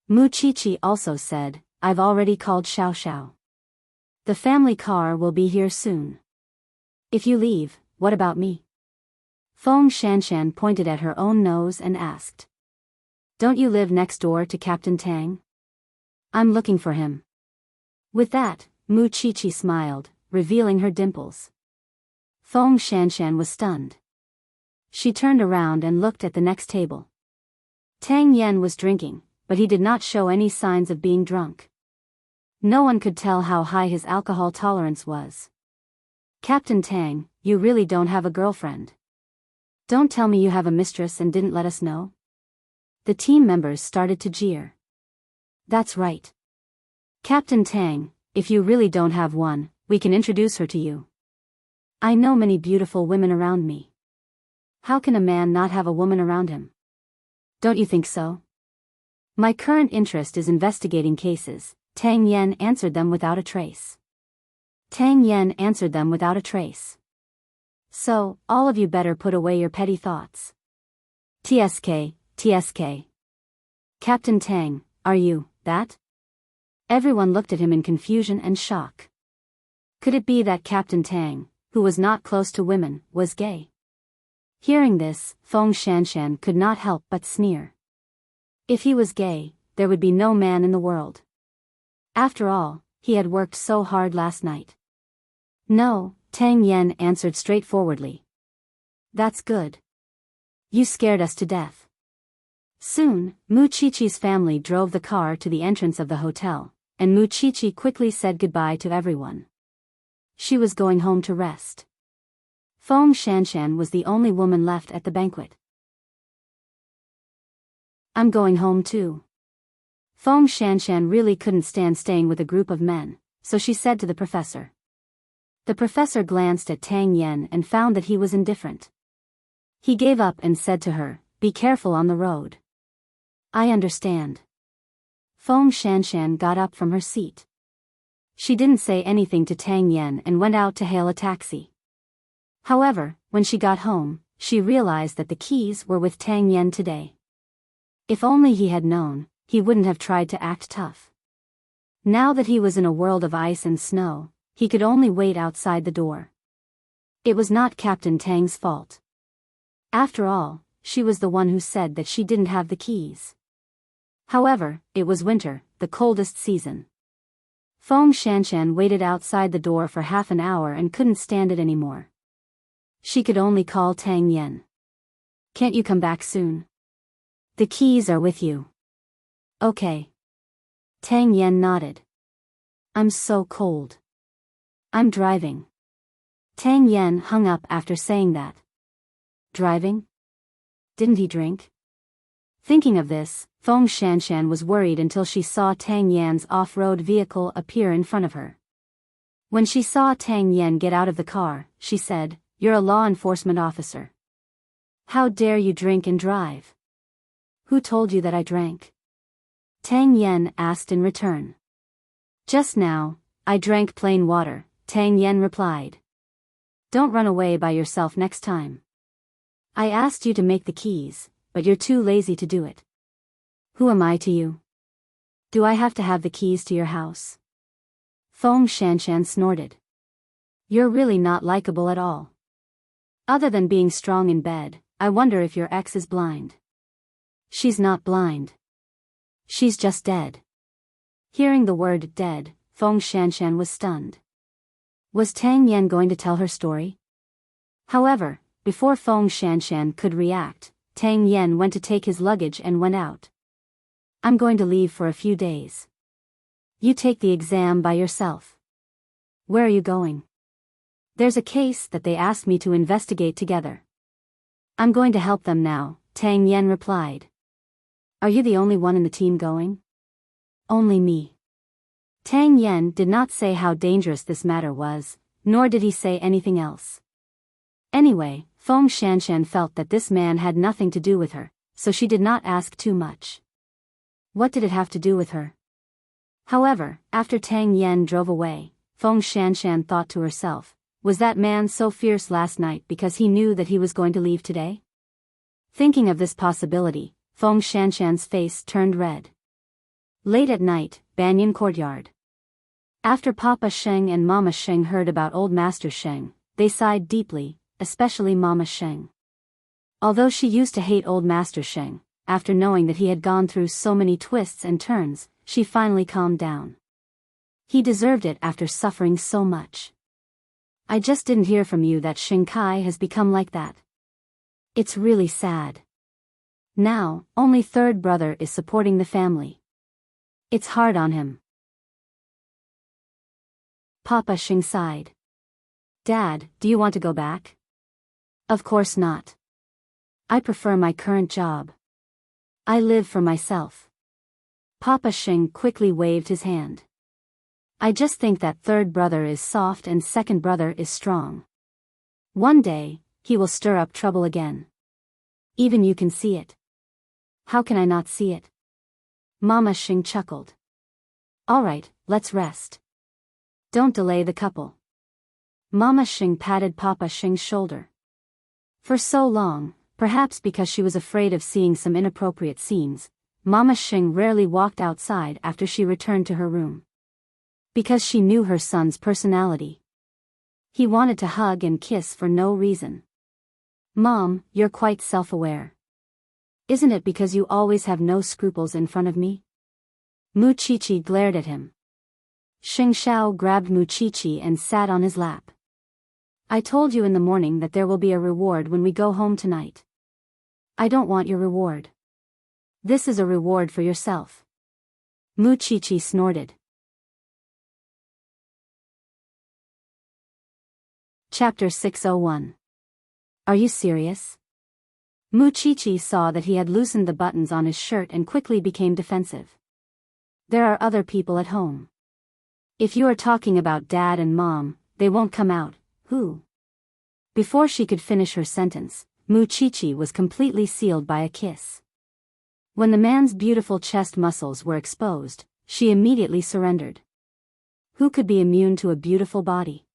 Mu Qiqi also said, "I've already called Xiao Xiao. The family car will be here soon. If you leave, what about me?" Feng Shanshan pointed at her own nose and asked. "Don't you live next door to Captain Tang? I'm looking for him." With that, Mu Qiqi smiled, revealing her dimples. Feng Shanshan was stunned. She turned around and looked at the next table. Tang Yen was drinking, but he did not show any signs of being drunk. No one could tell how high his alcohol tolerance was. Captain Tang, you really don't have a girlfriend. Don't tell me you have a mistress and didn't let us know. The team members started to jeer. That's right. Captain Tang, if you really don't have one, we can introduce her to you. I know many beautiful women around me. How can a man not have a woman around him? Don't you think so? My current interest is investigating cases. Tang Yen answered them without a trace. Tang Yen answered them without a trace. So, all of you better put away your petty thoughts. TSK, TSK. Captain Tang, are you that? Everyone looked at him in confusion and shock. Could it be that Captain Tang, who was not close to women, was gay? Hearing this, Feng Shanshan could not help but sneer. If he was gay, there would be no man in the world. After all, he had worked so hard last night. No, Tang Yen answered straightforwardly. That's good. You scared us to death. Soon, Mu Chichi's family drove the car to the entrance of the hotel, and Mu Chichi quickly said goodbye to everyone. She was going home to rest. Feng Shanshan was the only woman left at the banquet. I'm going home too. Feng Shanshan really couldn't stand staying with a group of men, so she said to the professor. The professor glanced at Tang Yen and found that he was indifferent. He gave up and said to her, "Be careful on the road." I understand. Feng Shanshan got up from her seat. She didn't say anything to Tang Yen and went out to hail a taxi. However, when she got home, she realized that the keys were with Tang Yen today. If only he had known, he wouldn't have tried to act tough. Now that he was in a world of ice and snow, he could only wait outside the door. It was not Captain Tang's fault. After all, she was the one who said that she didn't have the keys. However, it was winter, the coldest season. Feng Shanshan waited outside the door for half an hour and couldn't stand it anymore. She could only call Tang Yen. Can't you come back soon? The keys are with you. Okay. Tang Yen nodded. I'm so cold. I'm driving. Tang Yen hung up after saying that. Driving? Didn't he drink? Thinking of this, Feng Shanshan was worried until she saw Tang Yan's off-road vehicle appear in front of her. When she saw Tang Yen get out of the car, she said, "You're a law enforcement officer. How dare you drink and drive? Who told you that I drank?" Tang Yen asked in return. Just now, I drank plain water, Tang Yen replied. Don't run away by yourself next time. I asked you to make the keys, but you're too lazy to do it. Who am I to you? Do I have to have the keys to your house? Feng Shanshan snorted. You're really not likable at all. Other than being strong in bed, I wonder if your ex is blind. She's not blind. She's just dead. Hearing the word dead, Feng Shanshan was stunned. Was Tang Yen going to tell her story? However, before Feng Shanshan could react, Tang Yen went to take his luggage and went out. I'm going to leave for a few days. You take the exam by yourself. Where are you going? There's a case that they asked me to investigate together. I'm going to help them now, Tang Yen replied. Are you the only one in the team going? Only me. Tang Yen did not say how dangerous this matter was, nor did he say anything else. Anyway, Feng Shanshan felt that this man had nothing to do with her, so she did not ask too much. What did it have to do with her? However, after Tang Yen drove away, Feng Shanshan thought to herself, was that man so fierce last night because he knew that he was going to leave today? Thinking of this possibility, Feng Shanshan's face turned red. Late at night, Banyan Courtyard. After Papa Sheng and Mama Sheng heard about Old Master Sheng, they sighed deeply, especially Mama Sheng. Although she used to hate Old Master Sheng, after knowing that he had gone through so many twists and turns, she finally calmed down. He deserved it after suffering so much. I just didn't hear from you that Sheng Kai has become like that. It's really sad. Now, only third brother is supporting the family. It's hard on him. Papa Xing sighed. Dad, do you want to go back? Of course not. I prefer my current job. I live for myself. Papa Xing quickly waved his hand. I just think that third brother is soft and second brother is strong. One day, he will stir up trouble again. Even you can see it. How can I not see it? Mama Xing chuckled. All right, let's rest. Don't delay the couple. Mama Xing patted Papa Xing's shoulder. For so long, perhaps because she was afraid of seeing some inappropriate scenes, Mama Xing rarely walked outside after she returned to her room. Because she knew her son's personality. He wanted to hug and kiss for no reason. Mom, you're quite self-aware. Isn't it because you always have no scruples in front of me? Mu Chichi glared at him. Xing Xiao grabbed Mu Chichi and sat on his lap. I told you in the morning that there will be a reward when we go home tonight. I don't want your reward. This is a reward for yourself. Mu Chichi snorted. Chapter 601. Are you serious? Mu Chichi saw that he had loosened the buttons on his shirt and quickly became defensive. There are other people at home. If you are talking about Dad and Mom, they won't come out. Who? Before she could finish her sentence, Mu Chichi was completely sealed by a kiss. When the man's beautiful chest muscles were exposed, she immediately surrendered. Who could be immune to a beautiful body?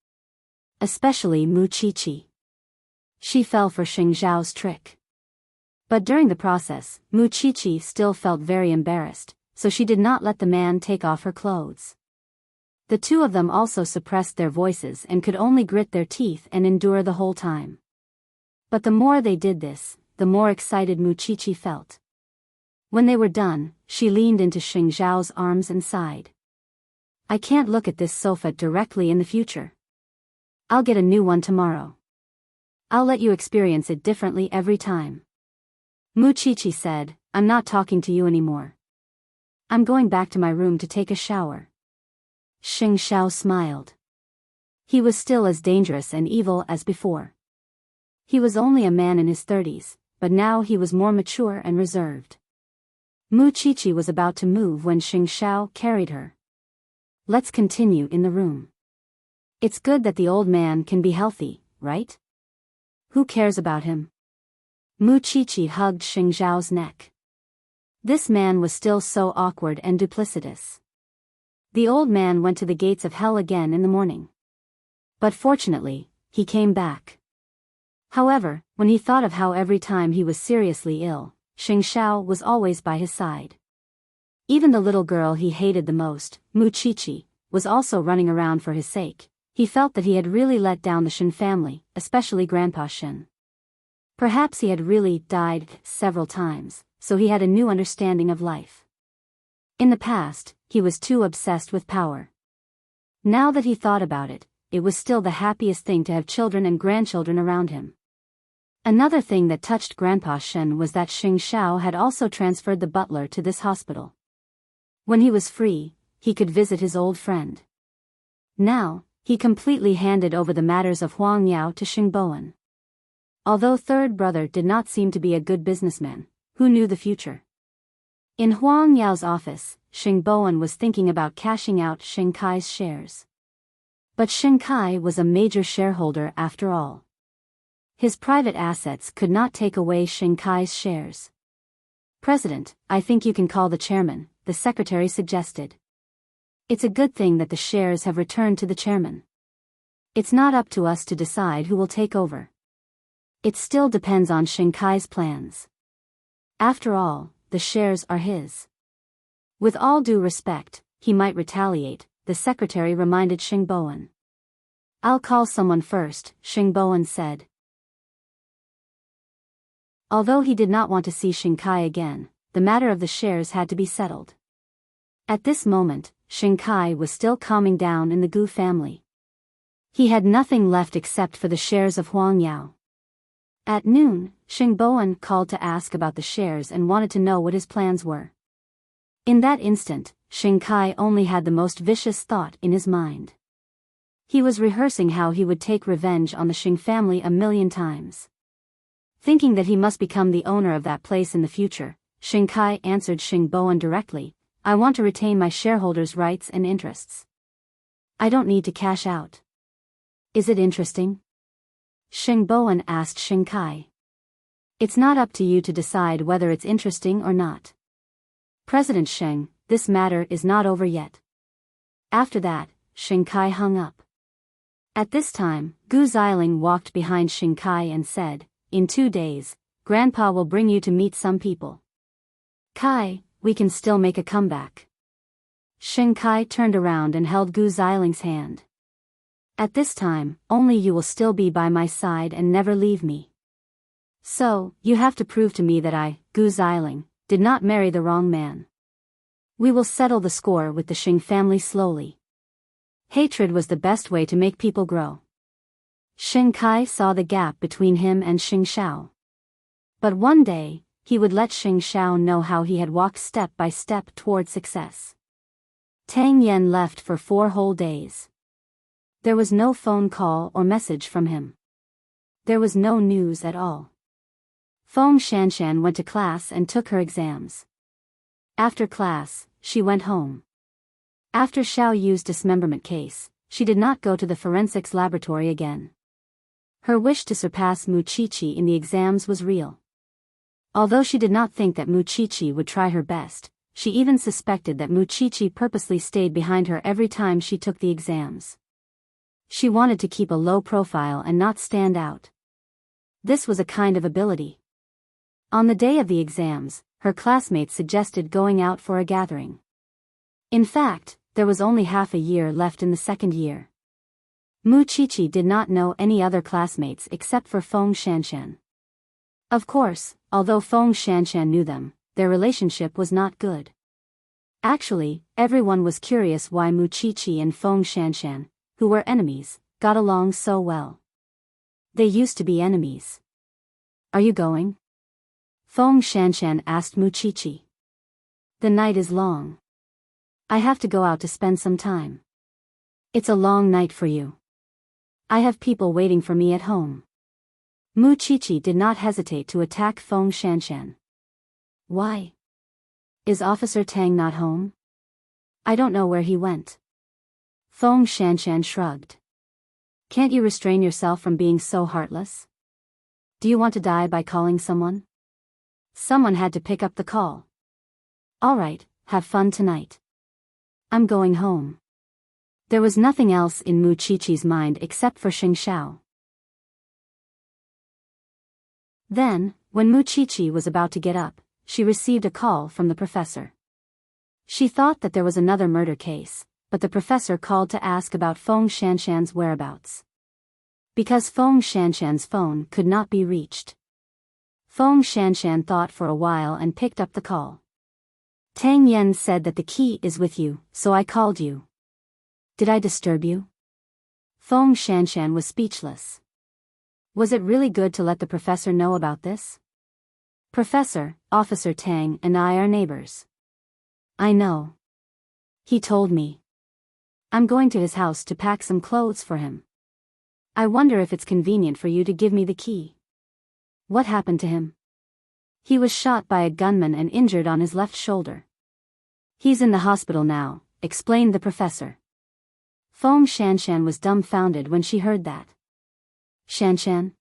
Especially Mu Chichi. She fell for Xing Zhao's trick. But during the process, Mu Chichi still felt very embarrassed, so she did not let the man take off her clothes. The two of them also suppressed their voices and could only grit their teeth and endure the whole time. But the more they did this, the more excited Mu Chichi felt. When they were done, she leaned into Xing Zhao's arms and sighed. I can't look at this sofa directly in the future. I'll get a new one tomorrow. I'll let you experience it differently every time. Mu Chichi said, I'm not talking to you anymore. I'm going back to my room to take a shower. Xing Xiao smiled. He was still as dangerous and evil as before. He was only a man in his 30s, but now he was more mature and reserved. Mu Chichi was about to move when Xing Xiao carried her. Let's continue in the room. It's good that the old man can be healthy, right? Who cares about him? Mu Chichi hugged Xing Zhao's neck. This man was still so awkward and duplicitous. The old man went to the gates of hell again in the morning. But fortunately, he came back. However, when he thought of how every time he was seriously ill, Xing Xiao was always by his side. Even the little girl he hated the most, Mu Chichi, was also running around for his sake. He felt that he had really let down the Shen family, especially Grandpa Shen. Perhaps he had really died several times, so he had a new understanding of life. In the past, he was too obsessed with power. Now that he thought about it, it was still the happiest thing to have children and grandchildren around him. Another thing that touched Grandpa Shen was that Xing Xiao had also transferred the butler to this hospital. When he was free, he could visit his old friend. Now, he completely handed over the matters of Huang Yao to Xing Bowen. Although third brother did not seem to be a good businessman, who knew the future? In Huang Yao's office, Xing Bowen was thinking about cashing out Xing Kai's shares. But Xing Kai was a major shareholder after all. His private assets could not take away Xing Kai's shares. President, I think you can call the chairman, the secretary suggested. It's a good thing that the shares have returned to the chairman. It's not up to us to decide who will take over. It still depends on Xing Kai's plans. After all, the shares are his. With all due respect, he might retaliate, the secretary reminded Xing Bowen. I'll call someone first, Xing Bowen said. Although he did not want to see Xing Kai again, the matter of the shares had to be settled. At this moment, Xing Kai was still calming down in the Gu family. He had nothing left except for the shares of Huang Yao. At noon, Xing Bowen called to ask about the shares and wanted to know what his plans were. In that instant, Xing Kai only had the most vicious thought in his mind. He was rehearsing how he would take revenge on the Xing family 1,000,000 times. Thinking that he must become the owner of that place in the future, Xing Kai answered Xing Bowen directly, "I want to retain my shareholders' rights and interests. I don't need to cash out." "Is it interesting?" Xing Bowen asked Xing Kai. "It's not up to you to decide whether it's interesting or not. President Xing, this matter is not over yet." After that, Xing Kai hung up. At this time, Gu Xiling walked behind Xing Kai and said, "In 2 days, Grandpa will bring you to meet some people. Kai, we can still make a comeback." Xing Kai turned around and held Gu Xiling's hand. "At this time, only you will still be by my side and never leave me. So, you have to prove to me that I, Gu Xiling, did not marry the wrong man. We will settle the score with the Xing family slowly." Hatred was the best way to make people grow. Xing Kai saw the gap between him and Xing Xiao. But one day, he would let Xing Xiao know how he had walked step by step toward success. Tang Yan left for 4 whole days. There was no phone call or message from him. There was no news at all. Feng Shanshan went to class and took her exams. After class, she went home. After Xiao Yu's dismemberment case, she did not go to the forensics laboratory again. Her wish to surpass Mu Qiqi in the exams was real. Although she did not think that Mu Qiqi would try her best, she even suspected that Mu Qiqi purposely stayed behind her every time she took the exams. She wanted to keep a low profile and not stand out. This was a kind of ability. On the day of the exams, her classmates suggested going out for a gathering. In fact, there was only half a year left in the 2nd year. Mu Qiqi did not know any other classmates except for Feng Shanshan. Of course, although Feng Shanshan knew them, their relationship was not good. Actually, everyone was curious why Mu Qiqi and Feng Shanshan, who were enemies, got along so well. They used to be enemies. "Are you going?" Feng Shanshan asked Mu Qiqi. "The night is long. I have to go out to spend some time." "It's a long night for you." "I have people waiting for me at home." Mu Qiqi did not hesitate to attack Feng Shanshan. "Why? Is Officer Tang not home?" "I don't know where he went." Feng Shanshan shrugged. "Can't you restrain yourself from being so heartless? Do you want to die by calling someone?" Someone had to pick up the call. "All right, have fun tonight. I'm going home." There was nothing else in Mu Qiqi's mind except for Xing Xiao. Then, when Mu Qiqi was about to get up, she received a call from the professor. She thought that there was another murder case, but the professor called to ask about Feng Shanshan's whereabouts. Because Feng Shanshan's phone could not be reached. Feng Shanshan thought for a while and picked up the call. "Tang Yan said that the key is with you, so I called you. Did I disturb you?" Feng Shanshan was speechless. Was it really good to let the professor know about this? "Professor, Officer Tang and I are neighbors." "I know. He told me. I'm going to his house to pack some clothes for him. I wonder if it's convenient for you to give me the key." "What happened to him?" "He was shot by a gunman and injured on his left shoulder. He's in the hospital now," explained the professor. Feng Shanshan was dumbfounded when she heard that. "Shanshan?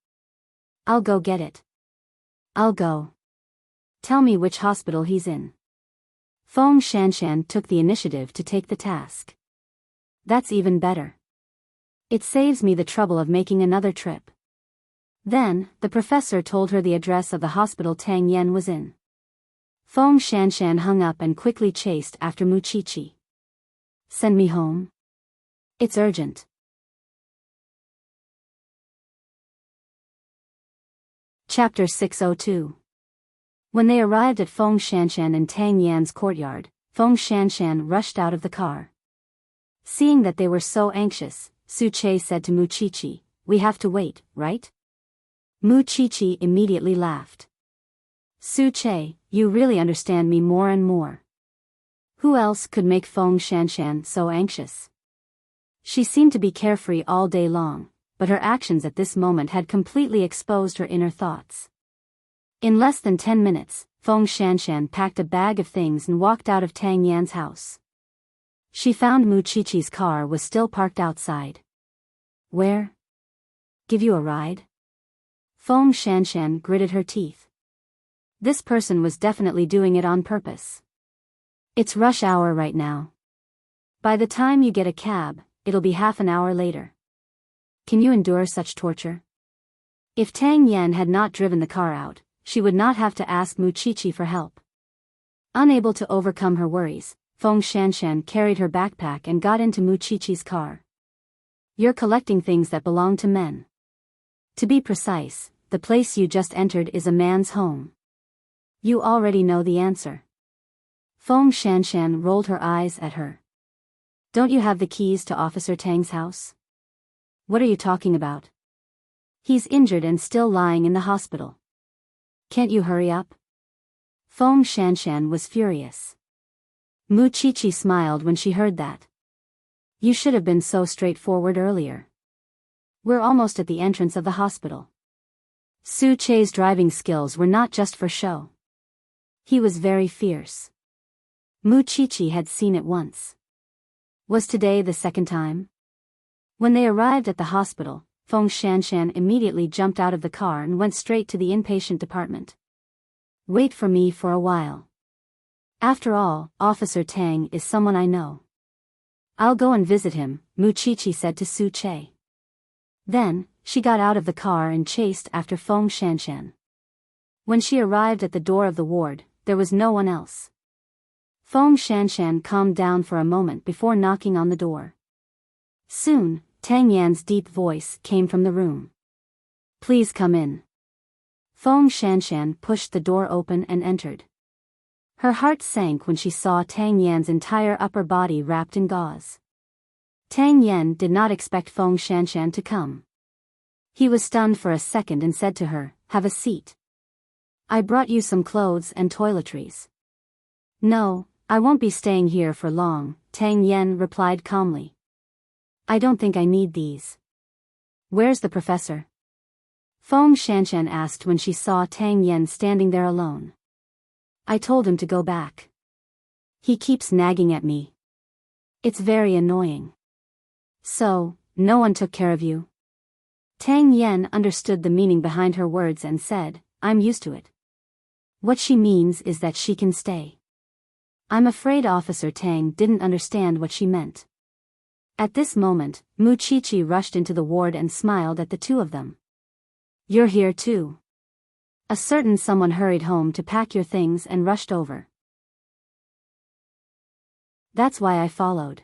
I'll go get it." "I'll go. Tell me which hospital he's in." Feng Shanshan took the initiative to take the task. "That's even better. It saves me the trouble of making another trip." Then, the professor told her the address of the hospital Tang Yan was in. Feng Shanshan hung up and quickly chased after Mu Qiqi. "Send me home. It's urgent." Chapter 602. When they arrived at Feng Shanshan and Tang Yan's courtyard, Feng Shanshan rushed out of the car. Seeing that they were so anxious, Su Che said to Mu Qiqi, "We have to wait, right?" Mu Chichi immediately laughed. Su Che, you really understand me more and more. Who else could make Feng Shanshan so anxious? She seemed to be carefree all day long, but her actions at this moment had completely exposed her inner thoughts. In less than 10 minutes, Feng Shanshan packed a bag of things and walked out of Tang Yan's house. She found Mu Chichi's car was still parked outside. Where? Give you a ride? Feng Shanshan gritted her teeth. This person was definitely doing it on purpose. It's rush hour right now. By the time you get a cab, it'll be half an hour later. Can you endure such torture? If Tang Yan had not driven the car out, she would not have to ask Mu Chichi for help. Unable to overcome her worries, Feng Shanshan carried her backpack and got into Mu Chichi's car. You're collecting things that belong to men. To be precise, the place you just entered is a man's home. You already know the answer. Feng Shanshan rolled her eyes at her. Don't you have the keys to Officer Tang's house? What are you talking about? He's injured and still lying in the hospital. Can't you hurry up? Feng Shanshan was furious. Mu Chichi smiled when she heard that. You should have been so straightforward earlier. We're almost at the entrance of the hospital. Su Che's driving skills were not just for show. He was very fierce. Mu Chichi had seen it once. Was today the second time? When they arrived at the hospital, Feng Shanshan immediately jumped out of the car and went straight to the inpatient department. Wait for me for a while. After all, Officer Tang is someone I know. I'll go and visit him, Mu Chichi said to Su Che. Then, she got out of the car and chased after Feng Shanshan. When she arrived at the door of the ward, there was no one else. Feng Shanshan calmed down for a moment before knocking on the door. Soon, Tang Yan's deep voice came from the room. Please come in. Feng Shanshan pushed the door open and entered. Her heart sank when she saw Tang Yan's entire upper body wrapped in gauze. Tang Yan did not expect Feng Shanshan to come. He was stunned for a second and said to her, "Have a seat. I brought you some clothes and toiletries." "No, I won't be staying here for long," Tang Yan replied calmly. "I don't think I need these." "Where's the professor?" Feng Shanshan asked when she saw Tang Yan standing there alone. "I told him to go back. He keeps nagging at me. It's very annoying." "So, no one took care of you?" Tang Yan understood the meaning behind her words and said, "I'm used to it. What she means is that she can stay." I'm afraid Officer Tang didn't understand what she meant. At this moment, Mu Chichi rushed into the ward and smiled at the two of them. "You're here too." A certain someone hurried home to pack your things and rushed over. "That's why I followed."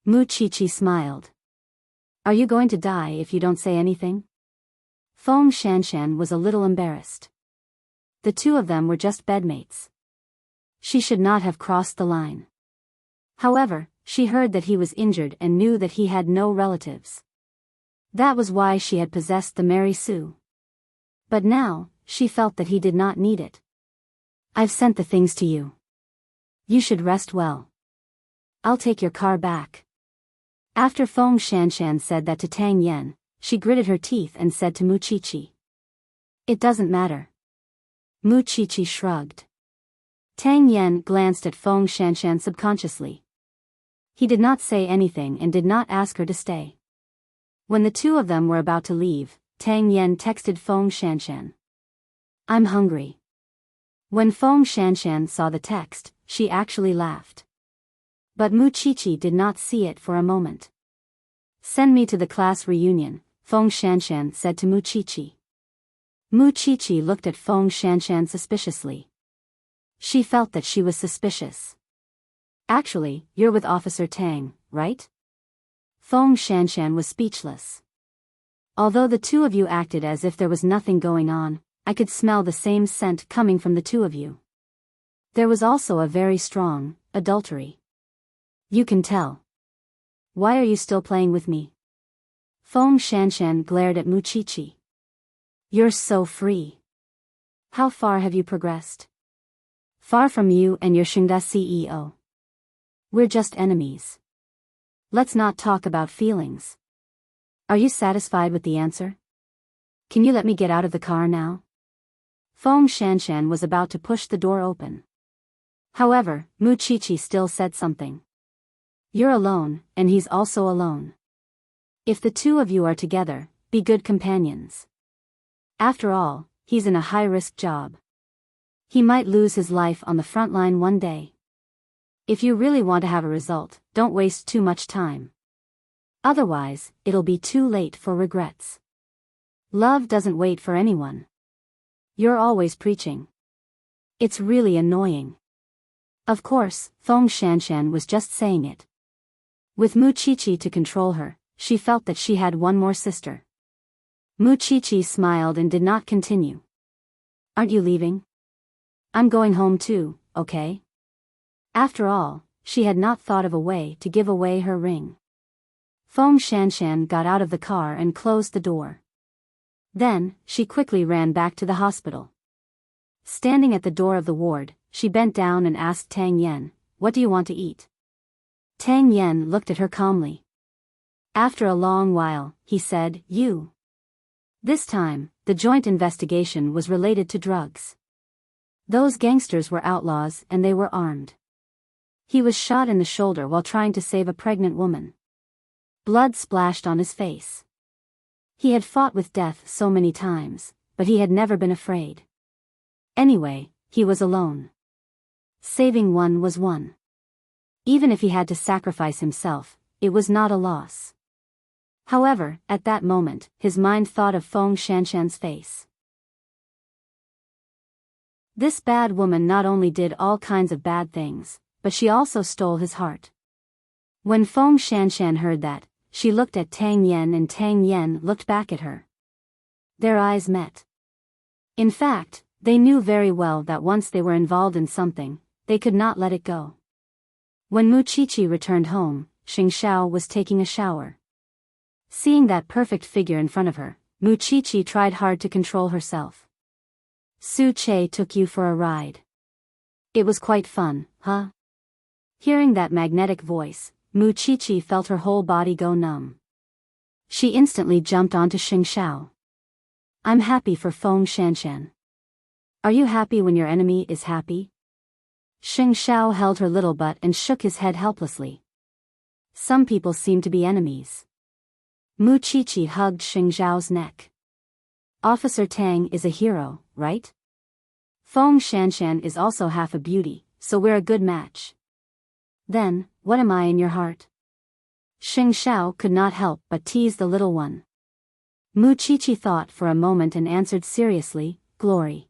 Mu Chichi smiled. "Are you going to die if you don't say anything?" Feng Shanshan was a little embarrassed. The two of them were just bedmates. She should not have crossed the line. However, she heard that he was injured and knew that he had no relatives. That was why she had possessed the Mary Sue. But now, she felt that he did not need it. "I've sent the things to you. You should rest well. I'll take your car back." After Feng Shanshan said that to Tang Yan, she gritted her teeth and said to Mu Chichi, "It doesn't matter." Mu Chichi shrugged. Tang Yan glanced at Feng Shanshan subconsciously. He did not say anything and did not ask her to stay. When the two of them were about to leave, Tang Yan texted Feng Shanshan, "I'm hungry." When Feng Shanshan saw the text, she actually laughed. But Mu Chichi did not see it for a moment. "Send me to the class reunion," Feng Shanshan said to Mu Chichi. Mu Chichi looked at Feng Shanshan suspiciously. She felt that she was suspicious. "Actually, you're with Officer Tang, right?" Feng Shanshan was speechless. "Although the two of you acted as if there was nothing going on, I could smell the same scent coming from the two of you. There was also a very strong adultery. You can tell. Why are you still playing with me?" Feng Shanshan glared at Mu Chichi. You're so free. How far have you progressed? Far from you and your Shingda CEO. We're just enemies. Let's not talk about feelings. Are you satisfied with the answer? Can you let me get out of the car now? Feng Shanshan was about to push the door open. However, Mu Qiqi still said something. You're alone, and he's also alone. If the two of you are together, be good companions. After all, he's in a high-risk job. He might lose his life on the front line one day. If you really want to have a result, don't waste too much time. Otherwise, it'll be too late for regrets. Love doesn't wait for anyone. You're always preaching. It's really annoying. Of course, Feng Shanshan was just saying it. With Mu Qiqi to control her, she felt that she had one more sister. Mu Qiqi smiled and did not continue. Aren't you leaving? I'm going home too, okay? After all, she had not thought of a way to give away her ring. Feng Shanshan got out of the car and closed the door. Then, she quickly ran back to the hospital. Standing at the door of the ward, she bent down and asked Tang Yen, "What do you want to eat?" Tang Yen looked at her calmly. After a long while, he said, "You." This time, the joint investigation was related to drugs. Those gangsters were outlaws and they were armed. He was shot in the shoulder while trying to save a pregnant woman. Blood splashed on his face. He had fought with death so many times, but he had never been afraid. Anyway, he was alone. Saving one was one. Even if he had to sacrifice himself, it was not a loss. However, at that moment, his mind thought of Feng Shanshan's face. This bad woman not only did all kinds of bad things, but she also stole his heart. When Feng Shanshan heard that, she looked at Tang Yen and Tang Yen looked back at her. Their eyes met. In fact, they knew very well that once they were involved in something, they could not let it go. When Mu Qiqi returned home, Xing Xiao was taking a shower. Seeing that perfect figure in front of her, Mu Qiqi tried hard to control herself. Su Che took you for a ride. It was quite fun, huh? Hearing that magnetic voice, Mu Qiqi felt her whole body go numb. She instantly jumped onto Xing Xiao. I'm happy for Feng Shanshan. Are you happy when your enemy is happy? Xing Xiao held her little butt and shook his head helplessly. Some people seem to be enemies. Mu Qiqi hugged Xing Xiao's neck. Officer Tang is a hero, right? Feng Shanshan is also half a beauty, so we're a good match. Then, what am I in your heart? Xing Xiao could not help but tease the little one. Mu Qiqi thought for a moment and answered seriously, glory.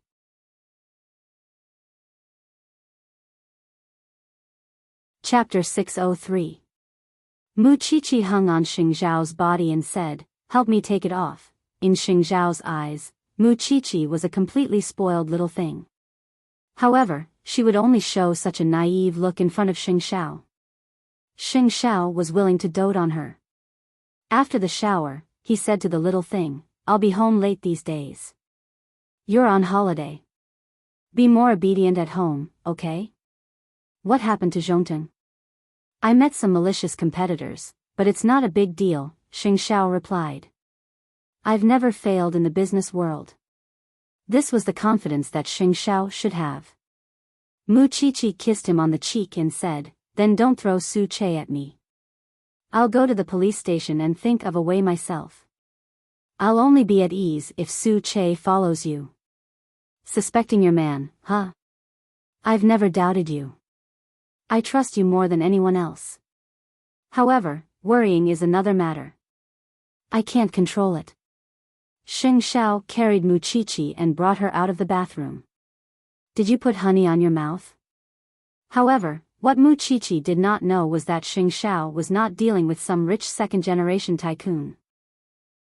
Chapter 603. Mu Qiqi hung on Xing Xiao's body and said, "Help me take it off." In Xing Xiao's eyes, Mu Qiqi was a completely spoiled little thing. However, she would only show such a naive look in front of Xing Xiao. Xing Xiao was willing to dote on her. After the shower, he said to the little thing, "I'll be home late these days. You're on holiday. Be more obedient at home, okay?" What happened to Zhongteng? I met some malicious competitors, but it's not a big deal, Xing Xiao replied. I've never failed in the business world. This was the confidence that Xing Xiao should have. Mu Qiqi kissed him on the cheek and said, "Then don't throw Su Che at me. I'll go to the police station and think of a way myself. I'll only be at ease if Su Che follows you. Suspecting your man, huh? I've never doubted you. I trust you more than anyone else. However, worrying is another matter. I can't control it." Xing Xiao carried Mu Qiqi and brought her out of the bathroom. Did you put honey on your mouth? However, what Mu Qiqi did not know was that Xing Xiao was not dealing with some rich second-generation tycoon.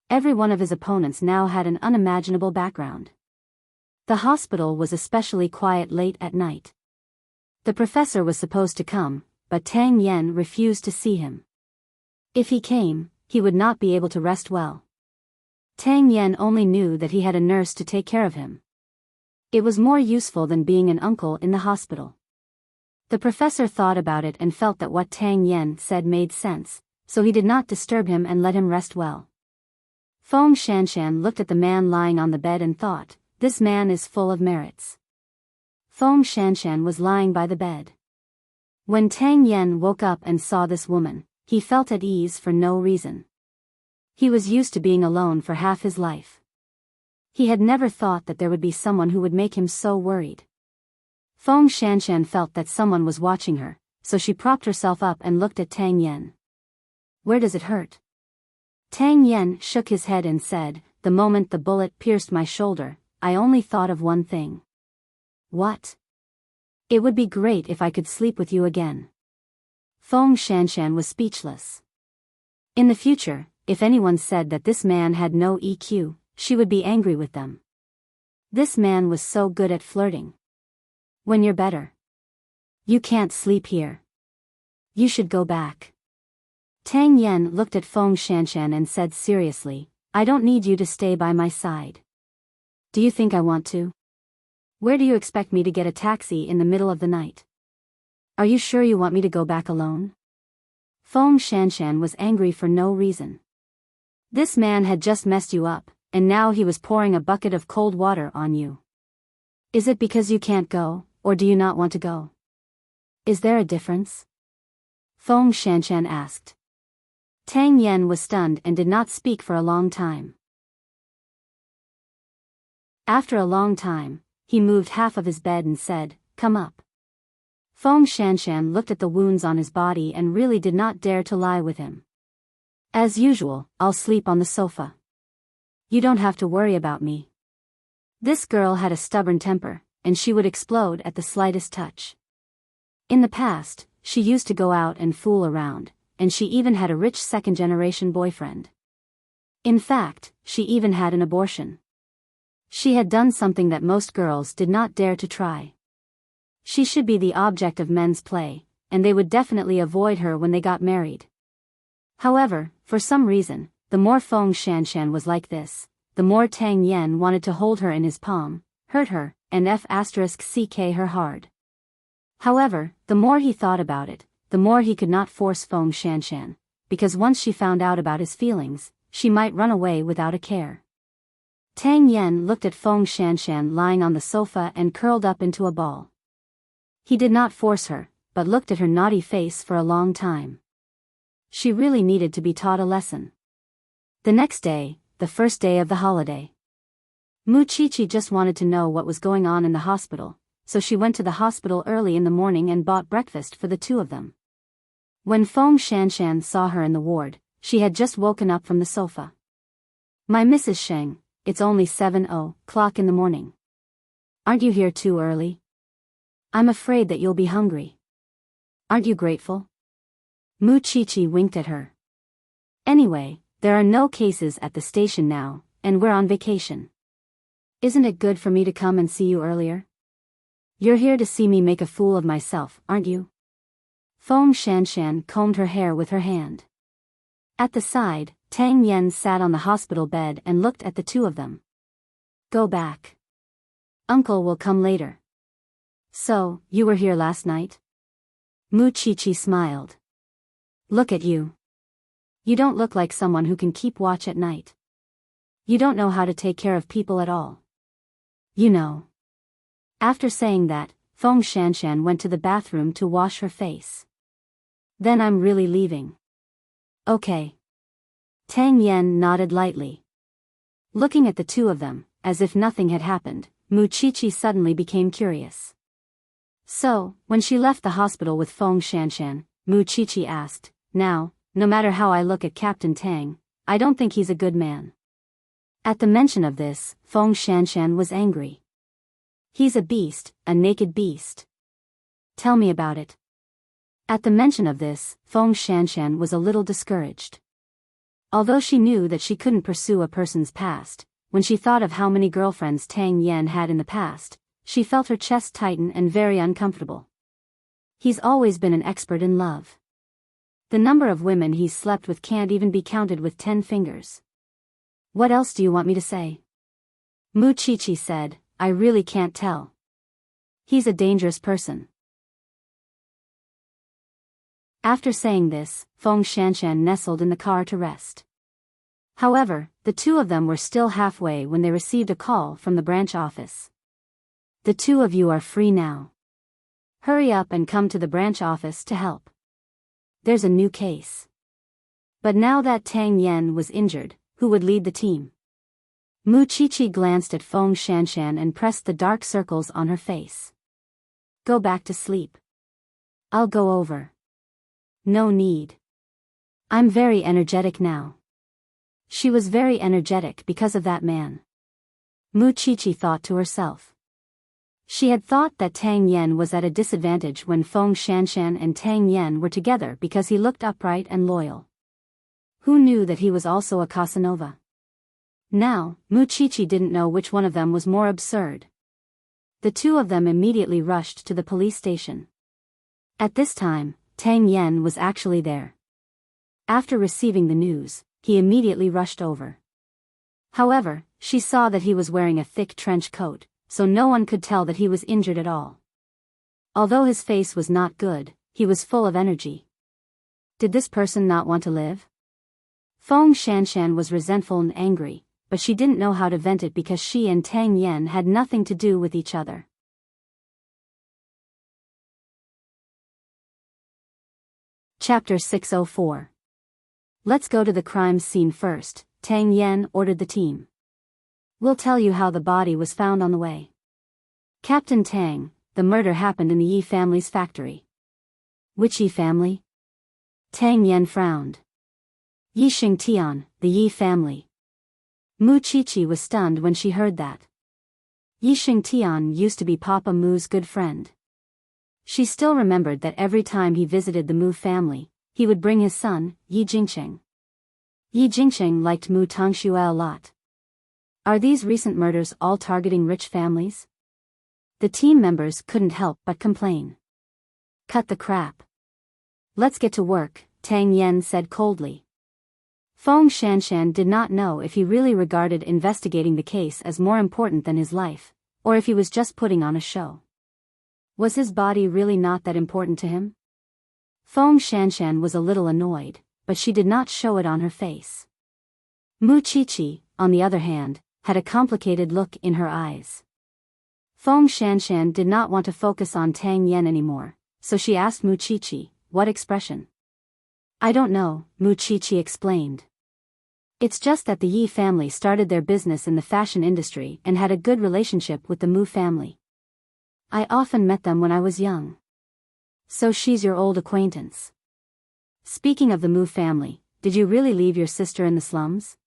Every one of his opponents now had an unimaginable background. The hospital was especially quiet late at night. The professor was supposed to come, but Tang Yen refused to see him. If he came, he would not be able to rest well. Tang Yen only knew that he had a nurse to take care of him. It was more useful than being an uncle in the hospital. The professor thought about it and felt that what Tang Yen said made sense, so he did not disturb him and let him rest well. Feng Shanshan looked at the man lying on the bed and thought, this man is full of merits. Feng Shanshan was lying by the bed. When Tang Yen woke up and saw this woman, he felt at ease for no reason. He was used to being alone for half his life. He had never thought that there would be someone who would make him so worried. Feng Shanshan felt that someone was watching her, so she propped herself up and looked at Tang Yen. Where does it hurt? Tang Yen shook his head and said, the moment the bullet pierced my shoulder, I only thought of one thing. What? It would be great if I could sleep with you again. Feng Shanshan was speechless. In the future, if anyone said that this man had no EQ, she would be angry with them. This man was so good at flirting. When you're better. You can't sleep here. You should go back. Tang Yen looked at Feng Shanshan and said seriously, I don't need you to stay by my side. Do you think I want to? Where do you expect me to get a taxi in the middle of the night? Are you sure you want me to go back alone? Feng Shanshan was angry for no reason. This man had just messed you up, and now he was pouring a bucket of cold water on you. Is it because you can't go, or do you not want to go? Is there a difference? Feng Shanshan asked. Tang Yen was stunned and did not speak for a long time. After a long time, he moved half of his bed and said, come up. Feng Shanshan looked at the wounds on his body and really did not dare to lie with him. As usual, I'll sleep on the sofa. You don't have to worry about me. This girl had a stubborn temper, and she would explode at the slightest touch. In the past, she used to go out and fool around, and she even had a rich second-generation boyfriend. In fact, she even had an abortion. She had done something that most girls did not dare to try. She should be the object of men's play, and they would definitely avoid her when they got married. However, for some reason, the more Feng Shanshan was like this, the more Tang Yen wanted to hold her in his palm, hurt her, and *ck her hard. However, the more he thought about it, the more he could not force Feng Shanshan, because once she found out about his feelings, she might run away without a care. Tang Yen looked at Feng Shanshan lying on the sofa and curled up into a ball. He did not force her, but looked at her naughty face for a long time. She really needed to be taught a lesson. The next day, the first day of the holiday. Mu Chichi just wanted to know what was going on in the hospital, so she went to the hospital early in the morning and bought breakfast for the two of them. When Feng Shanshan saw her in the ward, she had just woken up from the sofa. My Mrs. Sheng, it's only 7:00 in the morning. Aren't you here too early? I'm afraid that you'll be hungry. Aren't you grateful? Mu Chichi winked at her. Anyway, there are no cases at the station now, and we're on vacation. Isn't it good for me to come and see you earlier? You're here to see me make a fool of myself, aren't you? Feng Shanshan combed her hair with her hand. At the side, Tang Yen sat on the hospital bed and looked at the two of them. Go back. Uncle will come later. So, you were here last night? Mu Chichi smiled. Look at you. You don't look like someone who can keep watch at night. You don't know how to take care of people at all. You know. After saying that, Feng Shanshan went to the bathroom to wash her face. Then I'm really leaving. Okay. Tang Yen nodded lightly. Looking at the two of them, as if nothing had happened, Mu Chichi suddenly became curious. So, when she left the hospital with Feng Shanshan, Mu Chichi asked, now, no matter how I look at Captain Tang, I don't think he's a good man. At the mention of this, Feng Shanshan was angry. He's a beast, a naked beast. Tell me about it. At the mention of this, Feng Shanshan was a little discouraged. Although she knew that she couldn't pursue a person's past, when she thought of how many girlfriends Tang Yen had in the past, she felt her chest tighten and very uncomfortable. He's always been an expert in love. The number of women he's slept with can't even be counted with 10 fingers. What else do you want me to say? Mu Chichi said, I really can't tell. He's a dangerous person. After saying this, Feng Shanshan nestled in the car to rest. However, the two of them were still halfway when they received a call from the branch office. The two of you are free now. Hurry up and come to the branch office to help. There's a new case. But now that Tang Yen was injured, who would lead the team? Mu Chichi glanced at Feng Shanshan and pressed the dark circles on her face. Go back to sleep. I'll go over. No need. I'm very energetic now. She was very energetic because of that man. Mu Chichi thought to herself. She had thought that Tang Yen was at a disadvantage when Feng Shanshan and Tang Yen were together because he looked upright and loyal. Who knew that he was also a Casanova? Now, Mu Chichi didn't know which one of them was more absurd. The two of them immediately rushed to the police station. At this time, Tang Yen was actually there. After receiving the news, he immediately rushed over. However, she saw that he was wearing a thick trench coat, so no one could tell that he was injured at all. Although his face was not good, he was full of energy. Did this person not want to live? Feng Shanshan was resentful and angry, but she didn't know how to vent it because she and Tang Yen had nothing to do with each other. Chapter 604. Let's go to the crime scene first, Tang Yen ordered the team. We'll tell you how the body was found on the way. Captain Tang, the murder happened in the Yi family's factory. Which Yi family? Tang Yen frowned. Yi Xingtian, the Yi family. Mu Chichi was stunned when she heard that. Yi Xingtian used to be Papa Mu's good friend. She still remembered that every time he visited the Mu family, he would bring his son, Yi Jingqing. Yi Jingqing liked Mu Tongxue a lot. Are these recent murders all targeting rich families? The team members couldn't help but complain. Cut the crap. Let's get to work, Tang Yen said coldly. Feng Shanshan did not know if he really regarded investigating the case as more important than his life, or if he was just putting on a show. Was his body really not that important to him? Feng Shanshan was a little annoyed, but she did not show it on her face. Mu Chichi, on the other hand, had a complicated look in her eyes. Feng Shanshan did not want to focus on Tang Yen anymore, so she asked Mu Chichi, what expression? I don't know, Mu Chichi explained. It's just that the Yi family started their business in the fashion industry and had a good relationship with the Mu family. I often met them when I was young. So she's your old acquaintance. Speaking of the Mu family, did you really leave your sister in the slums?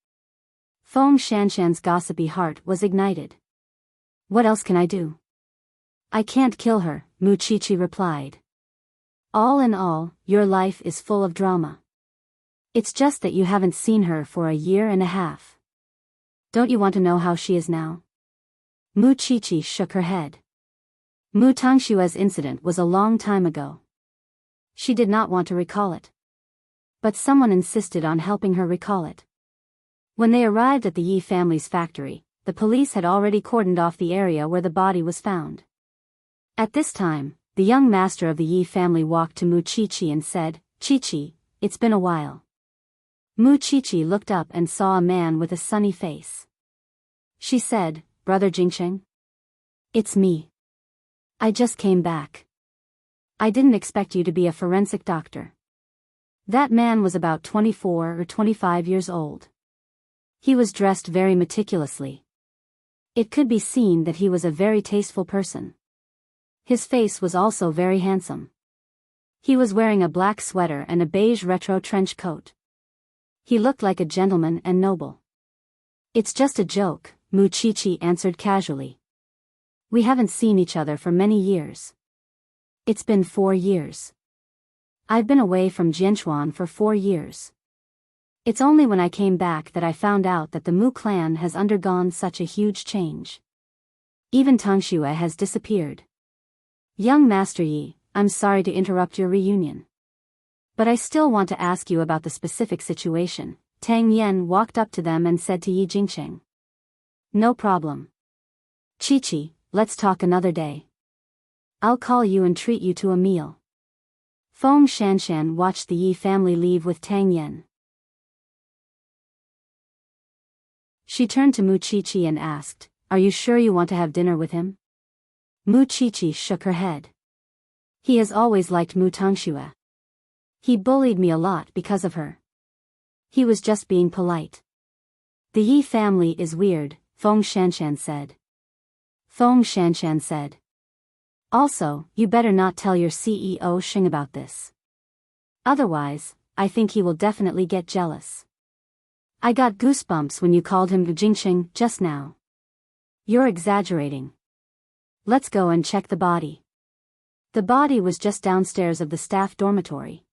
Feng Shanshan's gossipy heart was ignited. What else can I do? I can't kill her, Mu Chichi replied. All in all, your life is full of drama. It's just that you haven't seen her for a year and a half. Don't you want to know how she is now? Mu Chichi shook her head. Mu Tongshue's incident was a long time ago. She did not want to recall it. But someone insisted on helping her recall it. When they arrived at the Yi family's factory, the police had already cordoned off the area where the body was found. At this time, the young master of the Yi family walked to Mu Chichi and said, Chichi, it's been a while. Mu Chichi looked up and saw a man with a sunny face. She said, Brother Jingqing? It's me. I just came back. I didn't expect you to be a forensic doctor. That man was about 24 or 25 years old. He was dressed very meticulously. It could be seen that he was a very tasteful person. His face was also very handsome. He was wearing a black sweater and a beige retro trench coat. He looked like a gentleman and noble. It's just a joke, Mu Chichi answered casually. We haven't seen each other for many years. It's been 4 years. I've been away from Jianchuan for 4 years. It's only when I came back that I found out that the Mu clan has undergone such a huge change. Even Tongxue has disappeared. Young Master Yi, I'm sorry to interrupt your reunion. But I still want to ask you about the specific situation. Tang Yan walked up to them and said to Yi Jingqing. No problem. Chi-Chi, let's talk another day. I'll call you and treat you to a meal. Feng Shanshan watched the Yi family leave with Tang Yan. She turned to Mu Chi-Chi and asked, Are you sure you want to have dinner with him? Mu Chi-Chi shook her head. He has always liked Mu Tangxue. He bullied me a lot because of her. He was just being polite. The Yi family is weird, Feng Shanshan said. Feng Shanshan said. Also, you better not tell your CEO Xing about this. Otherwise, I think he will definitely get jealous. I got goosebumps when you called him Jingqing just now. You're exaggerating. Let's go and check the body. The body was just downstairs of the staff dormitory.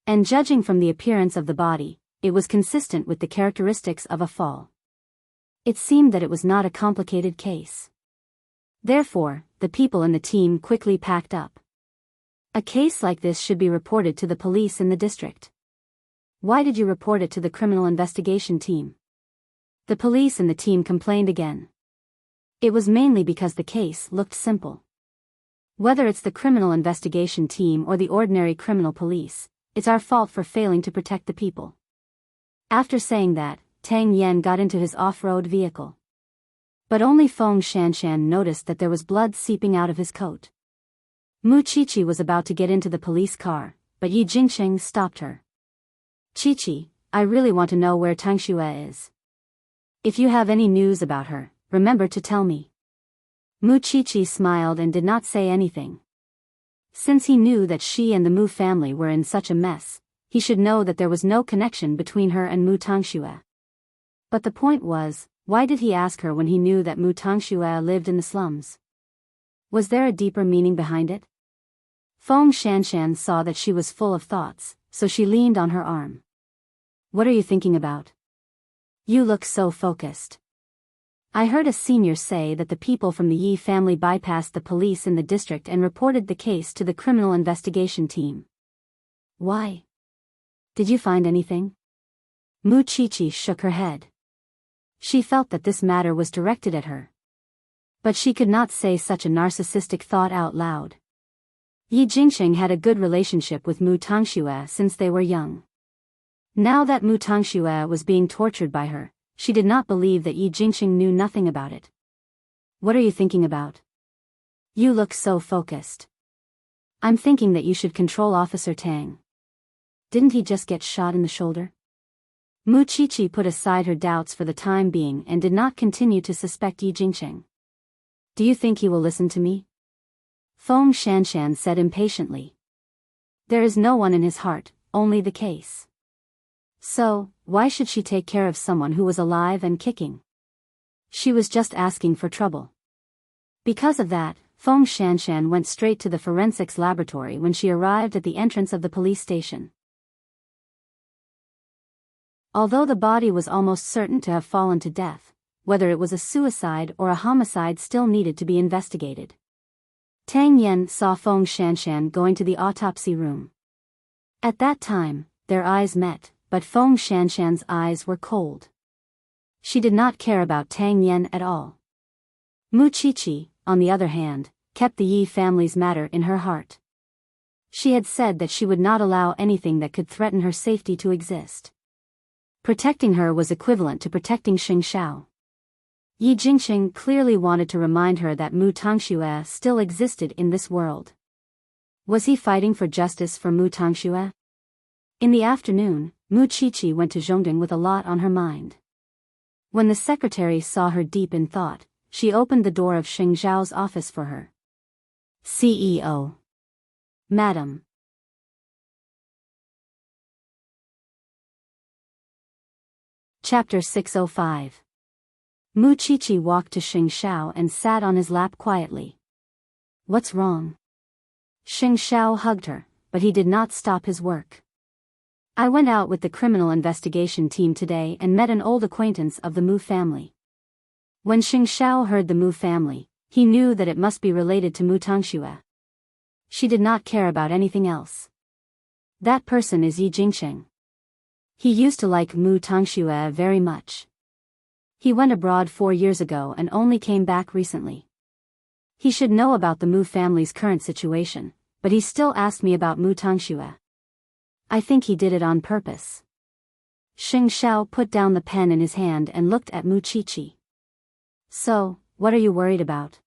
And judging from the appearance of the body, it was consistent with the characteristics of a fall. It seemed that it was not a complicated case. Therefore, the people in the team quickly packed up. A case like this should be reported to the police in the district. Why did you report it to the criminal investigation team? The police and the team complained again. It was mainly because the case looked simple. Whether it's the criminal investigation team or the ordinary criminal police, it's our fault for failing to protect the people. After saying that, Tang Yan got into his off-road vehicle. But only Feng Shanshan noticed that there was blood seeping out of his coat. Mu Chi-Chi was about to get into the police car, but Yi Jingqing stopped her. Chi-Chi, I really want to know where Tangxue is. If you have any news about her, remember to tell me. Mu Chi-Chi smiled and did not say anything. Since he knew that she and the Mu family were in such a mess, he should know that there was no connection between her and Mu Tangxue. But the point was, why did he ask her when he knew that Mu Tangxue lived in the slums? Was there a deeper meaning behind it? Feng Shanshan saw that she was full of thoughts, so she leaned on her arm. What are you thinking about? You look so focused. I heard a senior say that the people from the Yi family bypassed the police in the district and reported the case to the criminal investigation team. Why? Did you find anything? Mu Chi-Chi shook her head. She felt that this matter was directed at her. But she could not say such a narcissistic thought out loud. Yi Jingqing had a good relationship with Mu Tangxue since they were young. Now that Mu Tangxue was being tortured by her, she did not believe that Yi Jingqing knew nothing about it. What are you thinking about? You look so focused. I'm thinking that you should control Officer Tang. Didn't he just get shot in the shoulder? Mu Chi-Chi put aside her doubts for the time being and did not continue to suspect Yi Jingqing. Do you think he will listen to me? Feng Shanshan said impatiently. There is no one in his heart, only the case. So, why should she take care of someone who was alive and kicking? She was just asking for trouble. Because of that, Feng Shanshan went straight to the forensics laboratory when she arrived at the entrance of the police station. Although the body was almost certain to have fallen to death, whether it was a suicide or a homicide still needed to be investigated. Tang Yan saw Feng Shanshan going to the autopsy room. At that time, their eyes met, but Feng Shanshan's eyes were cold. She did not care about Tang Yan at all. Mu Chi-Chi, on the other hand, kept the Yi family's matter in her heart. She had said that she would not allow anything that could threaten her safety to exist. Protecting her was equivalent to protecting Xing Shao. Yi Jingqing clearly wanted to remind her that Mu Tangxue still existed in this world. Was he fighting for justice for Mu Tangxue? In the afternoon, Mu Chi-Chi went to Zhongding with a lot on her mind. When the secretary saw her deep in thought, she opened the door of Xing Zhao's office for her. CEO. Madam. Chapter 605. Mu Chi-Chi walked to Xing Shao and sat on his lap quietly. What's wrong? Xing Shao hugged her, but he did not stop his work. I went out with the criminal investigation team today and met an old acquaintance of the Mu family. When Xing Shao heard the Mu family, he knew that it must be related to Mu Tangxue. She did not care about anything else. That person is Yi Jingqing. He used to like Mu Tangxue very much. He went abroad 4 years ago and only came back recently. He should know about the Mu family's current situation, but he still asked me about Mu Tangxue. I think he did it on purpose. Xing Xiao put down the pen in his hand and looked at Mu Qiqi. So, what are you worried about?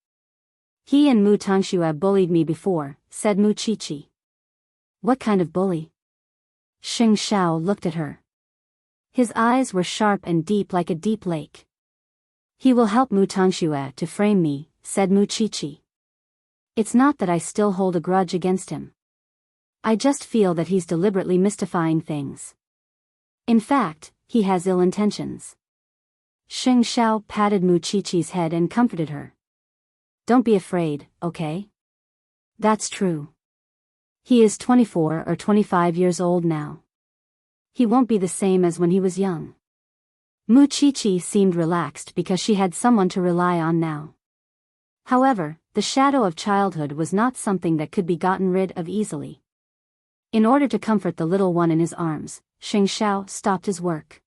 He and Mu Tangxue bullied me before, said Mu Qiqi. What kind of bully? Xing Xiao looked at her. His eyes were sharp and deep like a deep lake. He will help Mu Tangxue to frame me, said Mu Qiqi. It's not that I still hold a grudge against him. I just feel that he's deliberately mystifying things. In fact, he has ill intentions. Xing Xiao patted Mu Qiqi's head and comforted her. Don't be afraid, okay? That's true. He is 24 or 25 years old now. He won't be the same as when he was young. Mu Qiqi seemed relaxed because she had someone to rely on now. However, the shadow of childhood was not something that could be gotten rid of easily. In order to comfort the little one in his arms, Xing Xiao stopped his work.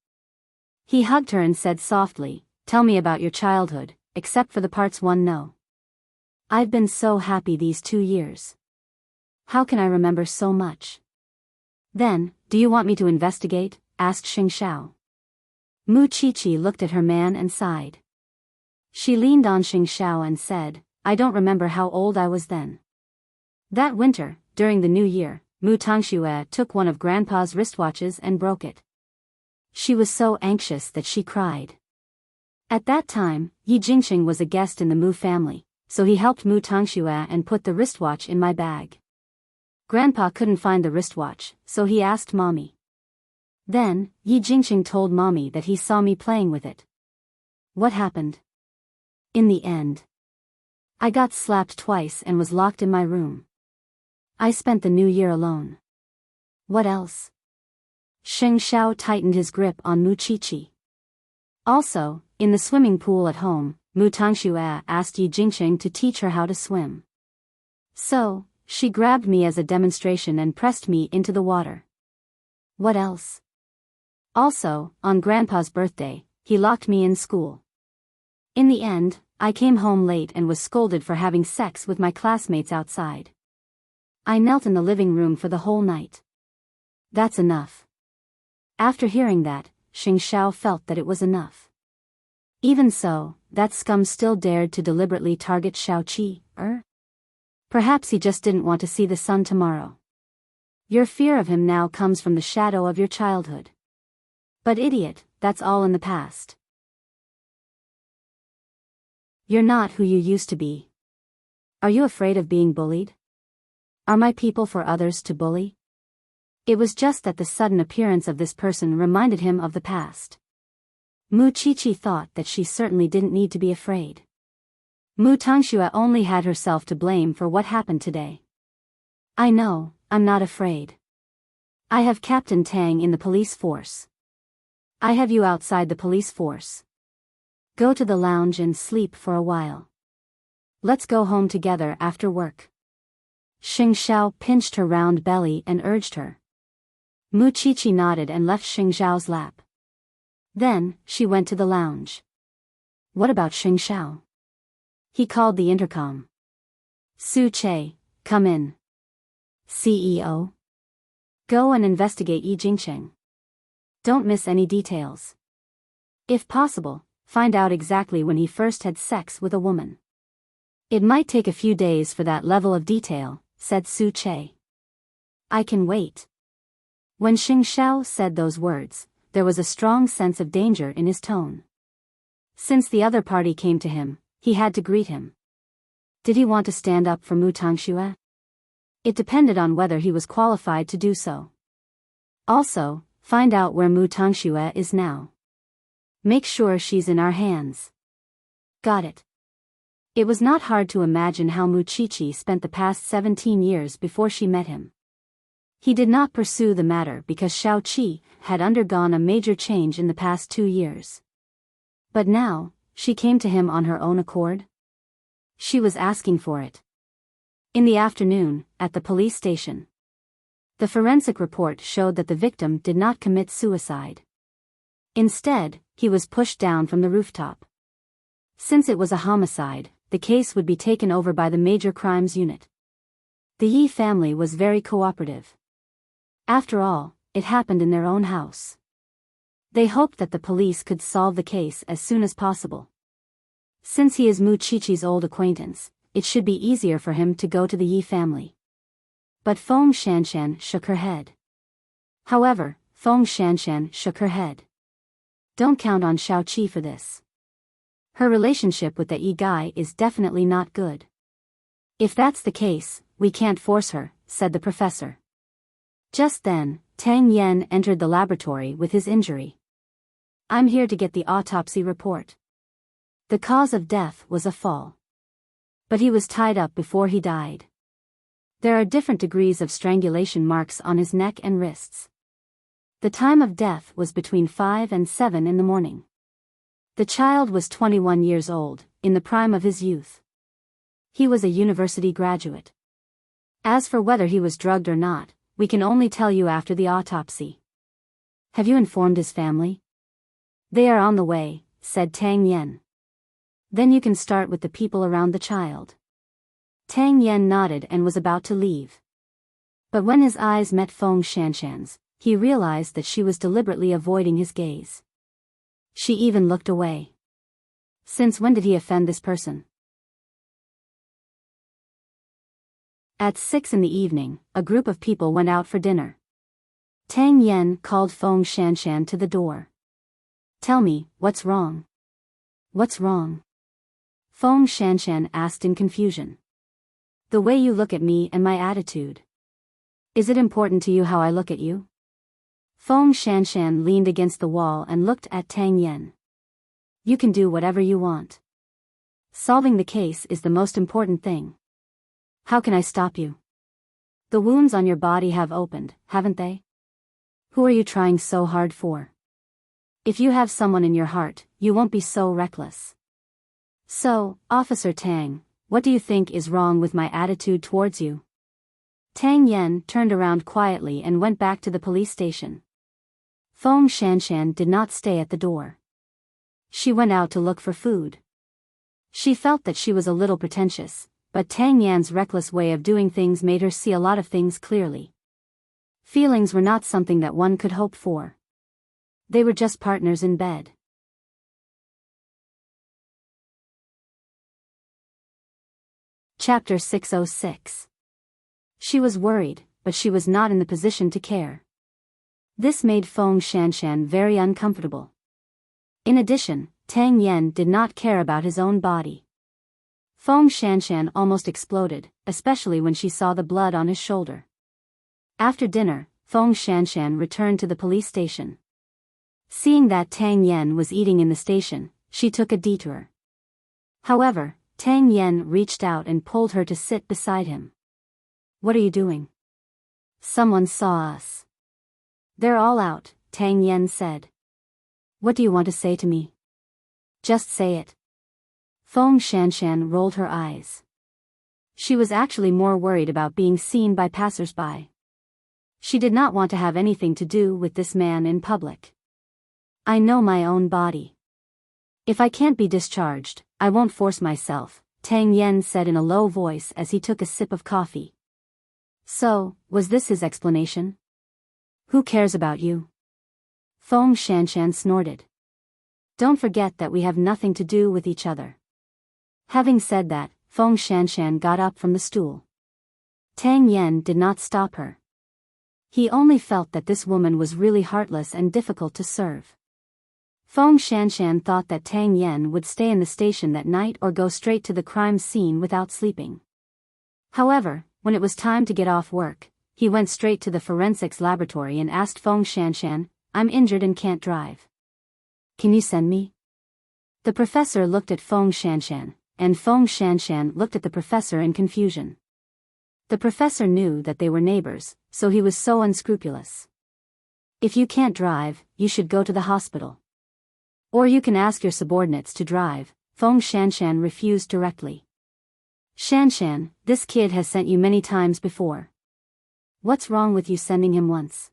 He hugged her and said softly, "Tell me about your childhood, except for the parts one know. I've been so happy these 2 years. How can I remember so much?" Then, do you want me to investigate? Asked Xing Xiao. Mu Qiqi looked at her man and sighed. She leaned on Xing Xiao and said, I don't remember how old I was then. That winter, during the new year, Mu Tangxue took one of Grandpa's wristwatches and broke it. She was so anxious that she cried. At that time, Yi Jingqing was a guest in the Mu family, so he helped Mu Tangxue and put the wristwatch in my bag. Grandpa couldn't find the wristwatch, so he asked Mommy. Then, Yi Jingqing told Mommy that he saw me playing with it. What happened? In the end, I got slapped twice and was locked in my room. I spent the new year alone. What else? Xing Xiao tightened his grip on Mu Qiqi. Also, in the swimming pool at home, Mu Tangxue asked Yi Jingqing to teach her how to swim. So, she grabbed me as a demonstration and pressed me into the water. What else? Also, on Grandpa's birthday, he locked me in school. In the end, I came home late and was scolded for having sex with my classmates outside. I knelt in the living room for the whole night. That's enough. After hearing that, Xing Xiao felt that it was enough. Even so, that scum still dared to deliberately target Xiao Qi, Perhaps he just didn't want to see the sun tomorrow. Your fear of him now comes from the shadow of your childhood. But idiot, that's all in the past. You're not who you used to be. Are you afraid of being bullied? Are my people for others to bully? It was just that the sudden appearance of this person reminded him of the past. Mu Qiqi thought that she certainly didn't need to be afraid. Mu Tangxue only had herself to blame for what happened today. I know, I'm not afraid. I have Captain Tang in the police force. I have you outside the police force. Go to the lounge and sleep for a while. Let's go home together after work. Xing Xiao pinched her round belly and urged her. Mu Qiqi nodded and left Xing Xiao's lap. Then, she went to the lounge. What about Xing Xiao? He called the intercom. Su Che, come in. CEO. Go and investigate Yi Jingqing. Don't miss any details. If possible, find out exactly when he first had sex with a woman. It might take a few days for that level of detail, said Su Che. I can wait. When Xing Xiao said those words, there was a strong sense of danger in his tone. Since the other party came to him, he had to greet him. Did he want to stand up for Mu Tangxue? It depended on whether he was qualified to do so. Also, find out where Mu Tangxue is now. Make sure she's in our hands. Got it. It was not hard to imagine how Mu Qiqi spent the past 17 years before she met him. He did not pursue the matter because Xiao Qi had undergone a major change in the past 2 years. But now, she came to him on her own accord. She was asking for it. In the afternoon, at the police station. The forensic report showed that the victim did not commit suicide. Instead, he was pushed down from the rooftop. Since it was a homicide, the case would be taken over by the Major Crimes Unit. The Yi family was very cooperative. After all, it happened in their own house. They hoped that the police could solve the case as soon as possible. Since he is Mu Chichi's old acquaintance, it should be easier for him to go to the Yi family. But Feng Shanshan shook her head. However, Feng Shanshan shook her head. Don't count on Xiao Qi for this. Her relationship with the Yi guy is definitely not good. If that's the case, we can't force her, said the professor. Just then, Tang Yan entered the laboratory with his injury. I'm here to get the autopsy report. The cause of death was a fall. But he was tied up before he died. There are different degrees of strangulation marks on his neck and wrists. The time of death was between 5 and 7 in the morning. The child was 21 years old, in the prime of his youth. He was a university graduate. As for whether he was drugged or not, we can only tell you after the autopsy. Have you informed his family? They are on the way, said Tang Yan. Then you can start with the people around the child. Tang Yan nodded and was about to leave. But when his eyes met Feng Shanshan's, he realized that she was deliberately avoiding his gaze. She even looked away. Since when did he offend this person? At 6 in the evening, a group of people went out for dinner. Tang Yan called Feng Shanshan to the door. Tell me, what's wrong? What's wrong? Feng Shanshan asked in confusion. The way you look at me and my attitude. Is it important to you how I look at you? Feng Shanshan leaned against the wall and looked at Tang Yan. You can do whatever you want. Solving the case is the most important thing. How can I stop you? The wounds on your body have opened, haven't they? Who are you trying so hard for? If you have someone in your heart, you won't be so reckless. So, Officer Tang, what do you think is wrong with my attitude towards you? Tang Yan turned around quietly and went back to the police station. Feng Shanshan did not stay at the door. She went out to look for food. She felt that she was a little pretentious, but Tang Yan's reckless way of doing things made her see a lot of things clearly. Feelings were not something that one could hope for. They were just partners in bed. Chapter 606. She was worried, but she was not in the position to care. This made Feng Shanshan very uncomfortable. In addition, Tang Yan did not care about his own body. Feng Shanshan almost exploded, especially when she saw the blood on his shoulder. After dinner, Feng Shanshan returned to the police station. Seeing that Tang Yan was eating in the station, she took a detour. However, Tang Yan reached out and pulled her to sit beside him. What are you doing? Someone saw us. They're all out, Tang Yan said. What do you want to say to me? Just say it. Feng Shanshan rolled her eyes. She was actually more worried about being seen by passers-by. She did not want to have anything to do with this man in public. I know my own body. If I can't be discharged, I won't force myself, Tang Yan said in a low voice as he took a sip of coffee. So, was this his explanation? Who cares about you? Feng Shanshan snorted. Don't forget that we have nothing to do with each other. Having said that, Feng Shanshan got up from the stool. Tang Yan did not stop her. He only felt that this woman was really heartless and difficult to serve. Feng Shanshan thought that Tang Yan would stay in the station that night or go straight to the crime scene without sleeping. However, when it was time to get off work, he went straight to the forensics laboratory and asked Feng Shanshan, I'm injured and can't drive. Can you send me? The professor looked at Feng Shanshan, and Feng Shanshan looked at the professor in confusion. The professor knew that they were neighbors, so he was so unscrupulous. If you can't drive, you should go to the hospital. Or you can ask your subordinates to drive, Feng Shanshan refused directly. Shanshan, this kid has sent you many times before. What's wrong with you sending him once?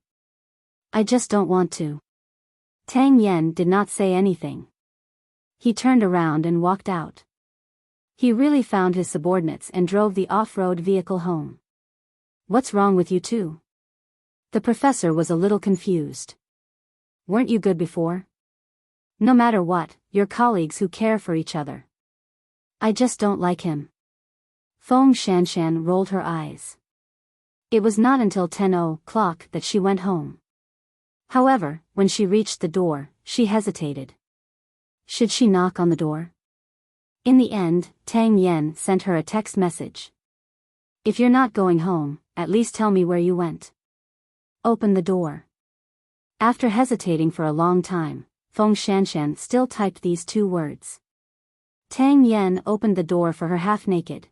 I just don't want to. Tang Yen did not say anything. He turned around and walked out. He really found his subordinates and drove the off-road vehicle home. What's wrong with you two? The professor was a little confused. Weren't you good before? No matter what, you're colleagues who care for each other. I just don't like him. Feng Shanshan rolled her eyes. It was not until 10 o'clock that she went home. However, when she reached the door, she hesitated. Should she knock on the door? In the end, Tang Yen sent her a text message. If you're not going home, at least tell me where you went. Open the door. After hesitating for a long time, Feng Shanshan still typed these 2 words. Tang Yen opened the door for her half-naked.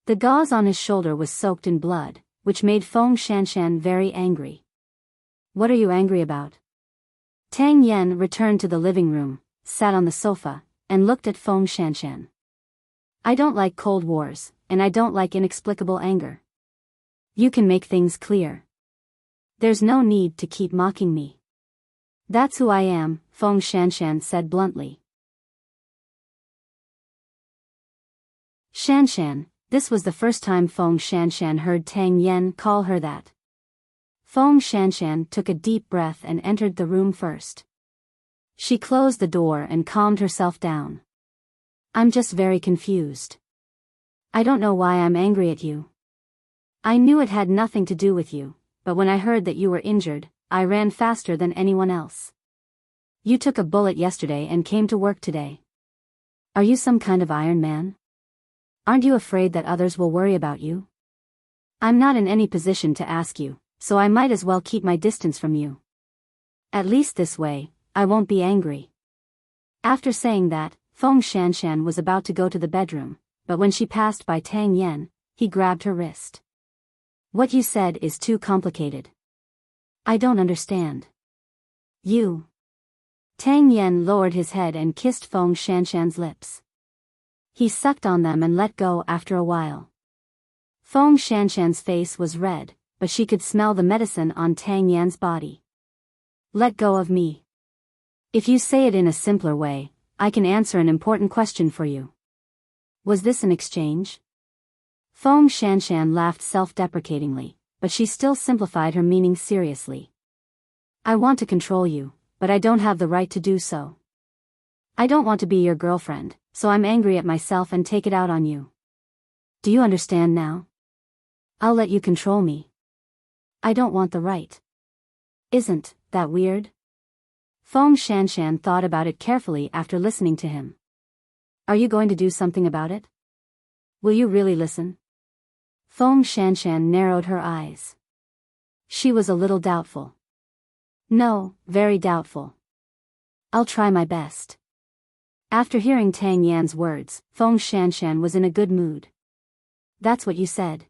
The gauze on his shoulder was soaked in blood, which made Feng Shanshan very angry. What are you angry about? Tang Yen returned to the living room, sat on the sofa, and looked at Feng Shanshan. I don't like cold wars, and I don't like inexplicable anger. You can make things clear. There's no need to keep mocking me. That's who I am, Feng Shanshan said bluntly. Shanshan, this was the first time Feng Shanshan heard Tang Yen call her that. Feng Shanshan took a deep breath and entered the room first. She closed the door and calmed herself down. I'm just very confused. I don't know why I'm angry at you. I knew it had nothing to do with you, but when I heard that you were injured, I ran faster than anyone else. You took a bullet yesterday and came to work today. Are you some kind of Iron Man? Aren't you afraid that others will worry about you? I'm not in any position to ask you, so I might as well keep my distance from you. At least this way, I won't be angry. After saying that, Feng Shanshan was about to go to the bedroom, but when she passed by Tang Yen, he grabbed her wrist. What you said is too complicated. I don't understand. You. Tang Yen lowered his head and kissed Feng Shanshan's lips. He sucked on them and let go after a while. Feng Shanshan's face was red, but she could smell the medicine on Tang Yan's body. Let go of me. If you say it in a simpler way, I can answer an important question for you. Was this an exchange? Feng Shanshan laughed self-deprecatingly, but she still simplified her meaning seriously. I want to control you, but I don't have the right to do so. I don't want to be your girlfriend, so I'm angry at myself and take it out on you. Do you understand now? I'll let you control me. I don't want the right. Isn't that weird? Feng Shanshan thought about it carefully after listening to him. Are you going to do something about it? Will you really listen? Feng Shanshan narrowed her eyes. She was a little doubtful. No, very doubtful. I'll try my best. After hearing Tang Yan's words, Feng Shanshan was in a good mood. That's what you said.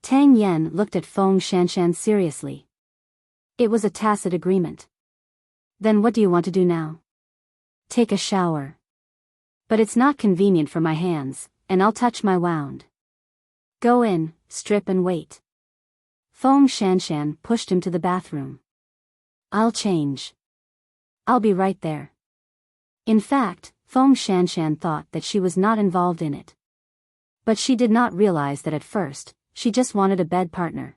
Tang Yan looked at Feng Shanshan seriously. It was a tacit agreement. Then what do you want to do now? Take a shower. But it's not convenient for my hands, and I'll touch my wound. Go in, strip and wait. Feng Shanshan pushed him to the bathroom. I'll change. I'll be right there. In fact, Feng Shanshan thought that she was not involved in it. But she did not realize that at first, she just wanted a bed partner.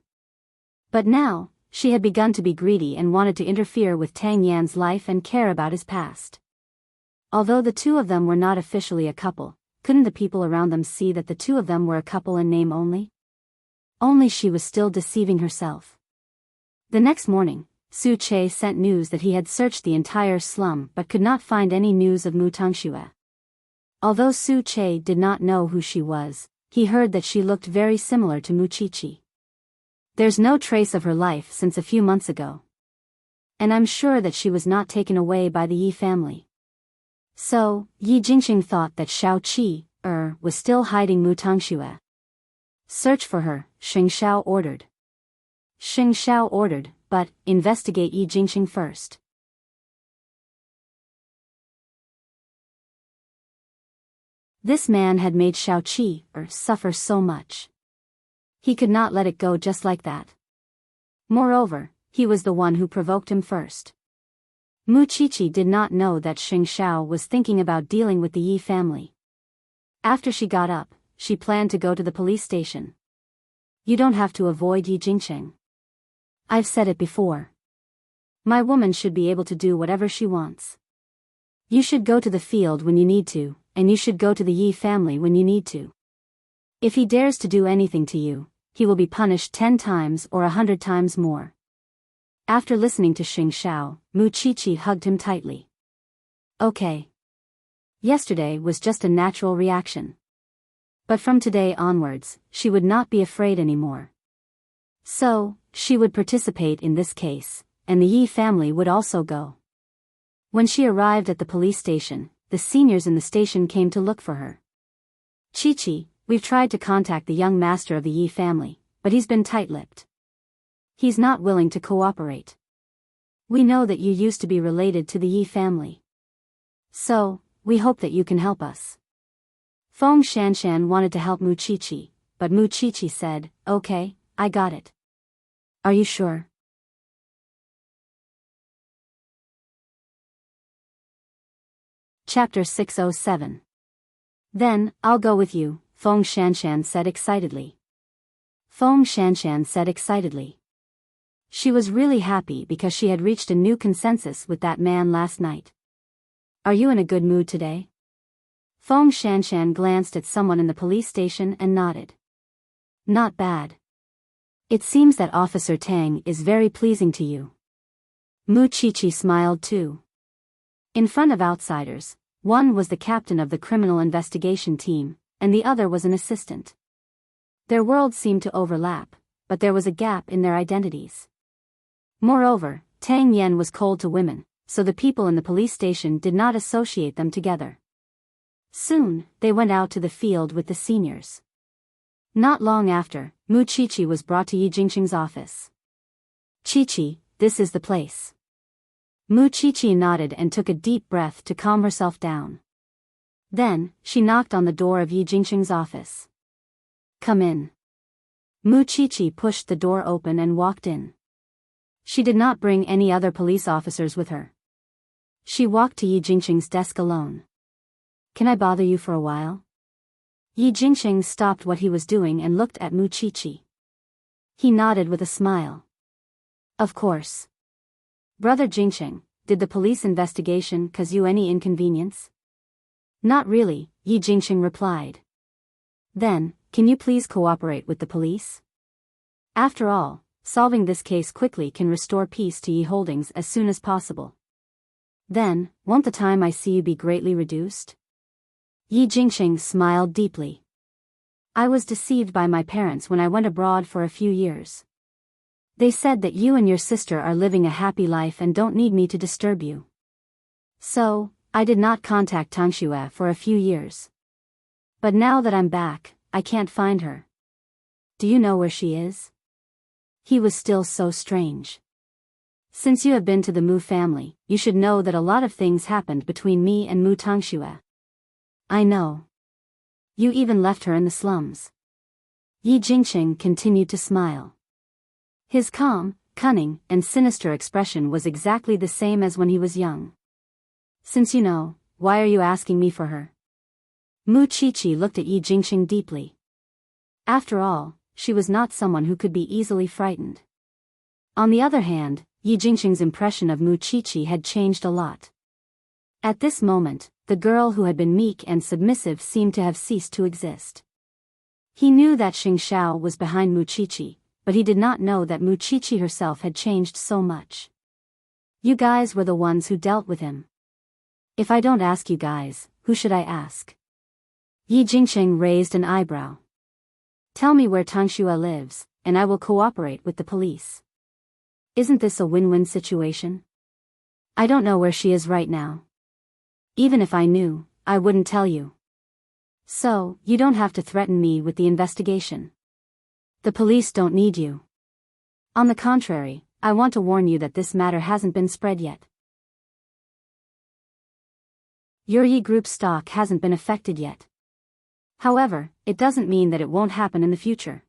But now, she had begun to be greedy and wanted to interfere with Tang Yan's life and care about his past. Although the two of them were not officially a couple, couldn't the people around them see that the two of them were a couple in name only? Only she was still deceiving herself. The next morning, Su Che sent news that he had searched the entire slum but could not find any news of Mu Tongxue. Although Su Che did not know who she was, he heard that she looked very similar to Mu Chichi. There's no trace of her life since a few months ago. And I'm sure that she was not taken away by the Yi family. So, Yi Jingxing thought that Shao Qi, was still hiding Mu Tongxue. Search for her, Xing Shao ordered. Xing Shao ordered, but investigate Yi Jingxing first. This man had made Shao Qi, suffer so much. He could not let it go just like that. Moreover, he was the one who provoked him first. Mu Qiqi did not know that Xing Xiao was thinking about dealing with the Yi family. After she got up, she planned to go to the police station. You don't have to avoid Yi Jingqing. I've said it before. My woman should be able to do whatever she wants. You should go to the field when you need to, and you should go to the Yi family when you need to. If he dares to do anything to you, he will be punished 10 times or 100 times more. After listening to Xing Xiao, Mu Qiqi hugged him tightly. Okay. Yesterday was just a natural reaction. But from today onwards, she would not be afraid anymore. So, she would participate in this case, and the Yi family would also go. When she arrived at the police station, the seniors in the station came to look for her. Qiqi, we've tried to contact the young master of the Yi family, but he's been tight-lipped. He's not willing to cooperate. We know that you used to be related to the Yi family. So, we hope that you can help us. Feng Shanshan wanted to help Mu Qiqi, but Mu Qiqi said, okay, I got it. Are you sure? Chapter 607. Then, I'll go with you, Feng Shanshan said excitedly. Feng Shanshan said excitedly. She was really happy because she had reached a new consensus with that man last night. Are you in a good mood today? Feng Shanshan glanced at someone in the police station and nodded. Not bad. It seems that Officer Tang is very pleasing to you. Mu Qiqi smiled too. In front of outsiders, one was the captain of the criminal investigation team, and the other was an assistant. Their worlds seemed to overlap, but there was a gap in their identities. Moreover, Tang Yen was cold to women, so the people in the police station did not associate them together. Soon, they went out to the field with the seniors. Not long after, Mu Qiqi was brought to Yi Jingqing's office. Qiqi, this is the place. Mu Qiqi nodded and took a deep breath to calm herself down. Then, she knocked on the door of Yi Jingqing's office. Come in. Mu Qiqi pushed the door open and walked in. She did not bring any other police officers with her. She walked to Yi Jingqing's desk alone. Can I bother you for a while? Yi Jingqing stopped what he was doing and looked at Mu Qiqi. He nodded with a smile. Of course. Brother Jingqing, did the police investigation cause you any inconvenience? Not really, Yi Jingqing replied. Then, can you please cooperate with the police? After all, solving this case quickly can restore peace to Yi Holdings as soon as possible. Then, won't the time I see you be greatly reduced? Yi Jingqing smiled deeply. I was deceived by my parents when I went abroad for a few years. They said that you and your sister are living a happy life and don't need me to disturb you. So, I did not contact Tang Xue for a few years. But now that I'm back, I can't find her. Do you know where she is? He was still so strange. Since you have been to the Mu family, you should know that a lot of things happened between me and Mu Tangxue. I know. You even left her in the slums. Yi Jingqing continued to smile. His calm, cunning, and sinister expression was exactly the same as when he was young. Since you know, why are you asking me for her? Mu Qiqi looked at Yi Jingqing deeply. After all, she was not someone who could be easily frightened. On the other hand, Yi Jingqing's impression of Mu Qiqi had changed a lot. At this moment, the girl who had been meek and submissive seemed to have ceased to exist. He knew that Xing Xiao was behind Mu Qiqi, but he did not know that Mu Qiqi herself had changed so much. You guys were the ones who dealt with him. If I don't ask you guys, who should I ask? Yi Jingqing raised an eyebrow. Tell me where Tang Xue lives, and I will cooperate with the police. Isn't this a win-win situation? I don't know where she is right now. Even if I knew, I wouldn't tell you. So, you don't have to threaten me with the investigation. The police don't need you. On the contrary, I want to warn you that this matter hasn't been spread yet. Your Yi Group stock hasn't been affected yet. However, it doesn't mean that it won't happen in the future.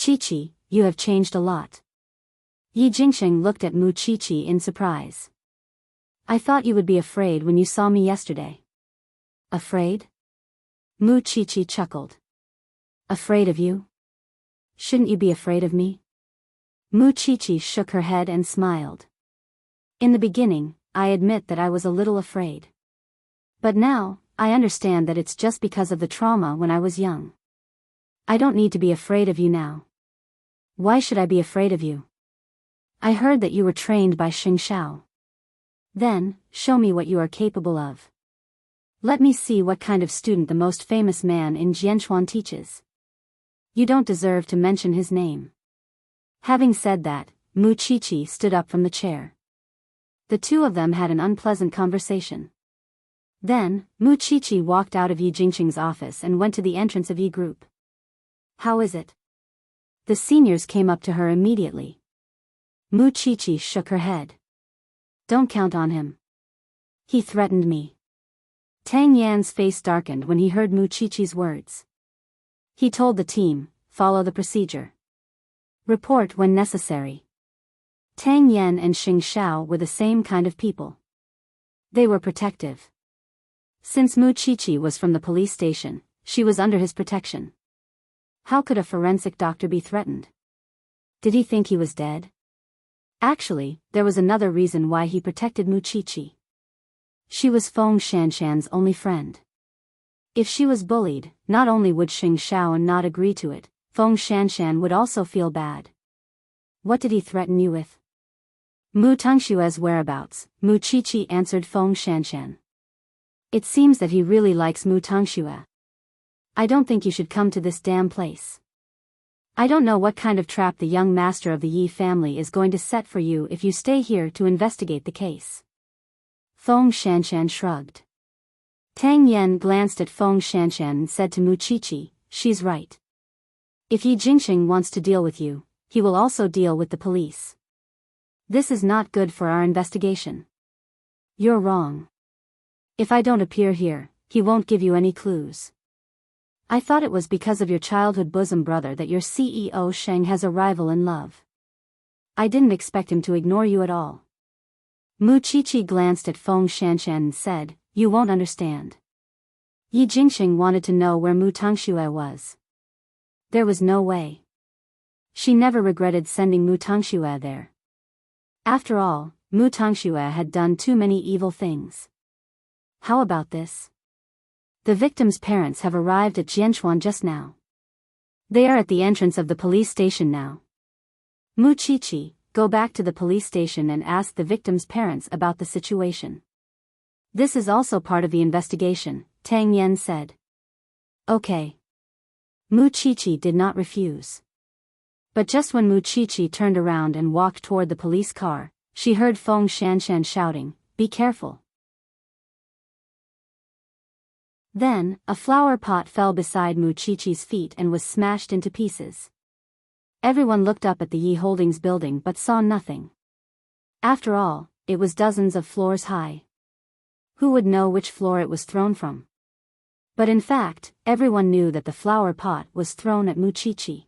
Chi-Chi, you have changed a lot. Yi Jingxing looked at Mu Chi-Chi in surprise. I thought you would be afraid when you saw me yesterday. Afraid? Mu Chi-Chi chuckled. Afraid of you? Shouldn't you be afraid of me? Mu Chi-Chi shook her head and smiled. In the beginning, I admit that I was a little afraid. But now, I understand that it's just because of the trauma when I was young. I don't need to be afraid of you now. Why should I be afraid of you? I heard that you were trained by Xing Shao. Then, show me what you are capable of. Let me see what kind of student the most famous man in Jianchuan teaches. You don't deserve to mention his name. Having said that, Mu Chi-Chi stood up from the chair. The two of them had an unpleasant conversation. Then, Mu Chi-Chi walked out of Yi Jingxing's office and went to the entrance of Yi Group. How is it? The seniors came up to her immediately. Mu Chi-Chi shook her head. Don't count on him. He threatened me. Tang Yan's face darkened when he heard Mu Chi-Chi's words. He told the team, follow the procedure. Report when necessary. Tang Yan and Xing Shao were the same kind of people. They were protective. Since Mu Chi-Chi was from the police station, she was under his protection. How could a forensic doctor be threatened? Did he think he was dead? Actually, there was another reason why he protected Mu Chi-Chi. She was Feng Shanshan's only friend. If she was bullied, not only would Xing Shao not agree to it, Feng Shanshan would also feel bad. What did he threaten you with? Mu Tongshue's whereabouts, Mu Chi-Chi answered Feng Shanshan. It seems that he really likes Mu Tongxue. I don't think you should come to this damn place. I don't know what kind of trap the young master of the Yi family is going to set for you if you stay here to investigate the case. Feng Shanshan shrugged. Tang Yan glanced at Feng Shanshan and said to Mu Chi-Chi, she's right. If Yi Jingxing wants to deal with you, he will also deal with the police. This is not good for our investigation. You're wrong. If I don't appear here, he won't give you any clues. I thought it was because of your childhood bosom brother that your CEO Sheng has a rival in love. I didn't expect him to ignore you at all. Mu Chi-Chi glanced at Feng Shanshan and said, you won't understand. Yi Jingxing wanted to know where Mu Tongxue was. There was no way. She never regretted sending Mu Tongxue there. After all, Mu Tongxue had done too many evil things. How about this? The victim's parents have arrived at Jianchuan just now. They are at the entrance of the police station now. Mu Chi-Chi, go back to the police station and ask the victim's parents about the situation. This is also part of the investigation, Tang Yan said. Okay. Mu Chi-Chi did not refuse. But just when Mu Chi-Chi turned around and walked toward the police car, she heard Feng Shanshan shouting, be careful. Then, a flower pot fell beside Mu Chi-Chi's feet and was smashed into pieces. Everyone looked up at the Yi Holdings building but saw nothing. After all, it was dozens of floors high. Who would know which floor it was thrown from? But in fact, everyone knew that the flower pot was thrown at Mu Chi-Chi.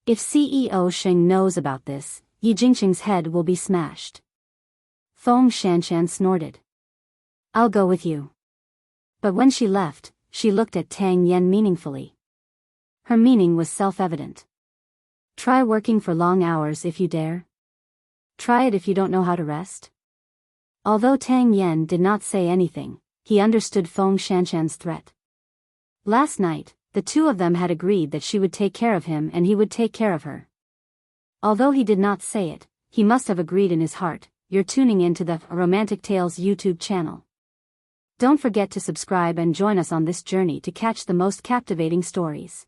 If CEO Sheng knows about this, Yi Jingxing's head will be smashed. Feng Shanshan snorted. I'll go with you. But when she left, she looked at Tang Yan meaningfully. Her meaning was self-evident. Try working for long hours if you dare. Try it if you don't know how to rest. Although Tang Yan did not say anything, he understood Feng Shanshan's threat. Last night, the two of them had agreed that she would take care of him and he would take care of her. Although he did not say it, he must have agreed in his heart. You're tuning into the Romantic Tales YouTube channel. Don't forget to subscribe and join us on this journey to catch the most captivating stories.